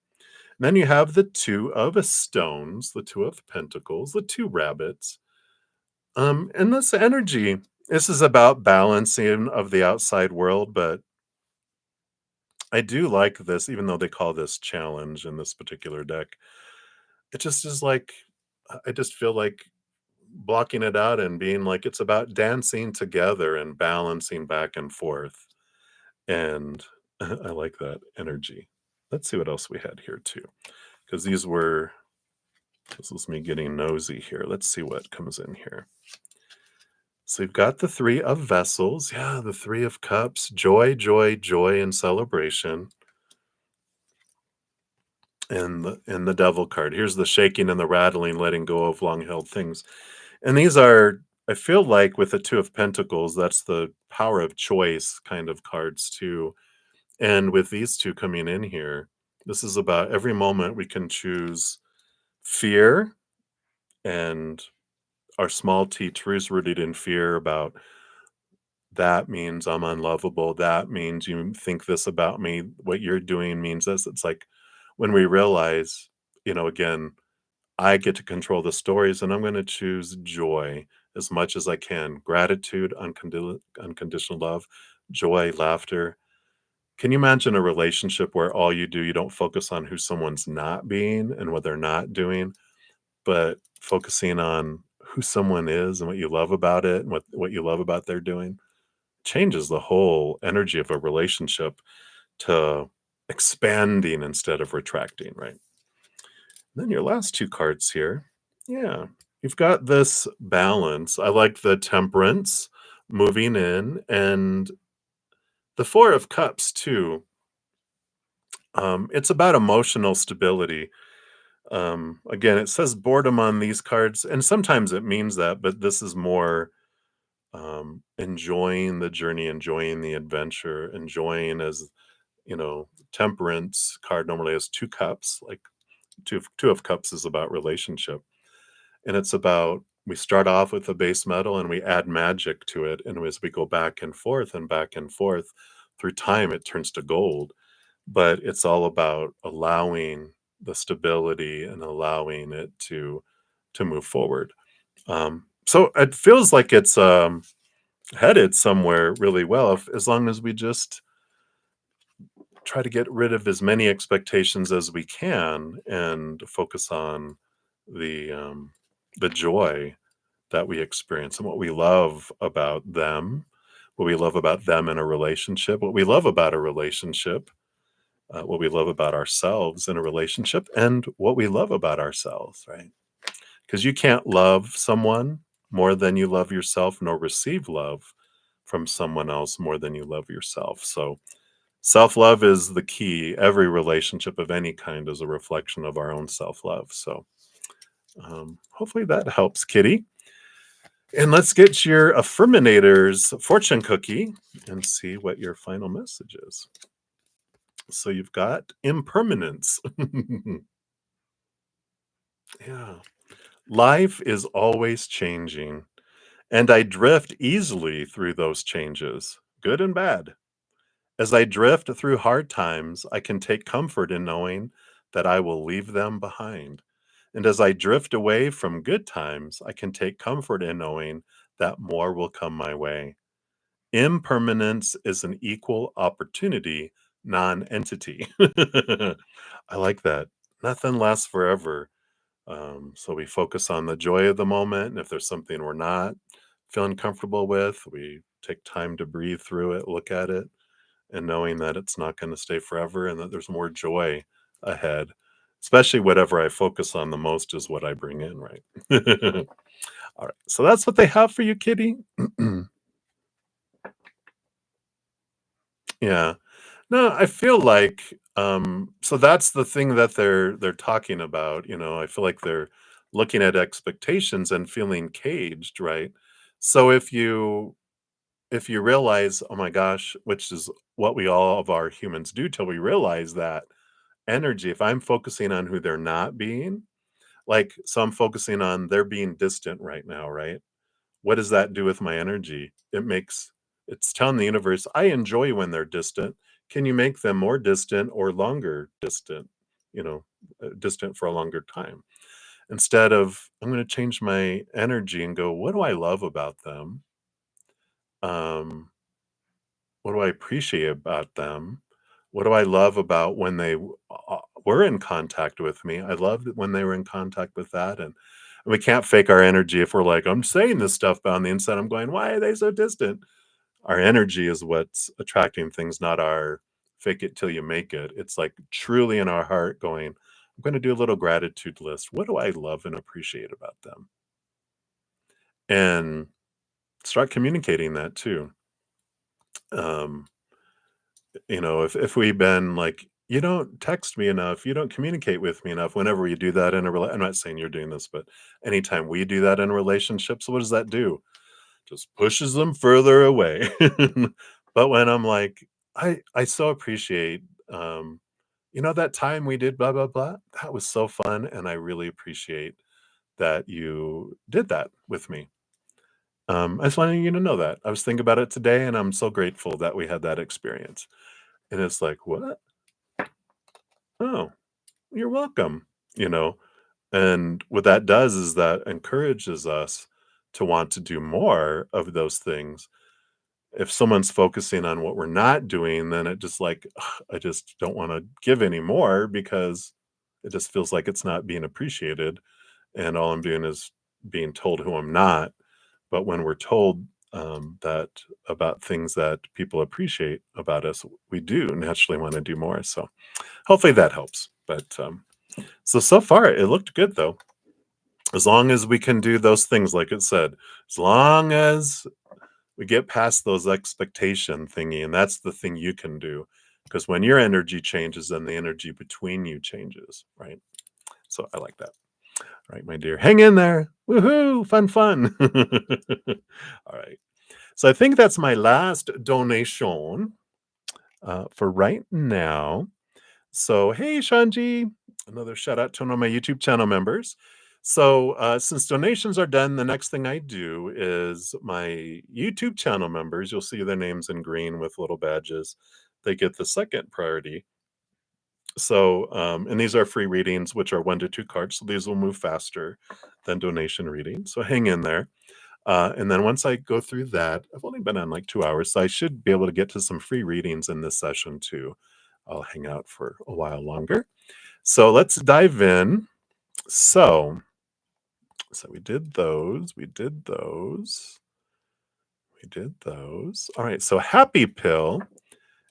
Then you have the two of stones, the two of pentacles, the two rabbits. And this energy, this is about balancing of the outside world, but I do like this, even though they call this challenge in this particular deck. It just is like, I just feel like blocking it out and being like it's about dancing together and balancing back and forth. And I like that energy. Let's see what else we had here too. Because this is me getting nosy here. Let's see what comes in here. So you've got the three of vessels. Yeah, the three of cups. Joy, joy, joy, and celebration. And the devil card. Here's the shaking and the rattling, letting go of long held things. And these are, I feel like with the two of pentacles, that's the power of choice kind of cards too. And with these two coming in here, this is about every moment we can choose fear and our small t truths rooted in fear about that means I'm unlovable. That means you think this about me. What you're doing means this. It's like when we realize, again, I get to control the stories and I'm going to choose joy as much as I can. Gratitude, unconditional love, joy, laughter. Can you imagine a relationship where all you do, you don't focus on who someone's not being and what they're not doing, but focusing on who someone is and what you love about it and what you love about their doing? Changes the whole energy of a relationship to expanding instead of retracting, right? Then your last two cards here. Yeah. You've got this balance. I like the temperance moving in and the four of cups too. It's about emotional stability. Again, it says boredom on these cards, and sometimes it means that, but this is more enjoying the journey, enjoying the adventure, enjoying as temperance card normally has two cups, like two of cups is about relationship. And it's about we start off with a base metal and we add magic to it. And as we go back and forth through time, it turns to gold. But it's all about allowing the stability and allowing it to move forward. So it feels like it's headed somewhere really well as long as we just try to get rid of as many expectations as we can and focus on the joy that we experience and what we love about them, what we love about them in a relationship, what we love about a relationship, what we love about ourselves in a relationship, and what we love about ourselves, right? Because you can't love someone more than you love yourself, nor receive love from someone else more than you love yourself. So self love is the key. Every relationship of any kind is a reflection of our own self love. So hopefully that helps, Kitty. And let's get your Affirminator's fortune cookie and see what your final message is. So you've got impermanence. Yeah. Life is always changing, and I drift easily through those changes, good and bad. As I drift through hard times, I can take comfort in knowing that I will leave them behind. And as I drift away from good times, I can take comfort in knowing that more will come my way. Impermanence is an equal opportunity non entity. I like that. Nothing lasts forever. So we focus on the joy of the moment. And if there's something we're not feeling comfortable with, we take time to breathe through it, look at it, and knowing that it's not going to stay forever and that there's more joy ahead. Especially whatever I focus on the most is what I bring in, right? All right. So that's what they have for you, kitty. Yeah. No, I feel like so that's the thing that they're talking about, I feel like they're looking at expectations and feeling caged, right? So if you realize, oh my gosh, which is what we all of our humans do till we realize that energy, if I'm focusing on who they're not being, like so I'm focusing on they're being distant right now, right? What does that do with my energy? It's telling the universe, I enjoy when they're distant. Can you make them more distant or longer distant? Distant for a longer time. Instead of, I'm going to change my energy and go, what do I love about them? Um, what do I appreciate about them? What do I love about when were in contact with me? I loved it when they were in contact with that. And we can't fake our energy if we're like, I'm saying this stuff, but on the inside, I'm going, why are they so distant? Our energy is what's attracting things, not our fake it till you make it. It's like truly in our heart going, I'm going to do a little gratitude list. What do I love and appreciate about them? And start communicating that too. Um, if we've been like, you don't text me enough, you don't communicate with me enough, whenever you do that in I'm not saying you're doing this, but anytime we do that in relationships, what does that do? Just pushes them further away. But when I'm like, I so appreciate, that time we did blah, blah, blah. That was so fun. And I really appreciate that you did that with me. I just wanted you to know that. I was thinking about it today and I'm so grateful that we had that experience. And it's like, what? Oh, you're welcome. You know, and what that does is that encourages us to want to do more of those things. If someone's focusing on what we're not doing, then it just like, ugh, I just don't want to give anymore because it just feels like it's not being appreciated. And all I'm doing is being told who I'm not. But when we're told that about things that people appreciate about us, we do naturally want to do more. So hopefully that helps. But so far it looked good though. As long as we can do those things, like it said, as long as we get past those expectation thingy, and that's the thing you can do. Because when your energy changes, then the energy between you changes, right? So I like that. All right, my dear. Hang in there. Woohoo! Fun, fun. All right. So I think that's my last donation for right now. So, hey, Shanji, another shout out to one of my YouTube channel members. So, since donations are done, the next thing I do is my YouTube channel members, you'll see their names in green with little badges. They get the second priority. So, and these are free readings, which are 1 to 2 cards. So these will move faster than donation readings. So hang in there. And then once I go through that, I've only been on like 2 hours, so I should be able to get to some free readings in this session too. I'll hang out for a while longer. So let's dive in. So we did those. We did those. We did those. All right. So Happy Pill,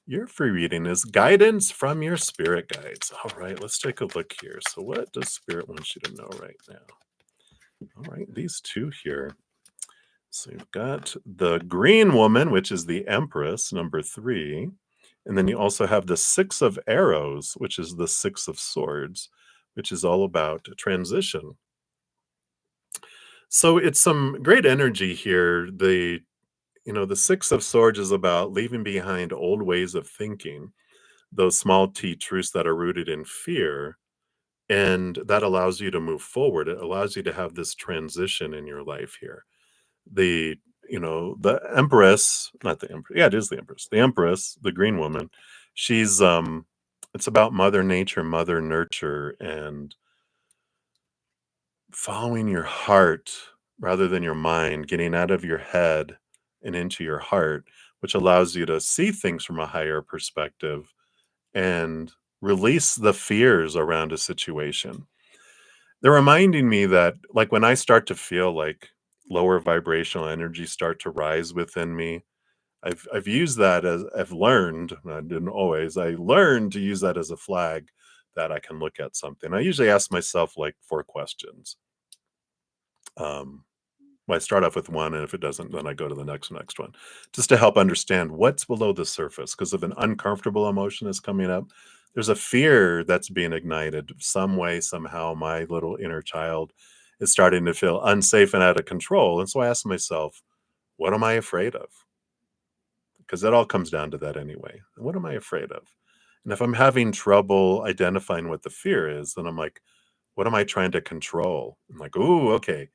your free reading is guidance from your spirit guides. All right. Let's take a look here. So what does spirit want you to know right now? All right. These two here. So you've got the green woman, which is the Empress, number 3. And then you also have the 6 of arrows, which is the 6 of swords, which is all about transition. So it's some great energy here. The 6 of swords is about leaving behind old ways of thinking, those small t truths that are rooted in fear. And that allows you to move forward. It allows you to have this transition in your life here. The empress, not the empress, yeah, it is the empress, the green woman. She's it's about mother nature, mother nurture, and following your heart rather than your mind, getting out of your head and into your heart, which allows you to see things from a higher perspective and release the fears around a situation. They're reminding me that, like, when I start to feel like lower vibrational energy start to rise within me, I've used that as I've learned, and I didn't always, I learned to use that as a flag that I can look at something. I usually ask myself like 4 questions. Um, I start off with one, and if it doesn't, then I go to the next one, just to help understand what's below the surface. Because if an uncomfortable emotion is coming up, there's a fear that's being ignited some way, somehow. My little inner child is starting to feel unsafe and out of control, and so I ask myself, "What am I afraid of?" Because it all comes down to that anyway. What am I afraid of? And if I'm having trouble identifying what the fear is, then I'm like, "What am I trying to control?" I'm like, "Ooh, okay."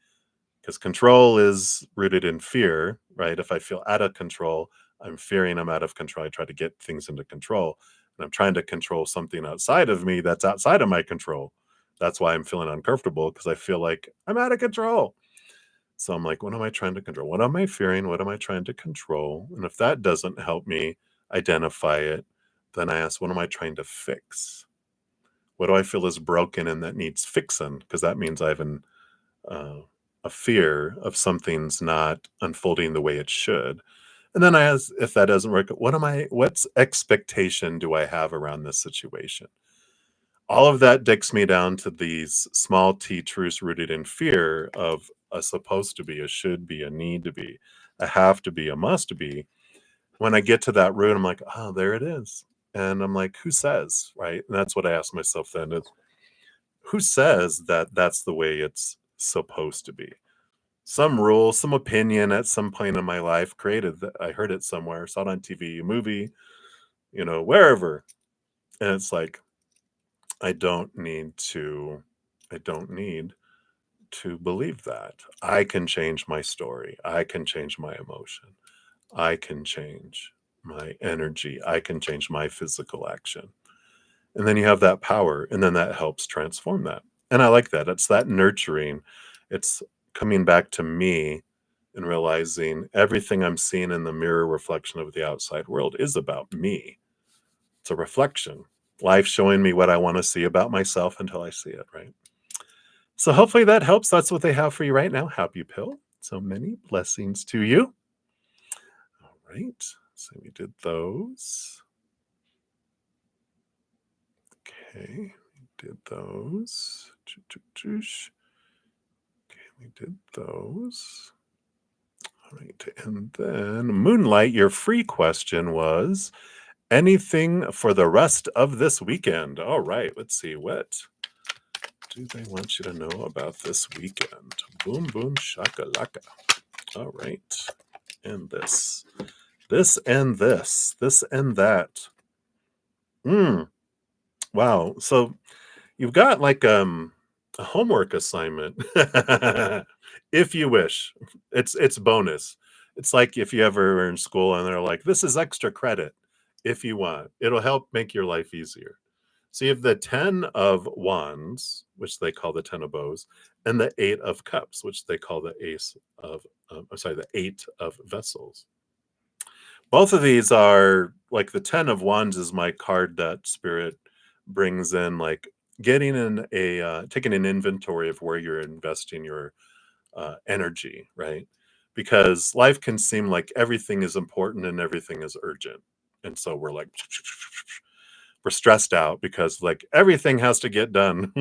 Because control is rooted in fear, right? If I feel out of control, I'm fearing I'm out of control. I try to get things into control, and I'm trying to control something outside of me that's outside of my control. That's why I'm feeling uncomfortable, because I feel like I'm out of control. So I'm like, what am I trying to control? What am I fearing? What am I trying to control? And if that doesn't help me identify it, then I ask, what am I trying to fix? What do I feel is broken and that needs fixing? Because that means I have uh, a fear of something's not unfolding the way it should. And then I ask, if that doesn't work, what's expectation do I have around this situation? All of that dicks me down to these small T truths rooted in fear of a supposed to be, a should be, a need to be, a have to be, a must be. When I get to that root, I'm like, oh, there it is. And I'm like, who says, right? And that's what I ask myself then is, who says that that's the way it's supposed to be? Some rule, some opinion at some point in my life created that. I heard it somewhere, saw it on TV, a movie, wherever. And it's like, I don't need to, I don't need to believe that. I can change my story. I can change my emotion. I can change my energy. I can change my physical action. And then you have that power, and then that helps transform that. And I like that. It's that nurturing. It's coming back to me and realizing everything I'm seeing in the mirror reflection of the outside world is about me. It's a reflection. Life showing me what I want to see about myself until I see it, right? So hopefully that helps. That's what they have for you right now. Happy pill. So many blessings to you. All right. So we did those. Okay. We did those. Okay, we did those. All right. And then Moonlight, your free question was anything for the rest of this weekend. All right. Let's see. What do they want you to know about this weekend? Boom, boom, shakalaka. All right. And this and this and that. Hmm. Wow. So you've got like a homework assignment, if you wish. It's bonus. It's like if you ever were in school and they're like, this is extra credit if you want. It'll help make your life easier. So you have the 10 of wands, which they call the 10 of bows, and the 8 of cups, which they call the ace of I'm sorry, the 8 of vessels. Both of these are like the 10 of wands is my card that spirit brings in, like getting in taking an inventory of where you're investing your energy, right? Because life can seem like everything is important and everything is urgent. And so we're like, we're stressed out because like everything has to get done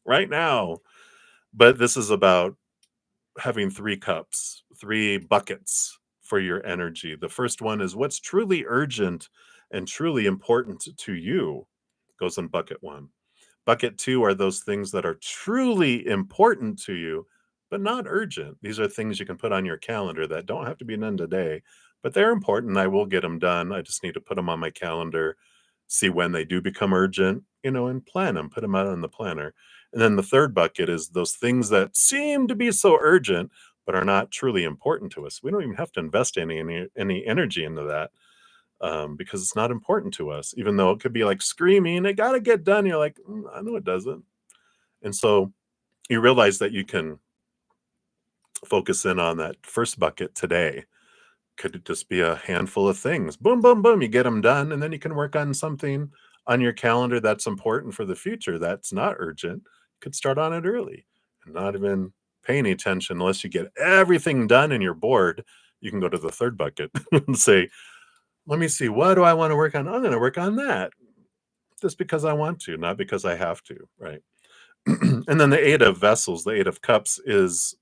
right now. But this is about having 3 cups, 3 buckets for your energy. The first one is what's truly urgent and truly important to you, goes in bucket 1. Bucket 2 are those things that are truly important to you, but not urgent. These are things you can put on your calendar that don't have to be done today, but they're important. I will get them done. I just need to put them on my calendar, see when they do become urgent, and plan them, put them out on the planner. And then the third bucket is those things that seem to be so urgent, but are not truly important to us. We don't even have to invest any energy into that, because it's not important to us, even though it could be like screaming, it got to get done. You're like, I know it doesn't. And so you realize that you can focus in on that first bucket today. Could it just be a handful of things? Boom, boom, boom. You get them done. And then you can work on something on your calendar that's important for the future that's not urgent. could start on it early and not even pay any attention unless you get everything done and you're bored. You can go to the third bucket and say, let me see, what do I want to work on? I'm going to work on that just because I want to, not because I have to, right? And then the Eight of Vessels, the Eight of Cups is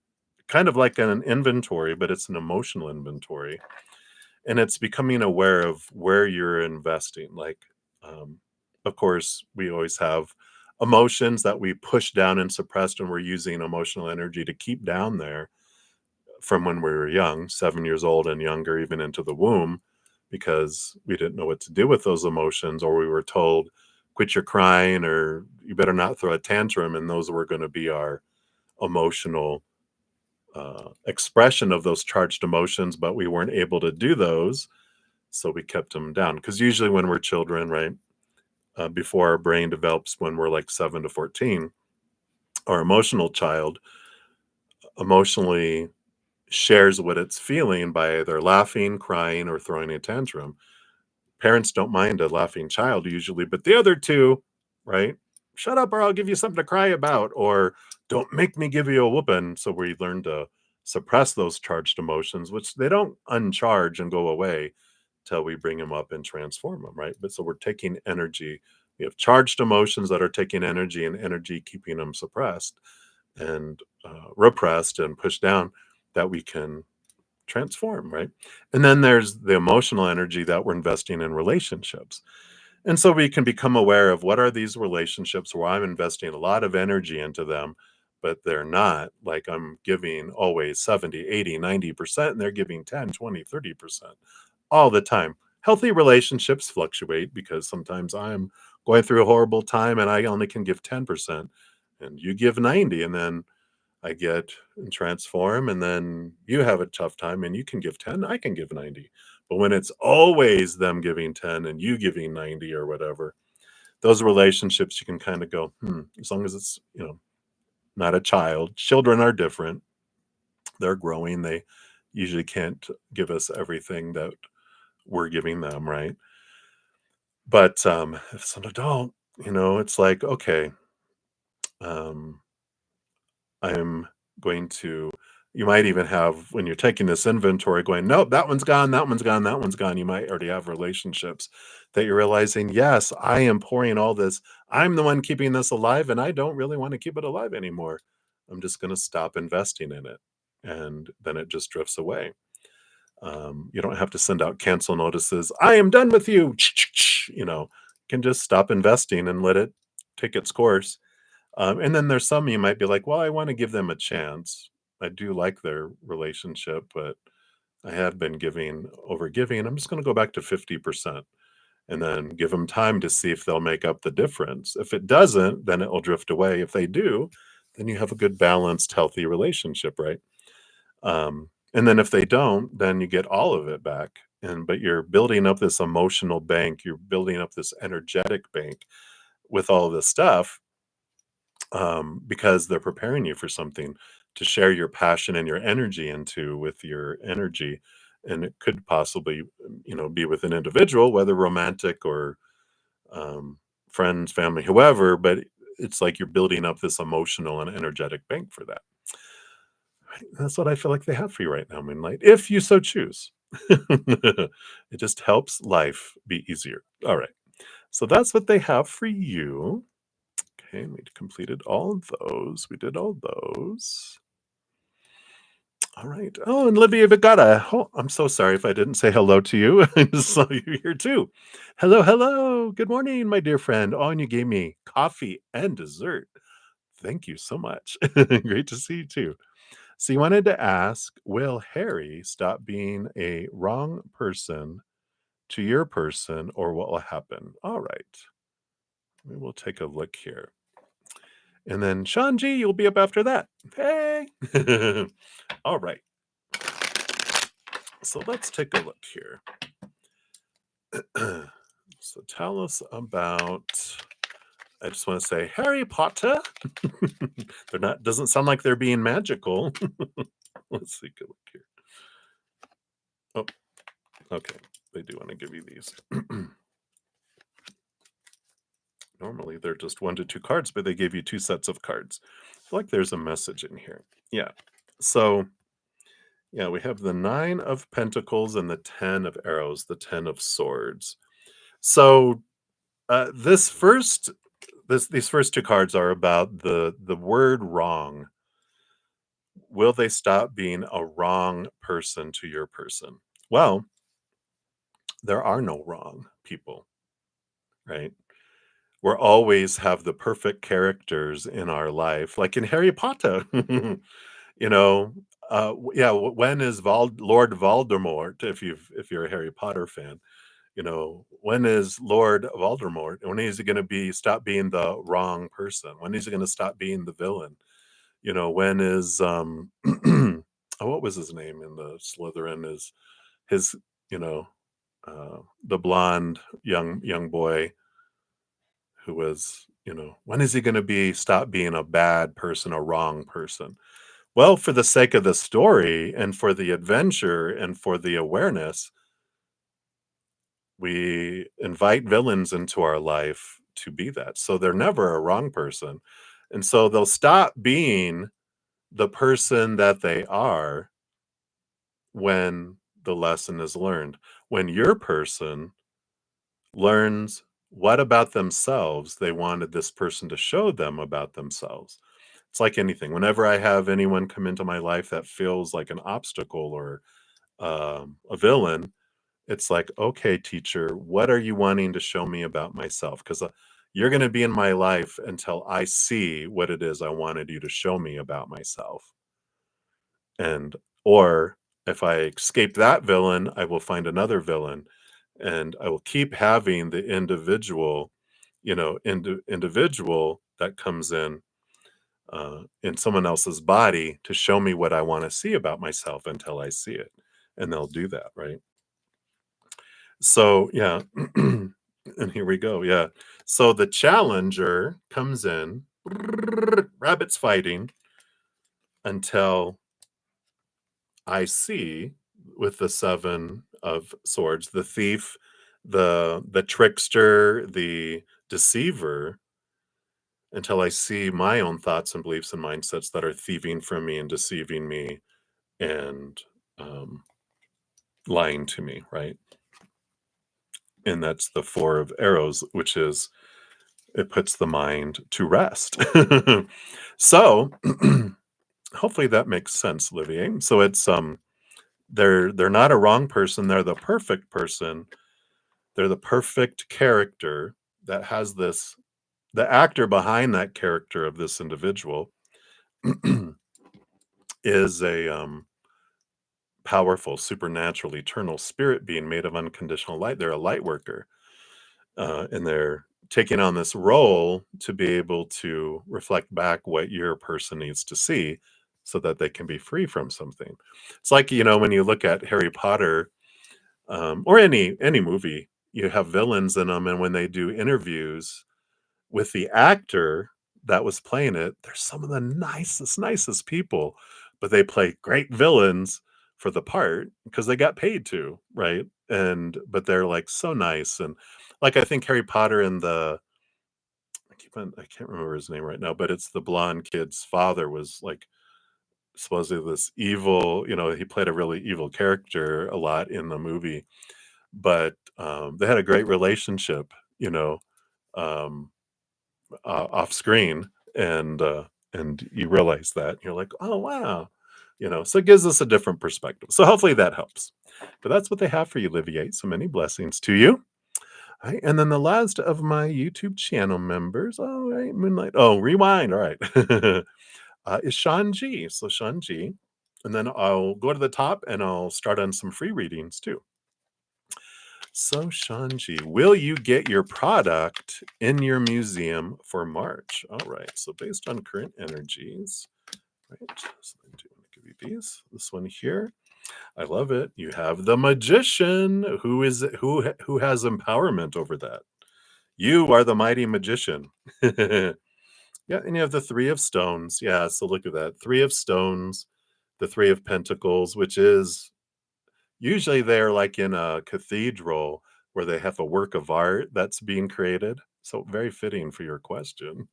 kind of like an inventory, but it's an emotional inventory. And it's becoming aware of where you're investing. Like, um, of course, we always have emotions that we push down and suppressed, and we're using emotional energy to keep down there from when we were young, 7 years old and younger, even into the womb, because we didn't know what to do with those emotions, or we were told, quit your crying, or you better not throw a tantrum. And those were going to be our emotional expression of those charged emotions, but we weren't able to do those. So we kept them down. Because usually when we're children, right, before our brain develops, when we're like 7 to 14, our emotional child emotionally shares what it's feeling by either laughing, crying, or throwing a tantrum. Parents don't mind a laughing child usually, but the other two, right? Shut up or I'll give you something to cry about, or don't make me give you a whooping. So we learn to suppress those charged emotions, which they don't uncharge and go away till we bring them up and transform them, right? But so we're taking energy. We have charged emotions that are taking energy, and energy keeping them suppressed and repressed and pushed down, that we can transform, right? And then there's the emotional energy that we're investing in relationships. And so we can become aware of what are these relationships where I'm investing a lot of energy into them, but they're not like I'm giving always 70, 80, 90%, and they're giving 10, 20, 30% all the time. Healthy relationships fluctuate because sometimes I'm going through a horrible time and I only can give 10%, and you give 90, and then I get and transform, and then you have a tough time and you can give 10, I can give 90. But when it's always them giving 10 and you giving 90 or whatever, those relationships you can kind of go, as long as it's, not a child. Children are different. They're growing. They usually can't give us everything that we're giving them, right? But if it's an adult, it's like, okay, um, I'm going to you might even have, when you're taking this inventory, going, nope, that one's gone, that one's gone, that one's gone. You might already have relationships that you're realizing, yes, I am pouring all this. I'm the one keeping this alive, and I don't really want to keep it alive anymore. I'm just going to stop investing in it. And then it just drifts away. You don't have to send out cancel notices. I am done with you. You can just stop investing and let it take its course. And then there's some you might be like, well, I want to give them a chance. I do like their relationship, but I have been giving over giving. I'm just going to go back to 50% and then give them time to see if they'll make up the difference. If it doesn't, then it will drift away. If they do, then you have a good, balanced, healthy relationship, right? And then if they don't, then you get all of it back. But you're building up this emotional bank, you're building up this energetic bank with all of this stuff, because they're preparing you for something to share your passion and your energy into with your energy. And it could possibly, be with an individual, whether romantic or um, friends, family, whoever, but it's like you're building up this emotional and energetic bank for that. Right? That's what I feel like they have for you right now, Moonlight, if you so choose. It just helps life be easier. All right. So that's what they have for you. Okay, we completed all of those. We did all those. All right. Oh, and Livia Vigata. Oh, I'm so sorry if I didn't say hello to you. I just saw you here too. Hello, hello. Good morning, my dear friend. Oh, and you gave me coffee and dessert. Thank you so much. Great to see you too. So you wanted to ask, will Harry stop being a wrong person to your person, or what will happen? All right. We will take a look here. And then Shanji, you'll be up after that. Hey. All right. So let's take a look here. So tell us about, I just want to say Harry Potter. They're not, doesn't sound like they're being magical. Let's take a look here. Oh, okay. They do want to give you these. Normally, they're just 1 to 2 cards, but they gave you 2 sets of cards. I feel like there's a message in here. Yeah. So, yeah, we have the 9 of Pentacles and the 10 of Arrows, the 10 of Swords. So, this first these first 2 cards are about the word wrong. Will they stop being a wrong person to your person? Well, there are no wrong people, right? We're always have the perfect characters in our life, like in Harry Potter. You know, yeah, when is Lord Voldemort, if you're a Harry Potter fan, when is Lord Voldemort, when is he gonna be stop being the wrong person? When is he gonna stop being the villain? When is, oh, what was his name in the Slytherin? Is his, you know, the blonde young boy who was, when is he gonna be stop being a bad person, a wrong person? Well, for the sake of the story and for the adventure and for the awareness, we invite villains into our life to be that. So they're never a wrong person. And so they'll stop being the person that they are when the lesson is learned. When your person learns what about themselves they wanted this person to show them about themselves. It's like anything. Whenever I have anyone come into my life that feels like an obstacle or a villain, it's like, okay, teacher, what are you wanting to show me about myself? Because you're going to be in my life until I see what it is I wanted you to show me about myself. And, or if I escape that villain, I will find another villain and I will keep having the individual, individual that comes in someone else's body to show me what I want to see about myself until I see it. And they'll do that, right? So, yeah. And here we go. Yeah. So the challenger comes in, rabbits fighting until I see with the 7 of swords, the thief, the trickster, the deceiver, until I see my own thoughts and beliefs and mindsets that are thieving from me and deceiving me and um, lying to me, right? And that's the 4 of arrows, which is it puts the mind to rest. So hopefully that makes sense, Olivier. So it's they're not a wrong person, they're the perfect person. They're the perfect character that has this the actor behind that character of this individual is a powerful, supernatural, eternal spirit being made of unconditional light. They're a light worker, and they're taking on this role to be able to reflect back what your person needs to see so that they can be free from something. It's like, when you look at Harry Potter, or any movie, you have villains in them, and when they do interviews with the actor that was playing it, they're some of the nicest people, but they play great villains for the part because they got paid to, right? And but they're like so nice and like I think Harry Potter and I can't remember his name right now, but it's the blonde kid's father was like supposedly this evil, he played a really evil character a lot in the movie, but they had a great relationship, um, off screen, and you realize that you're like, oh wow, so it gives us a different perspective. So hopefully that helps. But that's what they have for you, Livier. So many blessings to you. All right, and then the last of my YouTube channel members. All right, Moonlight. Oh, rewind. All right, is Sean G. So Sean G. And then I'll go to the top and I'll start on some free readings too. So, Shanji, will you get your product in your museum for March? All right. So, based on current energies, right? So, I'm going to give you these. This one here, I love it. You have the magician. Who has empowerment over that? You are the mighty magician. Yeah, and you have the 3 of stones. Yeah. So, look at that. 3 of stones, the 3 of pentacles, which is usually they're like in a cathedral where they have a work of art that's being created. So very fitting for your question.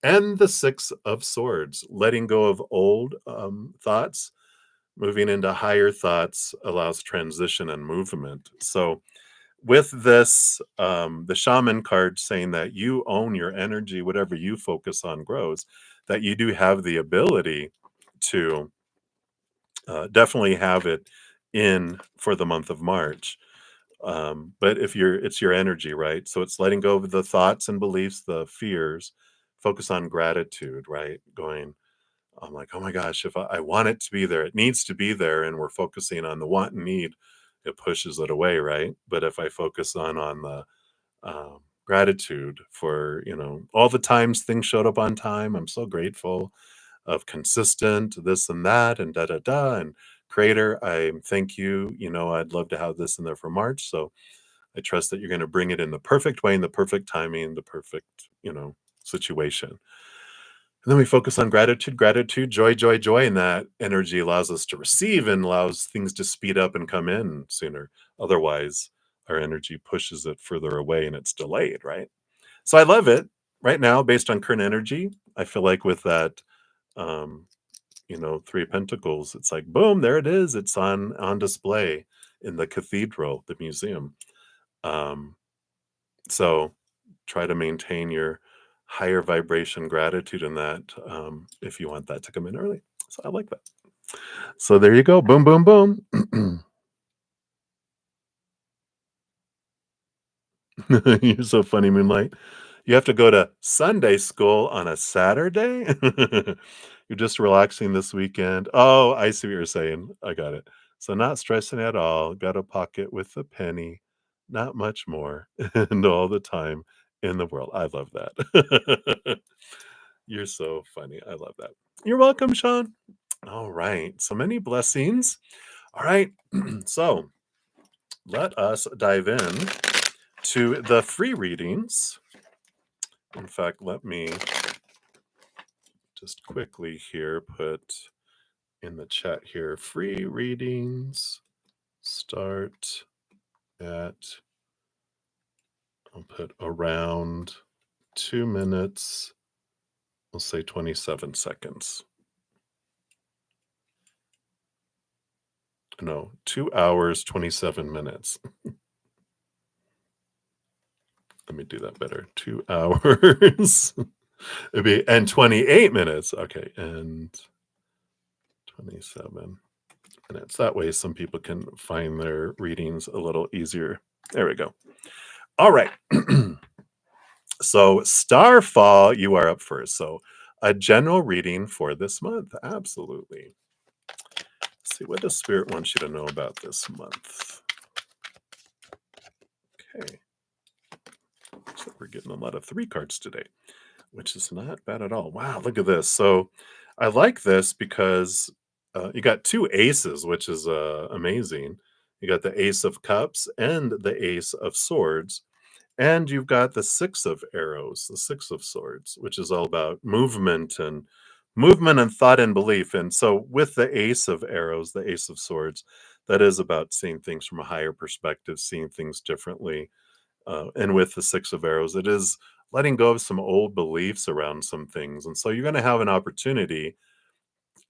And the Six of Swords, letting go of old thoughts, moving into higher thoughts allows transition and movement. So with this, the shaman card saying that you own your energy, whatever you focus on grows, that you do have the ability to definitely have it in for the month of March. But if you're, it's your energy, right? So it's letting go of the thoughts and beliefs, the fears, focus on gratitude, right? Going, I'm like, oh my gosh, if I want it to be there, it needs to be there, and we're focusing on the want and need, it pushes it away, right? But if I focus on the gratitude for, all the times things showed up on time, I'm so grateful of consistent this and that and da da da and creator, I thank you. I'd love to have this in there for March, so I trust that you're going to bring it in the perfect way, in the perfect timing, the perfect, situation. And then we focus on gratitude, gratitude, joy, joy, joy, and that energy allows us to receive and allows things to speed up and come in sooner. Otherwise, our energy pushes it further away and it's delayed, right? So I love it right now based on current energy. I feel like with that, um, Three of Pentacles, it's like, boom, there it is. It's on display in the cathedral, the museum. Um, so try to maintain your higher vibration gratitude in that, if you want that to come in early. So I like that. So there you go. Boom, boom, boom. You're so funny, Moonlight. You have to go to Sunday school on a Saturday? You're just relaxing this weekend. Oh, I see what you're saying. I got it. So not stressing at all. Got a pocket with a penny, not much more, and all the time in the world. I love that. You're so funny. I love that. You're welcome, Sean. All right. So many blessings. All right. So let us dive in to the free readings. In fact, let me just quickly here put in the chat here, free readings start at, I'll put around 2 minutes, we'll say 27 seconds. No, 2 hours, 27 minutes. Let me do that better. 2 hours. It'd be, and 28 minutes. Okay, and 27 minutes. That way some people can find their readings a little easier. There we go. All right. So Starfall, you are up first. So a general reading for this month. Absolutely. Let's see, what does Spirit want you to know about this month? Okay. So we're getting a lot of 3 cards today, which is not bad at all. Wow, look at this. So I like this because you got 2 aces, which is amazing. You got the Ace of Cups and the Ace of Swords. And you've got the Six of Arrows, the Six of Swords, which is all about movement and thought and belief. And so with the Ace of Arrows, the Ace of Swords, that is about seeing things from a higher perspective, seeing things differently. And with the Six of Arrows, it is letting go of some old beliefs around some things. And so you're going to have an opportunity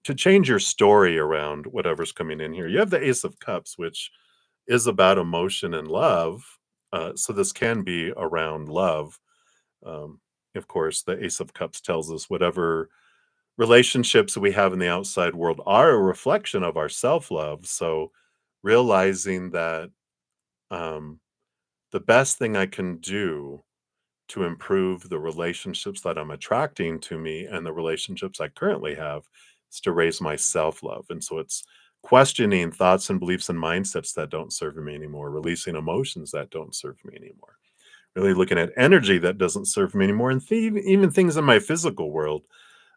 to change your story around whatever's coming in here. You have the Ace of Cups, which is about emotion and love. So this can be around love. Um, of course, the Ace of Cups tells us whatever relationships we have in the outside world are a reflection of our self-love. So realizing that um, the best thing I can do to improve the relationships that I'm attracting to me and the relationships I currently have is to raise my self-love. And so it's questioning thoughts and beliefs and mindsets that don't serve me anymore, releasing emotions that don't serve me anymore, really looking at energy that doesn't serve me anymore, and even things in my physical world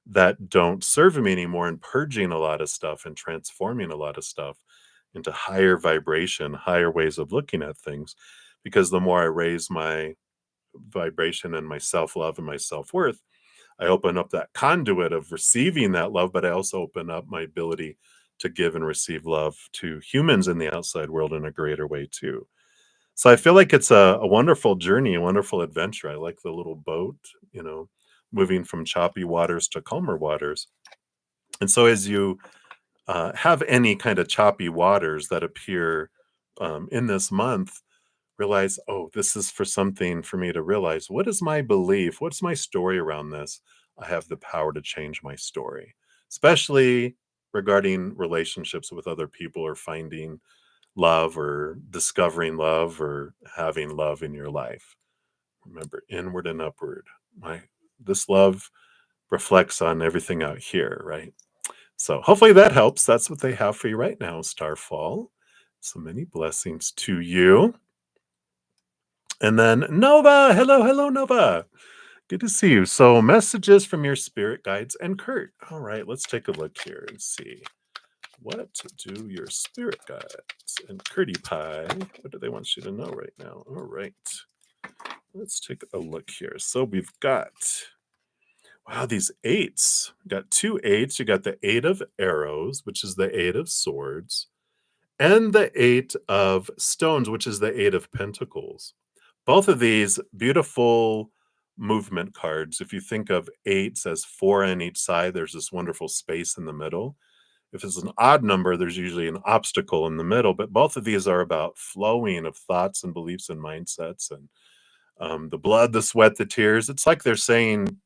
that don't serve me anymore, and purging a lot of stuff and transforming a lot of stuff into higher vibration, higher ways of looking at things. Because the more I raise my vibration and my self-love and my self-worth, I open up that conduit of receiving that love, but I also open up my ability to give and receive love to humans in the outside world in a greater way too. So I feel like it's a wonderful journey, a wonderful adventure. I like the little boat, you know, moving from choppy waters to calmer waters. And so as you have any kind of choppy waters that appear in this month, realize, oh, this is for something for me to realize. What is my belief? What's my story around this? I have the power to change my story, especially regarding relationships with other people or finding love or discovering love or having love in your life. Remember, inward and upward. My this love reflects on everything out here, right? So hopefully that helps. That's what they have for you right now, Starfall. So many blessings to you. And then Nova, hello, hello, Nova. Good to see you. So messages from your spirit guides and Kurt. All right, let's take a look here and see what do your spirit guides and Curdy Pie. What do they want you to know right now? All right, let's take a look here. So we've got wow, these eights. We got two eights. You got the eight of arrows, which is the eight of swords, and the eight of stones, which is the eight of pentacles. Both of these beautiful movement cards. If you think of eights as four on each side, there's this wonderful space in the middle. If it's an odd number, there's usually an obstacle in the middle. But both of these are about flowing of thoughts and beliefs and mindsets and the blood, the sweat, the tears. It's like they're saying,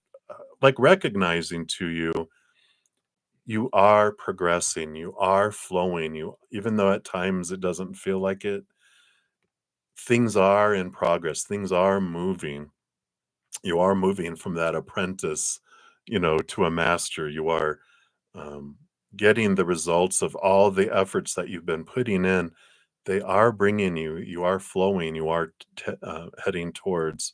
like recognizing to you, you are progressing, you are flowing, you even though at times it doesn't feel like it, things are in progress, things are moving. You are moving from that apprentice, you know, to a master. You are um, getting the results of all the efforts that you've been putting in. They are bringing you, you are flowing, you are heading towards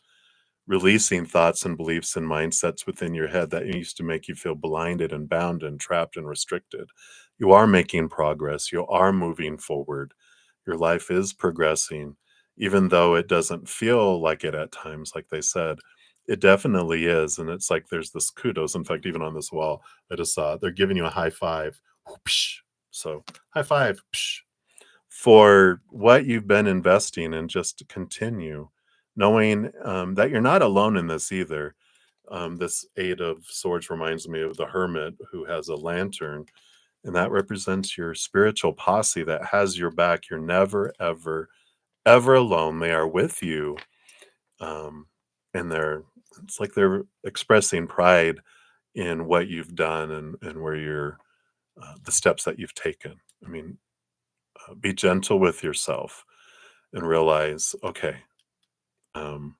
releasing thoughts and beliefs and mindsets within your head that used to make you feel blinded and bound and trapped and restricted. You are making progress. You are moving forward. Your life is progressing, even though it doesn't feel like it at times, like they said. It definitely is. And it's like there's this kudos. In fact, even on this wall, I just saw it. They're giving you a high five. Whoopsh. So, high five. Psh, for what you've been investing and just to continue knowing that you're not alone in this either. This eight of swords reminds me of the hermit who has a lantern, and that represents your spiritual posse that has your back. You're never, ever, ever alone. They are with you, um, and it's like they're expressing pride in what you've done and where you're the steps that you've taken. I mean, be gentle with yourself and realize, okay, um,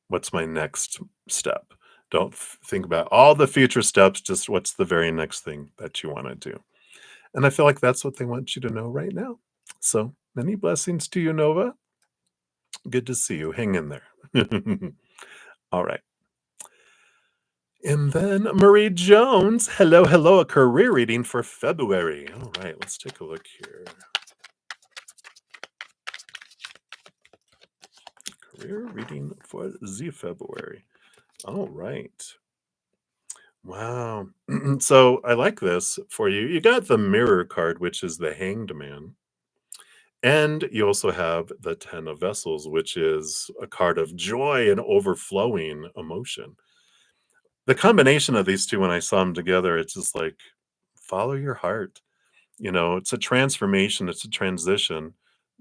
what's my next step? Don't think about all the future steps, just what's the very next thing that you want to do. And I feel like that's what they want you to know right now. So many blessings to you, Nova. Good to see you. Hang in there. All right. And then Marie Jones. Hello, hello. A career reading for February. All right. Let's take a look here. Career reading for the February. All right. Wow. So I like this for you. You got the mirror card, which is the hanged man. And you also have the 10 of vessels, which is a card of joy and overflowing emotion. The combination of these two, when I saw them together, it's just like follow your heart. You know, it's a transformation, it's a transition.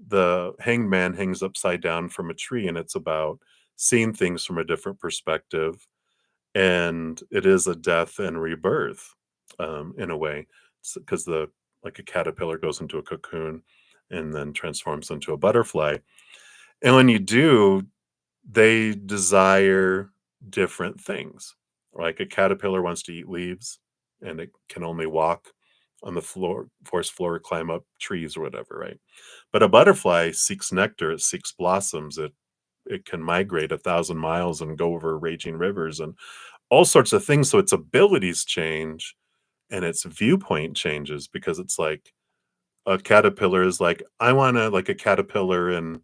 The hanged man hangs upside down from a tree, and it's about seeing things from a different perspective, and it is a death and rebirth in a way because the like a caterpillar goes into a cocoon and then transforms into a butterfly, and when you do, they desire different things. Like a caterpillar wants to eat leaves and it can only walk on the floor, forest floor, climb up trees or whatever, right? But a butterfly seeks nectar, it seeks blossoms, it can migrate 1,000 miles and go over raging rivers and all sorts of things. So its abilities change and its viewpoint changes because it's like a caterpillar is like, I want to, like a caterpillar in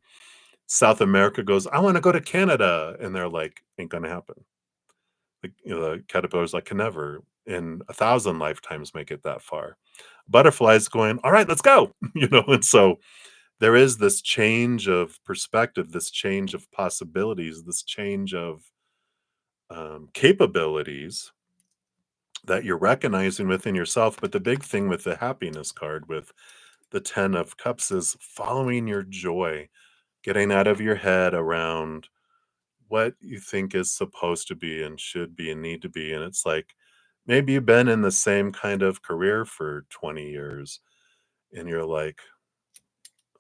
South America goes, I want to go to Canada. And they're like, ain't going to happen. Like, you know, the caterpillar's like, can never in 1,000 lifetimes make it that far. Butterflies going, all right, let's go. You know, and so there is this change of perspective, this change of possibilities, this change of capabilities that you're recognizing within yourself. But the big thing with the happiness card, with the 10 of cups, is following your joy, getting out of your head around what you think is supposed to be and should be and need to be. And it's like, maybe you've been in the same kind of career for 20 years and you're like,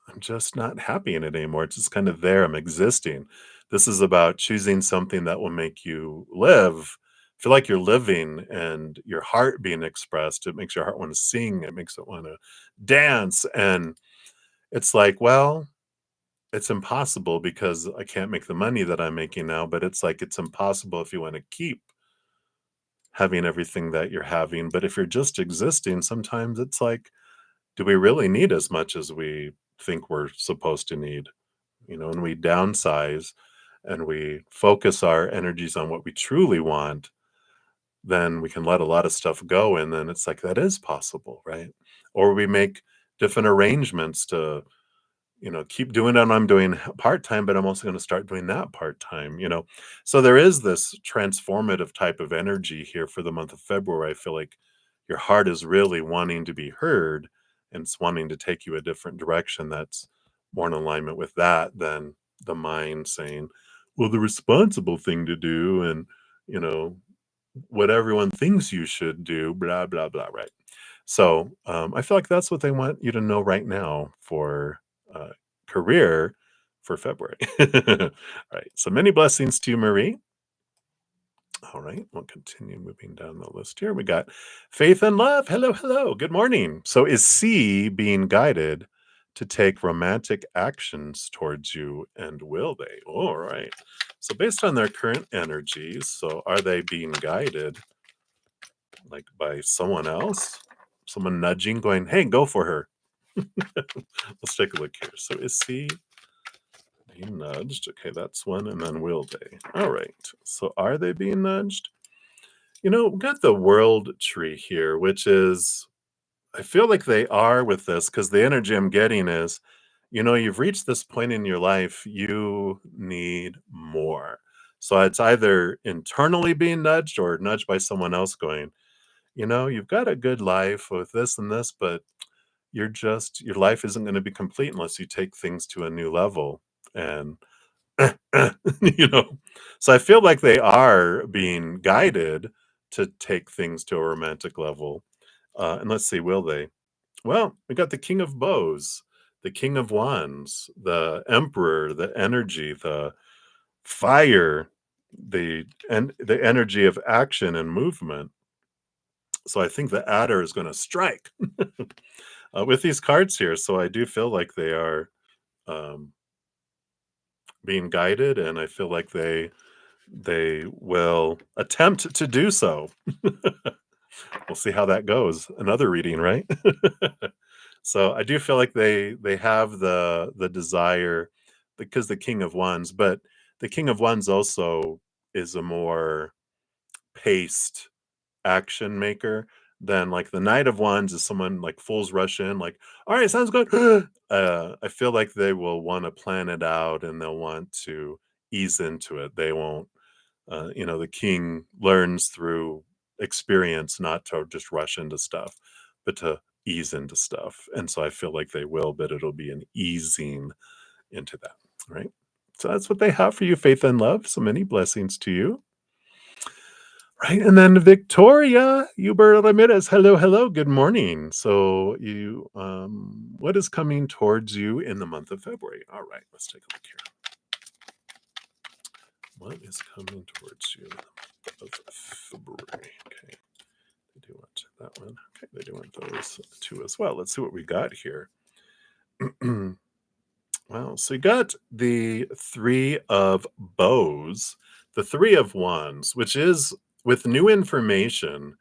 I'm just not happy in it anymore. It's just kind of there. I'm existing. This is about choosing something that will make you live, feel like you're living, and your heart being expressed. It makes your heart want to sing. It makes it want to dance. And it's like, well, it's impossible because I can't make the money that I'm making now, but it's like it's impossible if you want to keep having everything that you're having. But if you're just existing, sometimes it's like, do we really need as much as we think we're supposed to need? And we downsize and we focus our energies on what we truly want, then we can let a lot of stuff go. And then it's like, that is possible, right? Or we make different arrangements to keep doing what I'm doing part time, but I'm also going to start doing that part time. So there is this transformative type of energy here for the month of February. I feel like your heart is really wanting to be heard and it's wanting to take you a different direction that's more in alignment with that than the mind saying, well, the responsible thing to do and, you know, what everyone thinks you should do, blah, blah, blah, right? So I feel like that's what they want you to know right now for uh, career for February. All right. So many blessings to you, Marie. All right. We'll continue moving down the list here. We got Faith and Love. Hello, hello. Good morning. So is C being guided to take romantic actions towards you, and will they? All right. So based on their current energies, so are they being guided like by someone else? Someone nudging, going, hey, go for her. Let's take a look here. So is C being nudged? Okay, that's one. And then will they? All right. So are they being nudged? We got the world tree here, which is, I feel like they are with this because the energy I'm getting is, you've reached this point in your life, you need more. So it's either internally being nudged or nudged by someone else going, you've got a good life with this and this, but your life isn't going to be complete unless you take things to a new level. And, you know, so I feel like they are being guided to take things to a romantic level. And let's see, will they? Well, we got the King of Bows, the King of Wands, the Emperor, the energy, the fire, the energy of action and movement. So I think the adder is going to strike with these cards here. So I do feel like they are um, being guided, and I feel like they will attempt to do so. We'll see how that goes. Another reading, right? So I do feel like they have the desire because the King of Wands, but the King of Wands also is a more paced action maker than like the Knight of Wands is someone like fools rush in like, all right, sounds good. I feel like they will want to plan it out and they'll want to ease into it. They won't, the king learns through experience not to just rush into stuff, but to ease into stuff. And so I feel like they will, but it'll be an easing into that. Right. So that's what they have for you, Faith and Love. So many blessings to you. Right, and then Victoria Uber Ramirez. Hello, hello. Good morning. So what is coming towards you in the month of February? All right, let's take a look here. What is coming towards you in the month of February? Okay, they do want that one. Okay, they do want those two as well. Let's see what we got here. Well, so you got the Three of Bows, the Three of Wands, which is with new information,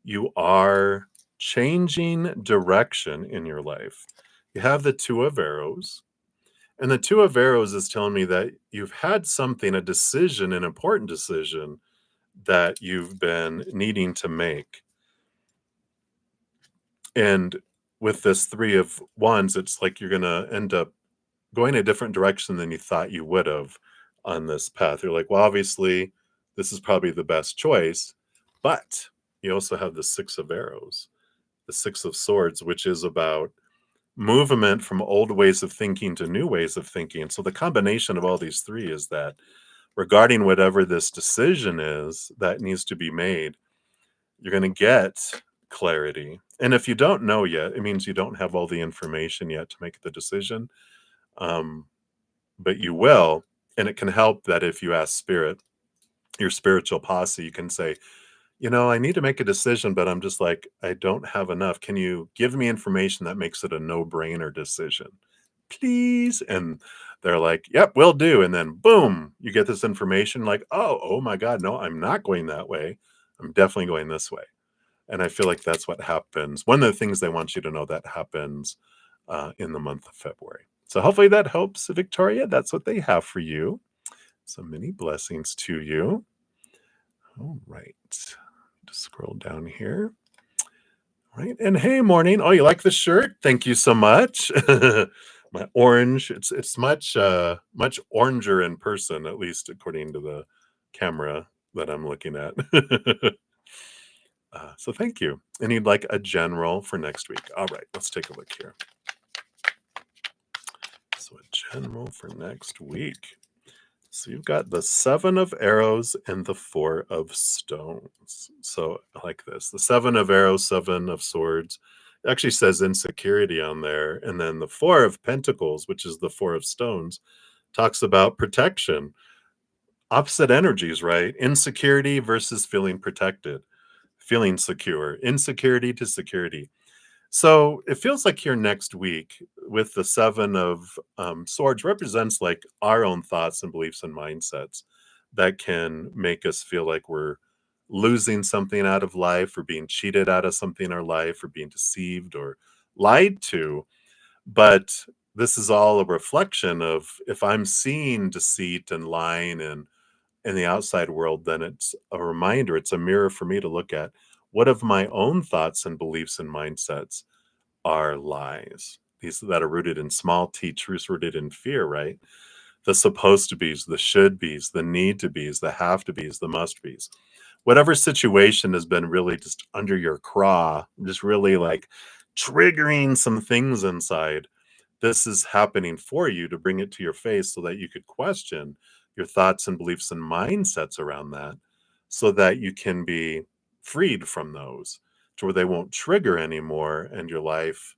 you are changing direction in your life. You have the Two of Arrows, and the Two of Arrows is telling me that you've had something, a decision, an important decision that you've been needing to make. And with this Three of Wands, it's like you're going to end up going a different direction than you thought you would have on this path. You're like, well, obviously, this is probably the best choice. But you also have the Six of Arrows, the Six of Swords, which is about movement from old ways of thinking to new ways of thinking. And so the combination of all these three is that regarding whatever this decision is that needs to be made, you're going to get clarity. And if you don't know yet, it means you don't have all the information yet to make the decision. Um, but you will. And it can help that if you ask spirit, your spiritual posse, you can say, I need to make a decision, but I'm just like, I don't have enough. Can you give me information that makes it a no-brainer decision, please? And they're like, yep, will do. And then boom, you get this information like, oh my God, no, I'm not going that way. I'm definitely going this way. And I feel like that's what happens. One of the things they want you to know that happens in the month of February. So hopefully that helps, Victoria. That's what they have for you. So many blessings to you. All right. Just scroll down here. All right. And hey, morning. Oh, you like the shirt? Thank you so much. My orange. It's much much oranger in person, at least according to the camera that I'm looking at. So thank you. And you'd like a general for next week. All right, let's take a look here. So a general for next week. So you've got the Seven of Arrows and the Four of Stones. So I like this. The Seven of Arrows, Seven of Swords. It actually says insecurity on there. And then the Four of Pentacles, which is the Four of Stones, talks about protection. Opposite energies, right? Insecurity versus feeling protected, feeling secure, insecurity to security. So it feels like here next week with the Seven of Swords represents like our own thoughts and beliefs and mindsets that can make us feel like we're losing something out of life or being cheated out of something in our life or being deceived or lied to. But this is all a reflection of if I'm seeing deceit and lying and in the outside world, then it's a reminder, it's a mirror for me to look at what of my own thoughts and beliefs and mindsets are lies. These that are rooted in small t truths rooted in fear, right? The supposed to be's, the should be's, the need to be's, the have to be's, the must be's. Whatever situation has been really just under your craw, just really like triggering some things inside. This is happening for you to bring it to your face so that you could question your thoughts and beliefs and mindsets around that so that you can be freed from those to where they won't trigger anymore and your life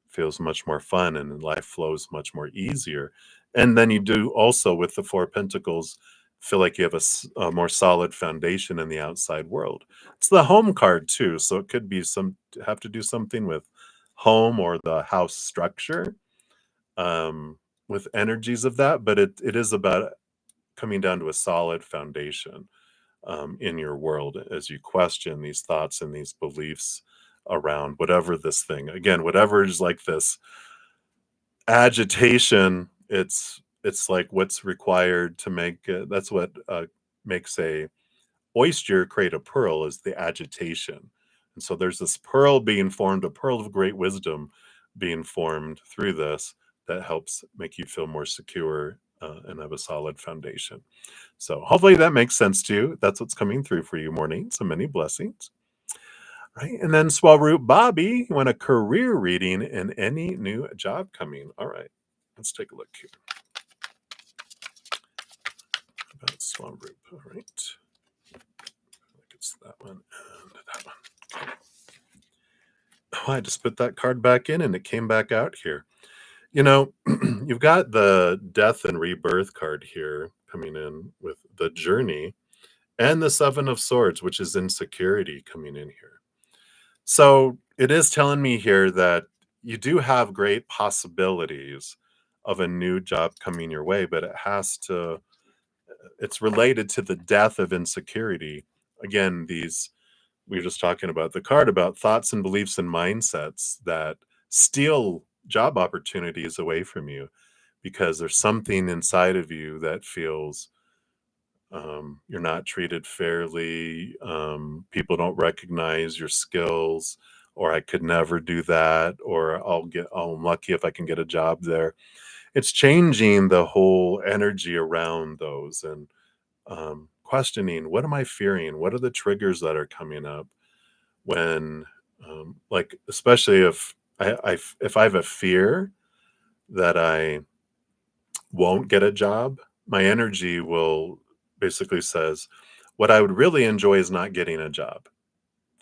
feels much more fun and life flows much more easier. And then you do also with the Four of Pentacles feel like you have a more solid foundation in the outside world. It's the home card too, so it could be have to do something with home or the house structure with energies of that, but it is about coming down to a solid foundation in your world as you question these thoughts and these beliefs around whatever this thing. Again, whatever is like this agitation, it's like what's required to make that's what makes a oyster create a pearl is the agitation. And so there's this pearl being formed, a pearl of great wisdom being formed through this that helps make you feel more secure and have a solid foundation. So hopefully that makes sense to you. That's what's coming through for you, morning. So many blessings. Right. And then Swell Root Bobby, you want a career reading and any new job coming. All right. Let's take a look here. About Swell Root. All right. It's that one and that one. Okay. Oh, I just put that card back in and it came back out here. You've got the death and rebirth card here coming in with the journey and the Seven of Swords, which is insecurity coming in here. So it is telling me here that you do have great possibilities of a new job coming your way, but it's related to the death of insecurity. Again, we were just talking about the card about thoughts and beliefs and mindsets that steal job opportunities away from you because there's something inside of you that feels you're not treated fairly. People don't recognize your skills, or I could never do that, or I'm lucky if I can get a job there. it's changing the whole energy around those, and questioning, what am I fearing? What are the triggers that are coming up when, like, especially if I have a fear that I won't get a job, my energy will basically says, what I would really enjoy is not getting a job,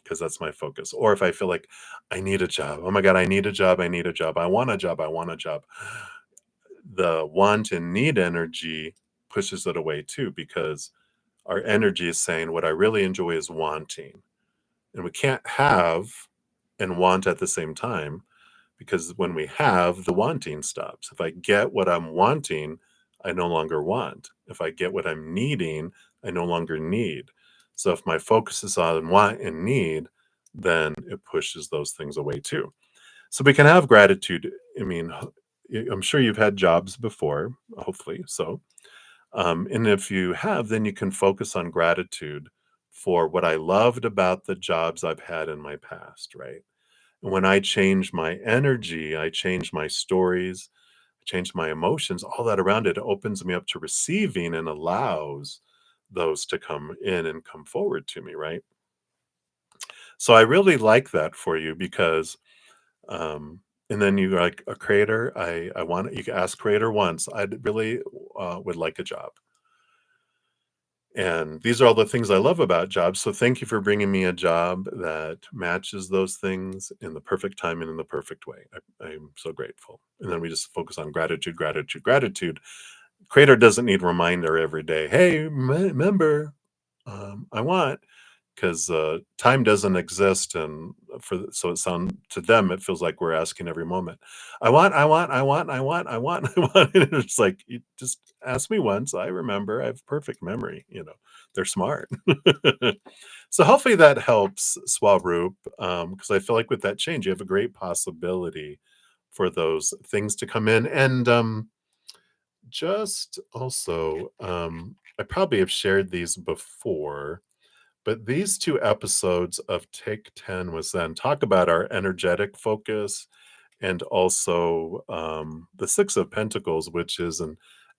because that's my focus. Or if I feel like I need a job, oh my God, I need a job, I need a job, I want a job, I want a job. The want and need energy pushes it away too, because our energy is saying what I really enjoy is wanting. And we can't have and want at the same time, because when we have, the wanting stops. If I get what I'm wanting, I no longer want. If I get what I'm needing, I no longer need. So if my focus is on want and need, then it pushes those things away too. So we can have gratitude. I mean, I'm sure you've had jobs before, hopefully. So, and if you have, then you can focus on gratitude for what I loved about the jobs I've had in my past, right? And when I change my energy, I change my stories, I change my emotions, all that around it opens me up to receiving and allows those to come in and come forward to me, right? So I really like that for you, because and then you're like, a creator, I want, you can ask creator once, I really would like a job. And these are all the things I love about jobs. So thank you for bringing me a job that matches those things in the perfect time and in the perfect way. I'm so grateful. And then we just focus on gratitude, gratitude, gratitude. Creator doesn't need reminder every day. Hey, remember, I want, because time doesn't exist, and so it sound to them, it feels like we're asking every moment. I want, I want, I want, I want, I want, I want. And it's like, you just ask me once, I remember. I have perfect memory. They're smart. So hopefully that helps, Swaroop, because I feel like with that change, you have a great possibility for those things to come in. And just also, I probably have shared these before, but these 2 episodes of Take 10 was then talk about our energetic focus, and also, the 6 of Pentacles, which is an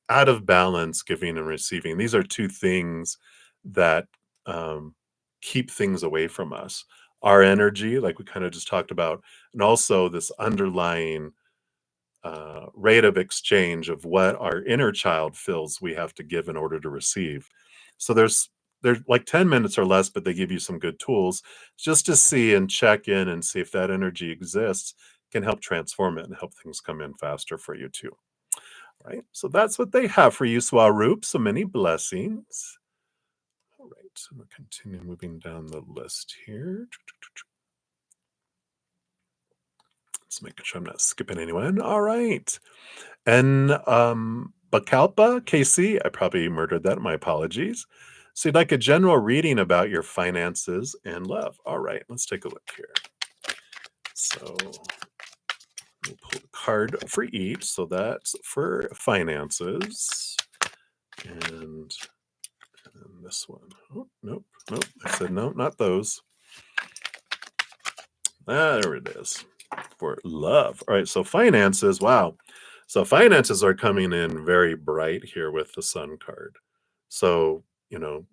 out of balance giving and receiving. These are 2 things that, um, keep things away from us. Our energy, like we kinda just talked about, and also this underlying, rate of exchange of what our inner child feels we have to give in order to receive. So there's like 10 minutes or less, but they give you some good tools just to see and check in and see if that energy exists, can help transform it and help things come in faster for you too. Right. So that's what they have for you, Swaroop. So many blessings. All right. So we'll continue moving down the list here. Let's make sure I'm not skipping anyone. All right. And Bakalpa, KC, I probably murdered that. My apologies. So you'd like a general reading about your finances and love. All right, let's take a look here. So we'll pull a card for each. So that's for finances. And this one. Oh, nope, nope. I said no, not those. There it is. For love. All right, so finances. Wow. So finances are coming in very bright here with the Sun card. So,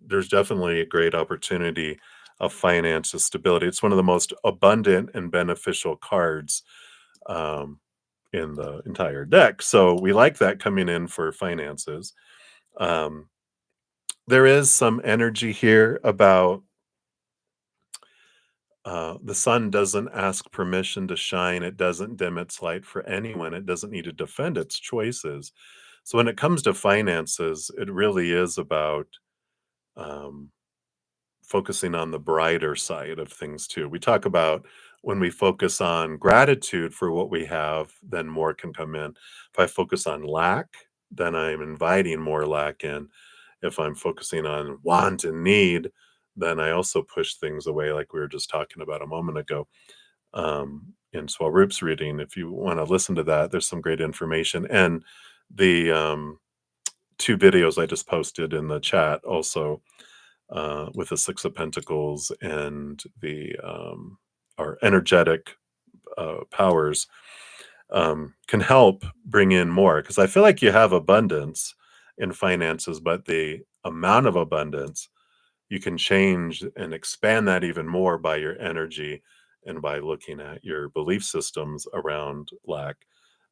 there's definitely a great opportunity of finances stability. It's one of the most abundant and beneficial cards in the entire deck. So we like that coming in for finances. Um, there is some energy here about the sun doesn't ask permission to shine. It doesn't dim its light for anyone. It doesn't need to defend its choices. So when it comes to finances, it really is about um, focusing on the brighter side of things too. We talk about when we focus on gratitude for what we have, then more can come in. If I focus on lack, then I'm inviting more lack in. If I'm focusing on want and need, then I also push things away, like we were just talking about a moment ago. In Swaroop's reading, if you want to listen to that, there's some great information. And the 2 videos I just posted in the chat also, with the 6 of Pentacles and the our energetic powers. can help bring in more. Because I feel like you have abundance in finances, but the amount of abundance you can change and expand that even more by your energy and by looking at your belief systems around lack.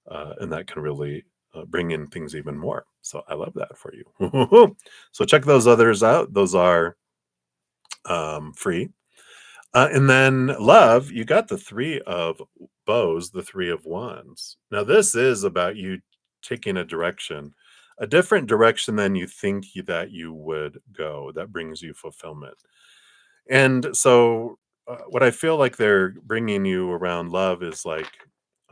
And that can really bring in things even more. So I love that for you. So check those others out. Those are free. And then love, you got the three of bows, the three of wands. Now, this is about you taking a different direction than you think that you would go, that brings you fulfillment. And so, what I feel like they're bringing you around love is like,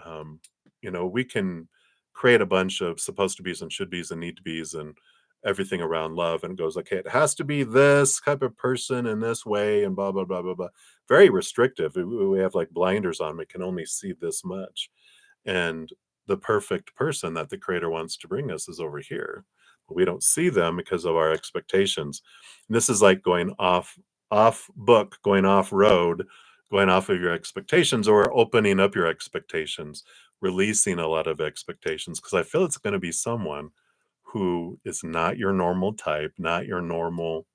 um, we can create a bunch of supposed to be's and should be's and need to be's and everything around love, and it goes, okay, it has to be this type of person in this way, and blah blah blah blah blah. Very restrictive. We have like blinders on. We can only see this much, and the perfect person that the creator wants to bring us is over here. But we don't see them because of our expectations. And this is like going off book, going off road, going off of your expectations, or opening up your expectations, releasing a lot of expectations, because I feel it's going to be someone who is not your normal type, not your normal,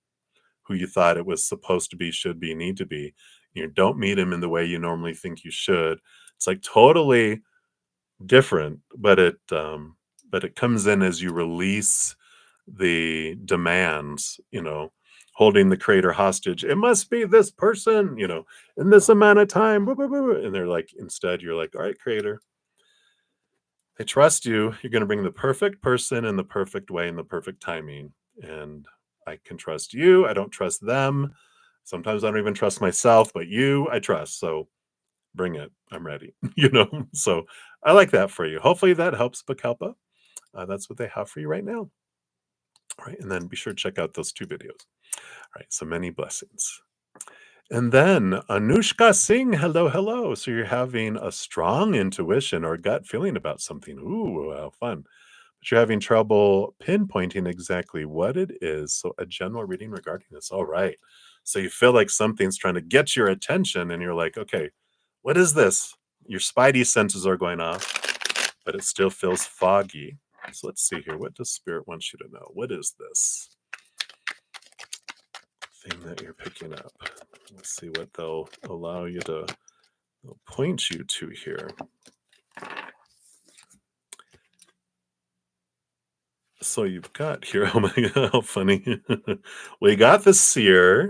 who you thought it was supposed to be, should be, need to be. You don't meet him in the way you normally think you should. It's like totally different, but it comes in as you release the demands, holding the creator hostage. It must be this person, in this amount of time. Blah, blah, blah, blah. And they're like, instead, you're like, all right, creator, I trust you. You're going to bring the perfect person in the perfect way, in the perfect timing. And I can trust you. I don't trust them. Sometimes I don't even trust myself, but you, I trust. So bring it. I'm ready. So I like that for you. Hopefully that helps, Bakalpa. That's what they have for you right now. All right. And then be sure to check out those two videos. All right. So many blessings. And then Anushka Singh, hello, hello. So you're having a strong intuition or gut feeling about something. Ooh, how fun. But you're having trouble pinpointing exactly what it is. So a general reading regarding this. All right. So you feel like something's trying to get your attention and you're like, okay, what is this? Your spidey senses are going off, but it still feels foggy. So let's see here. What does Spirit want you to know? What is this thing that you're picking up? Let's see what they'll allow you to point you to here. So you've got here, oh my god, how funny. We got the seer,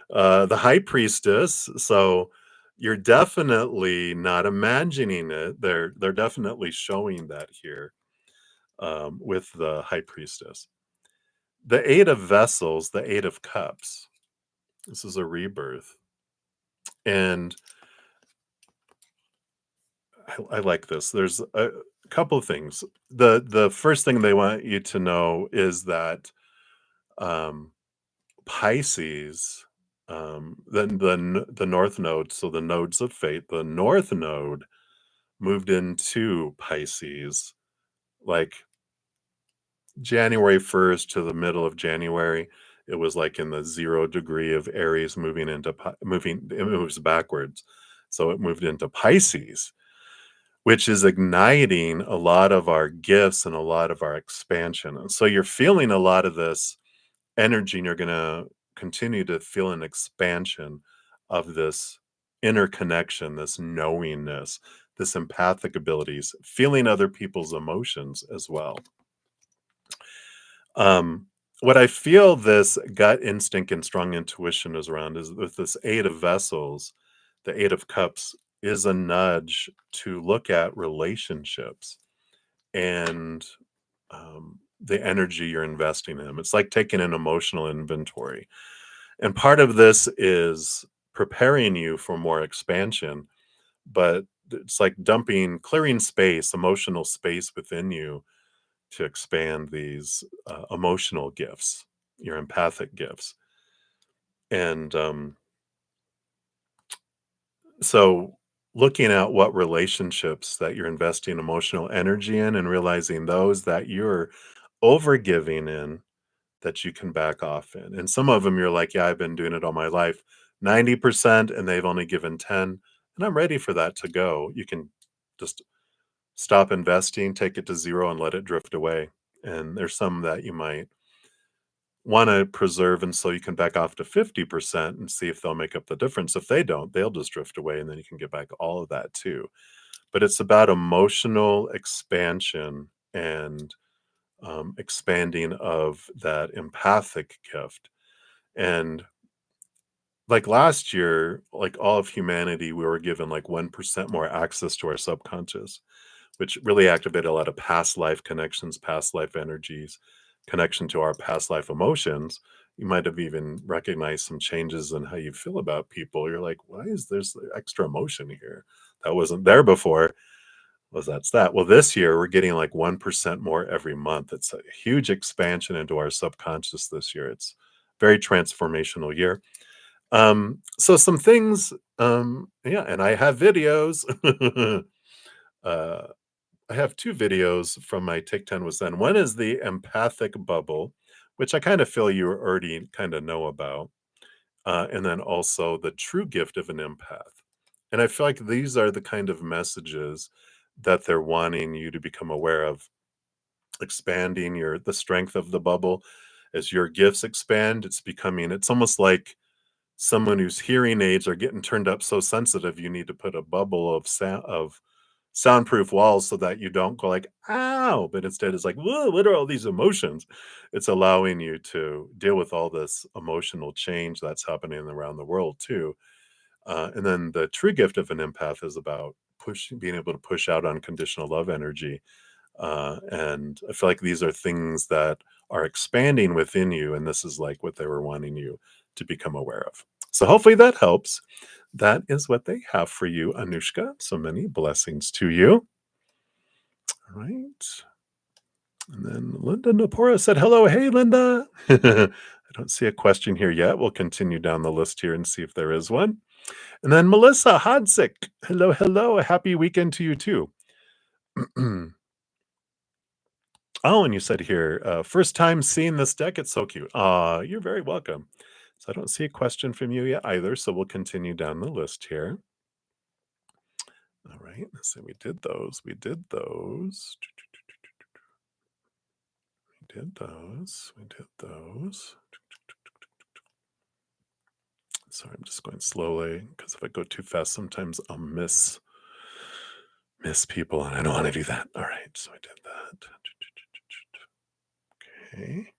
the high priestess. So you're definitely not imagining it. They're definitely showing that here, with the high priestess. The Eight of Vessels, the Eight of Cups. This is a rebirth. And I like this. There's a couple of things. The first thing they want you to know is that um, Pisces, the North Node, so the nodes of fate, the North Node moved into Pisces like January 1st to the middle of January. It was like in the 0 degree of Aries moving into it moves backwards. So it moved into Pisces, which is igniting a lot of our gifts and a lot of our expansion. And so you're feeling a lot of this energy, and you're going to continue to feel an expansion of this interconnection, this knowingness, this empathic abilities, feeling other people's emotions as well. What I feel this gut instinct and strong intuition is around is with this Eight of Vessels, the Eight of Cups is a nudge to look at relationships and the energy you're investing in them. It's like taking an emotional inventory. And part of this is preparing you for more expansion, but it's like clearing space, emotional space within you to expand these emotional gifts, your empathic gifts. And so looking at what relationships that you're investing emotional energy in and realizing those that you're overgiving in, that you can back off in. And some of them you're like, yeah, I've been doing it all my life, 90%, and they've only given 10. And I'm ready for that to go. You can just stop investing, take it to zero, and let it drift away. And there's some that you might want to preserve, and so you can back off to 50% and see if they'll make up the difference. If they don't, they'll just drift away, and then you can get back all of that too. But it's about emotional expansion and expanding of that empathic gift. And like last year, like all of humanity, we were given like 1% more access to our subconscious, which really activated a lot of past life connections, past life energies, connection to our past life emotions. You might have even recognized some changes in how you feel about people. You're like, why is there's extra emotion here that wasn't there before? Well, that's that. Well, this year we're getting like 1% more every month. It's a huge expansion into our subconscious this year. It's very transformational year. So some things, yeah, and I have videos. uh, I have 2 videos from my Take 10 with Zen. One is the empathic bubble, which I kind of feel you already kind of know about, and then also the true gift of an empath. And I feel like these are the kind of messages that they're wanting you to become aware of, expanding your the strength of the bubble. As your gifts expand, it's almost like someone whose hearing aids are getting turned up so sensitive, you need to put a bubble of soundproof walls so that you don't go like, "Ow!" But instead it's like, "Whoa, what are all these emotions?" It's allowing you to deal with all this emotional change that's happening around the world too. And then the true gift of an empath is about being able to push out unconditional love energy. And I feel like these are things that are expanding within you, and this is like what they were wanting you to become aware of. So hopefully that helps. That is what they have for you, Anushka. So many blessings to you. All right. And then Linda Napora said, hello. Hey, Linda. I don't see a question here yet. We'll continue down the list here and see if there is one. And then Melissa Hodzik. Hello, hello. A happy weekend to you too. Oh, and you said here, first time seeing this deck. It's so cute. You're very welcome. So I don't see a question from you yet either. So we'll continue down the list here. All right. So we did those. We did those. We did those. We did those. Sorry, I'm just going slowly because if I go too fast, sometimes I'll miss people, and I don't want to do that. All right. So I did that. Okay.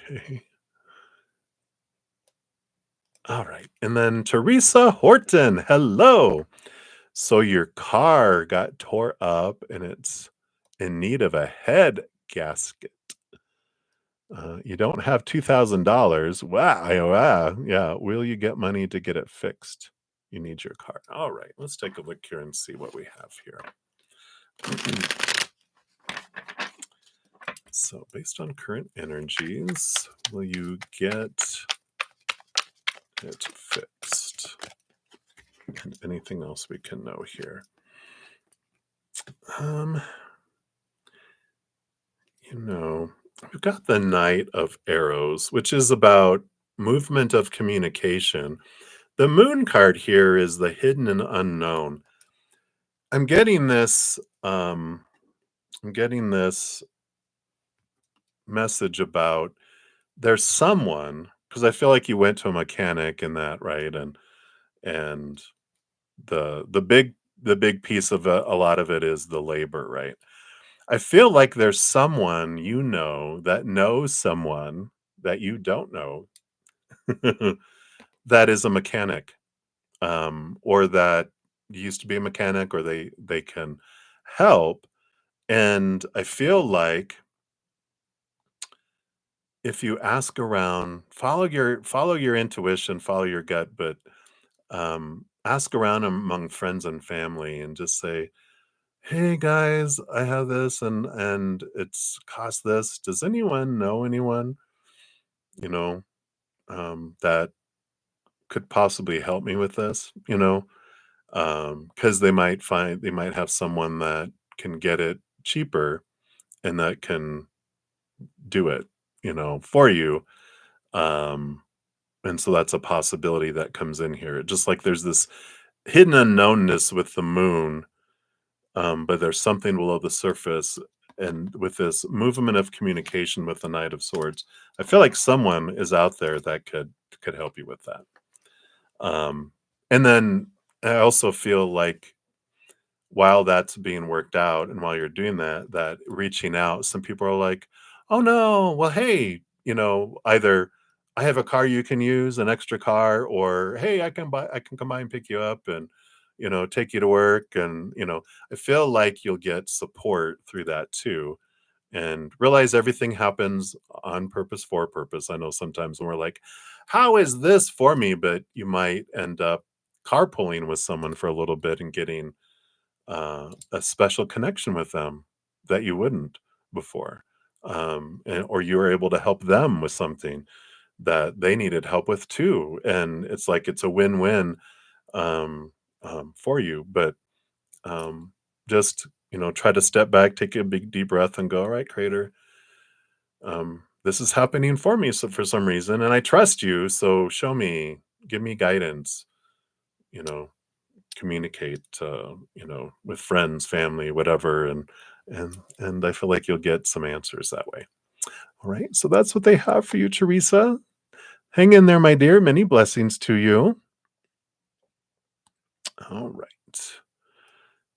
Okay. All right. And then Teresa Horton. Hello. So your car got tore up and it's in need of a head gasket. You don't have $2,000. Wow, wow. Yeah. Will you get money to get it fixed? You need your car. All right. Let's take a look here and see what we have here. So based on current energies, will you get it fixed? And anything else we can know here? We've got the Knight of Arrows, which is about movement of communication. The Moon card here is the hidden and unknown. I'm getting this message about there's someone, because I feel like you went to a mechanic in that, right? And the big piece of a lot of it is the labor, right? I feel like there's someone that knows someone that you don't know that is a mechanic, or that used to be a mechanic, or they can help. And I feel like if you ask around, follow your intuition, follow your gut, but ask around among friends and family and just say, hey guys, I have this and it's cost this. Does anyone know anyone, you know, that could possibly help me with this? Because they might have someone that can get it cheaper and that can do it, for you. Um, and so that's a possibility that comes in here. Just like there's this hidden unknownness with the moon, but there's something below the surface. And with this movement of communication with the Knight of Swords, I feel like someone is out there that could help you with that. Um, and then I also feel like while that's being worked out and while you're doing that, that reaching out, some people are like, "Oh no, well, hey, either I have a car you can use, an extra car, or hey, I can come by and pick you up and take you to work." And I feel like you'll get support through that too, and realize everything happens on purpose for a purpose. I know sometimes when we're like, "How is this for me?" But you might end up carpooling with someone for a little bit and getting a special connection with them that you wouldn't before. Or you were able to help them with something that they needed help with too. And it's like it's a win win for you. But um, just, try to step back, take a big deep breath, and go, all right, Creator, this is happening for me, so for some reason. And I trust you. So show me, give me guidance, you know, communicate, with friends, family, whatever, and I feel like you'll get some answers that way. All right, so that's what they have for you, Teresa. Hang in there, my dear. Many blessings to you. All right.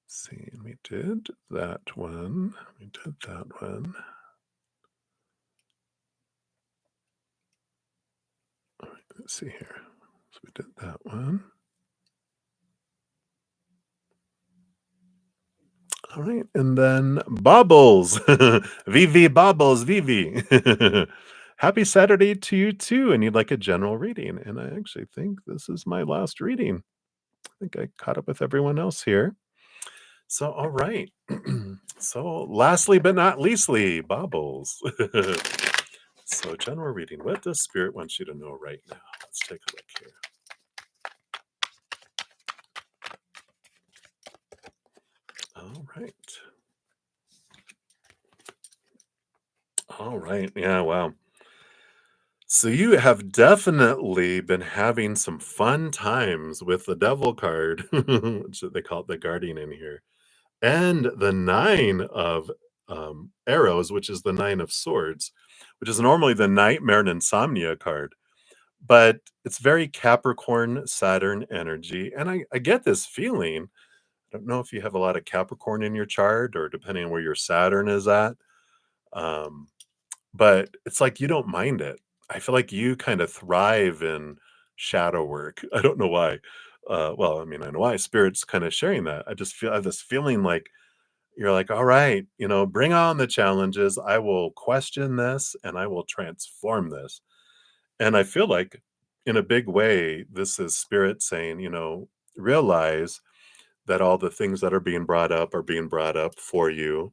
See, we did that one. We did that one. All right, let's see here. So we did that one. All right, and then Bobbles, Vivi Bobbles, Vivi. Happy Saturday to you too, and you'd like a general reading. And I actually think this is my last reading. I think I caught up with everyone else here. So, all right. So, lastly but not leastly, Bobbles. So, general reading. What does Spirit want you to know right now? Let's take a look here. All right. All right. Yeah, wow. So you have definitely been having some fun times with the devil card, which they call it the guardian in here, and the nine of arrows, which is the nine of swords, which is normally the nightmare and insomnia card. But it's very Capricorn Saturn energy. And I get this feeling. I don't know if you have a lot of Capricorn in your chart or depending on where your Saturn is at. Um, but it's like you don't mind it. I feel like you kind of thrive in shadow work. I don't know why. Well, I mean, I know why. Spirit's kind of sharing that. I have this feeling like you're like, all right, bring on the challenges. I will question this and I will transform this. And I feel like in a big way, this is Spirit saying, realize that all the things that are being brought up for you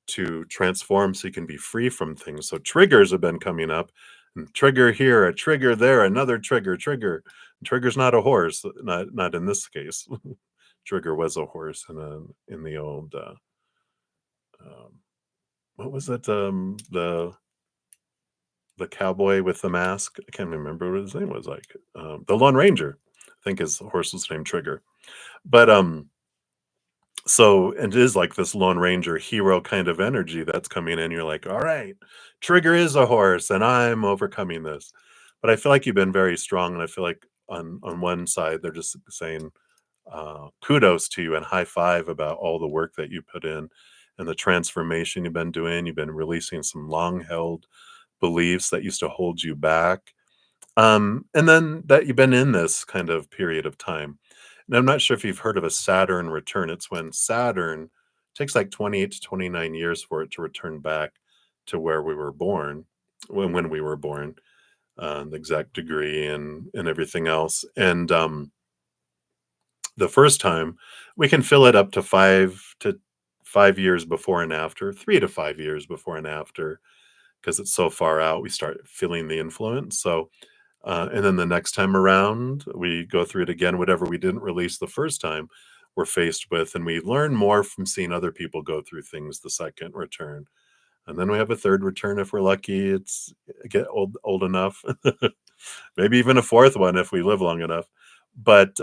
to transform so you can be free from things. So triggers have been coming up. And trigger here, a trigger there, another trigger. Trigger's not a horse, not in this case. Trigger was a horse in the old um, what was it? The cowboy with the mask. I can't remember what his name was like. The Lone Ranger, I think his horse was named Trigger. But so it is like this Lone Ranger hero kind of energy that's coming in. You're like, all right, Trigger is a horse, and I'm overcoming this. But I feel like you've been very strong, and I feel like on one side they're just saying kudos to you and high five about all the work that you put in and the transformation you've been doing. You've been releasing some long held beliefs that used to hold you back, and then that you've been in this kind of period of time. And I'm not sure if you've heard of a Saturn return. It's when Saturn takes like 28 to 29 years for it to return back to where we were born, when we were born, the exact degree and everything else. And the first time we can fill it up to 5 years before and after, 3 to 5 years before and after, because it's so far out. We start feeling the influence. So and then the next time around, we go through it again. Whatever we didn't release the first time, we're faced with, and we learn more from seeing other people go through things the second return. And then we have a third return if we're lucky. It's get old enough, maybe even a fourth one if we live long enough. But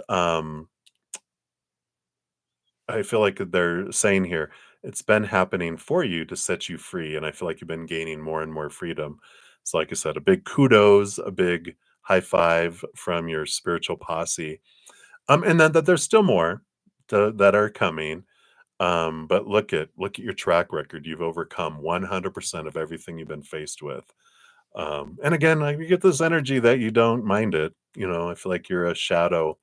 I feel like they're saying here, it's been happening for you to set you free, and I feel like you've been gaining more and more freedom. So, like I said, a big kudos, a big high five from your spiritual posse. And then that there's still more that are coming. But look at your track record. You've overcome 100% of everything you've been faced with. And again, like you get this energy that you don't mind it. You know, I feel like you're a shadow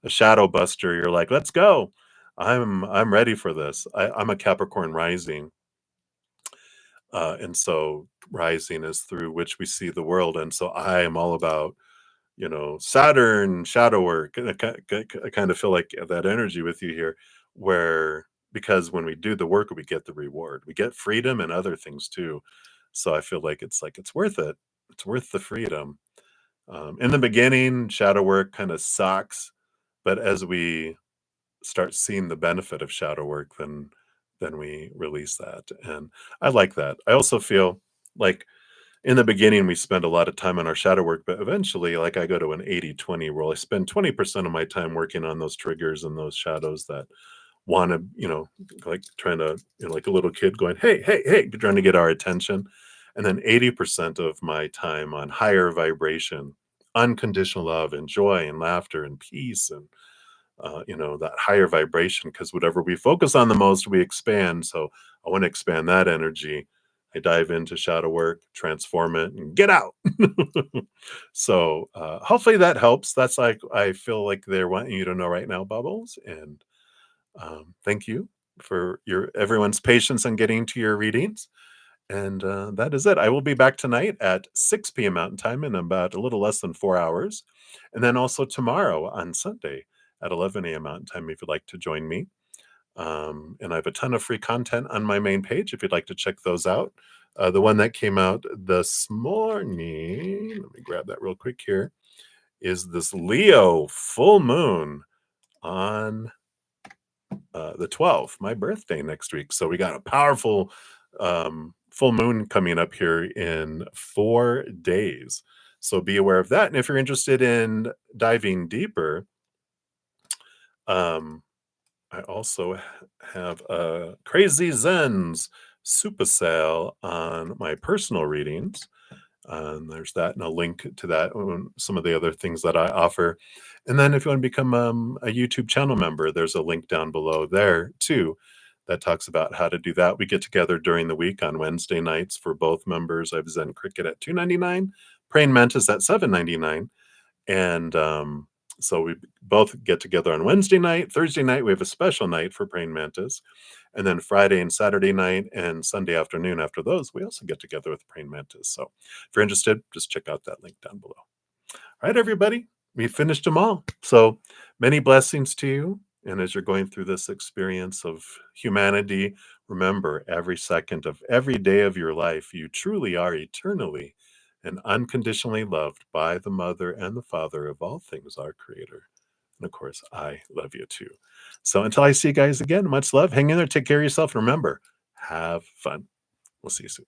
buster. You're like, let's go. I'm ready for this. I'm a Capricorn rising, and so rising is through which we see the world. And so I am all about Saturn shadow work. And I kind of feel like that energy with you here, where because when we do the work, we get the reward. We get freedom and other things too. So I feel like it's worth it. It's worth the freedom. In the beginning, shadow work kind of sucks, but as we start seeing the benefit of shadow work, then we release that. And I like that. I also feel like in the beginning we spend a lot of time on our shadow work, but eventually like I go to an 80-20 rule. I spend 20% of my time working on those triggers and those shadows that want to, like trying to, like a little kid going, hey, hey, hey, trying to get our attention. And then 80% of my time on higher vibration, unconditional love and joy and laughter and peace and that higher vibration, because whatever we focus on the most, we expand. So I want to expand that energy. I dive into shadow work, transform it, and get out. So hopefully that helps. That's like I feel like they're wanting you to know right now, Bubbles. And thank you for your everyone's patience in getting to your readings. And that is it. I will be back tonight at 6 p.m. Mountain Time in about a little less than 4 hours. And then also tomorrow on Sunday at 11 a.m. Mountain Time if you'd like to join me. And I have a ton of free content on my main page if you'd like to check those out. The one that came out this morning, let me grab that real quick here, is this Leo full moon on the 12th, my birthday next week. So we got a powerful full moon coming up here in 4 days. So be aware of that. And if you're interested in diving deeper, um, I also have a Crazy Zen's super sale on my personal readings. There's that and a link to that, some of the other things that I offer. And then if you want to become a YouTube channel member, there's a link down below there too that talks about how to do that. We get together during the week on Wednesday nights for both members. I have Zen Cricket at $2.99, Praying Mantis at $7.99. And so we both get together on Wednesday night. Thursday night, we have a special night for Praying Mantis. And then Friday and Saturday night and Sunday afternoon after those, we also get together with Praying Mantis. So if you're interested, just check out that link down below. All right, everybody, we finished them all. So many blessings to you. And as you're going through this experience of humanity, remember every second of every day of your life, you truly are eternally and unconditionally loved by the Mother and the Father of all things, our Creator. And of course, I love you too. So until I see you guys again, much love. Hang in there, take care of yourself, and remember, have fun. We'll see you soon.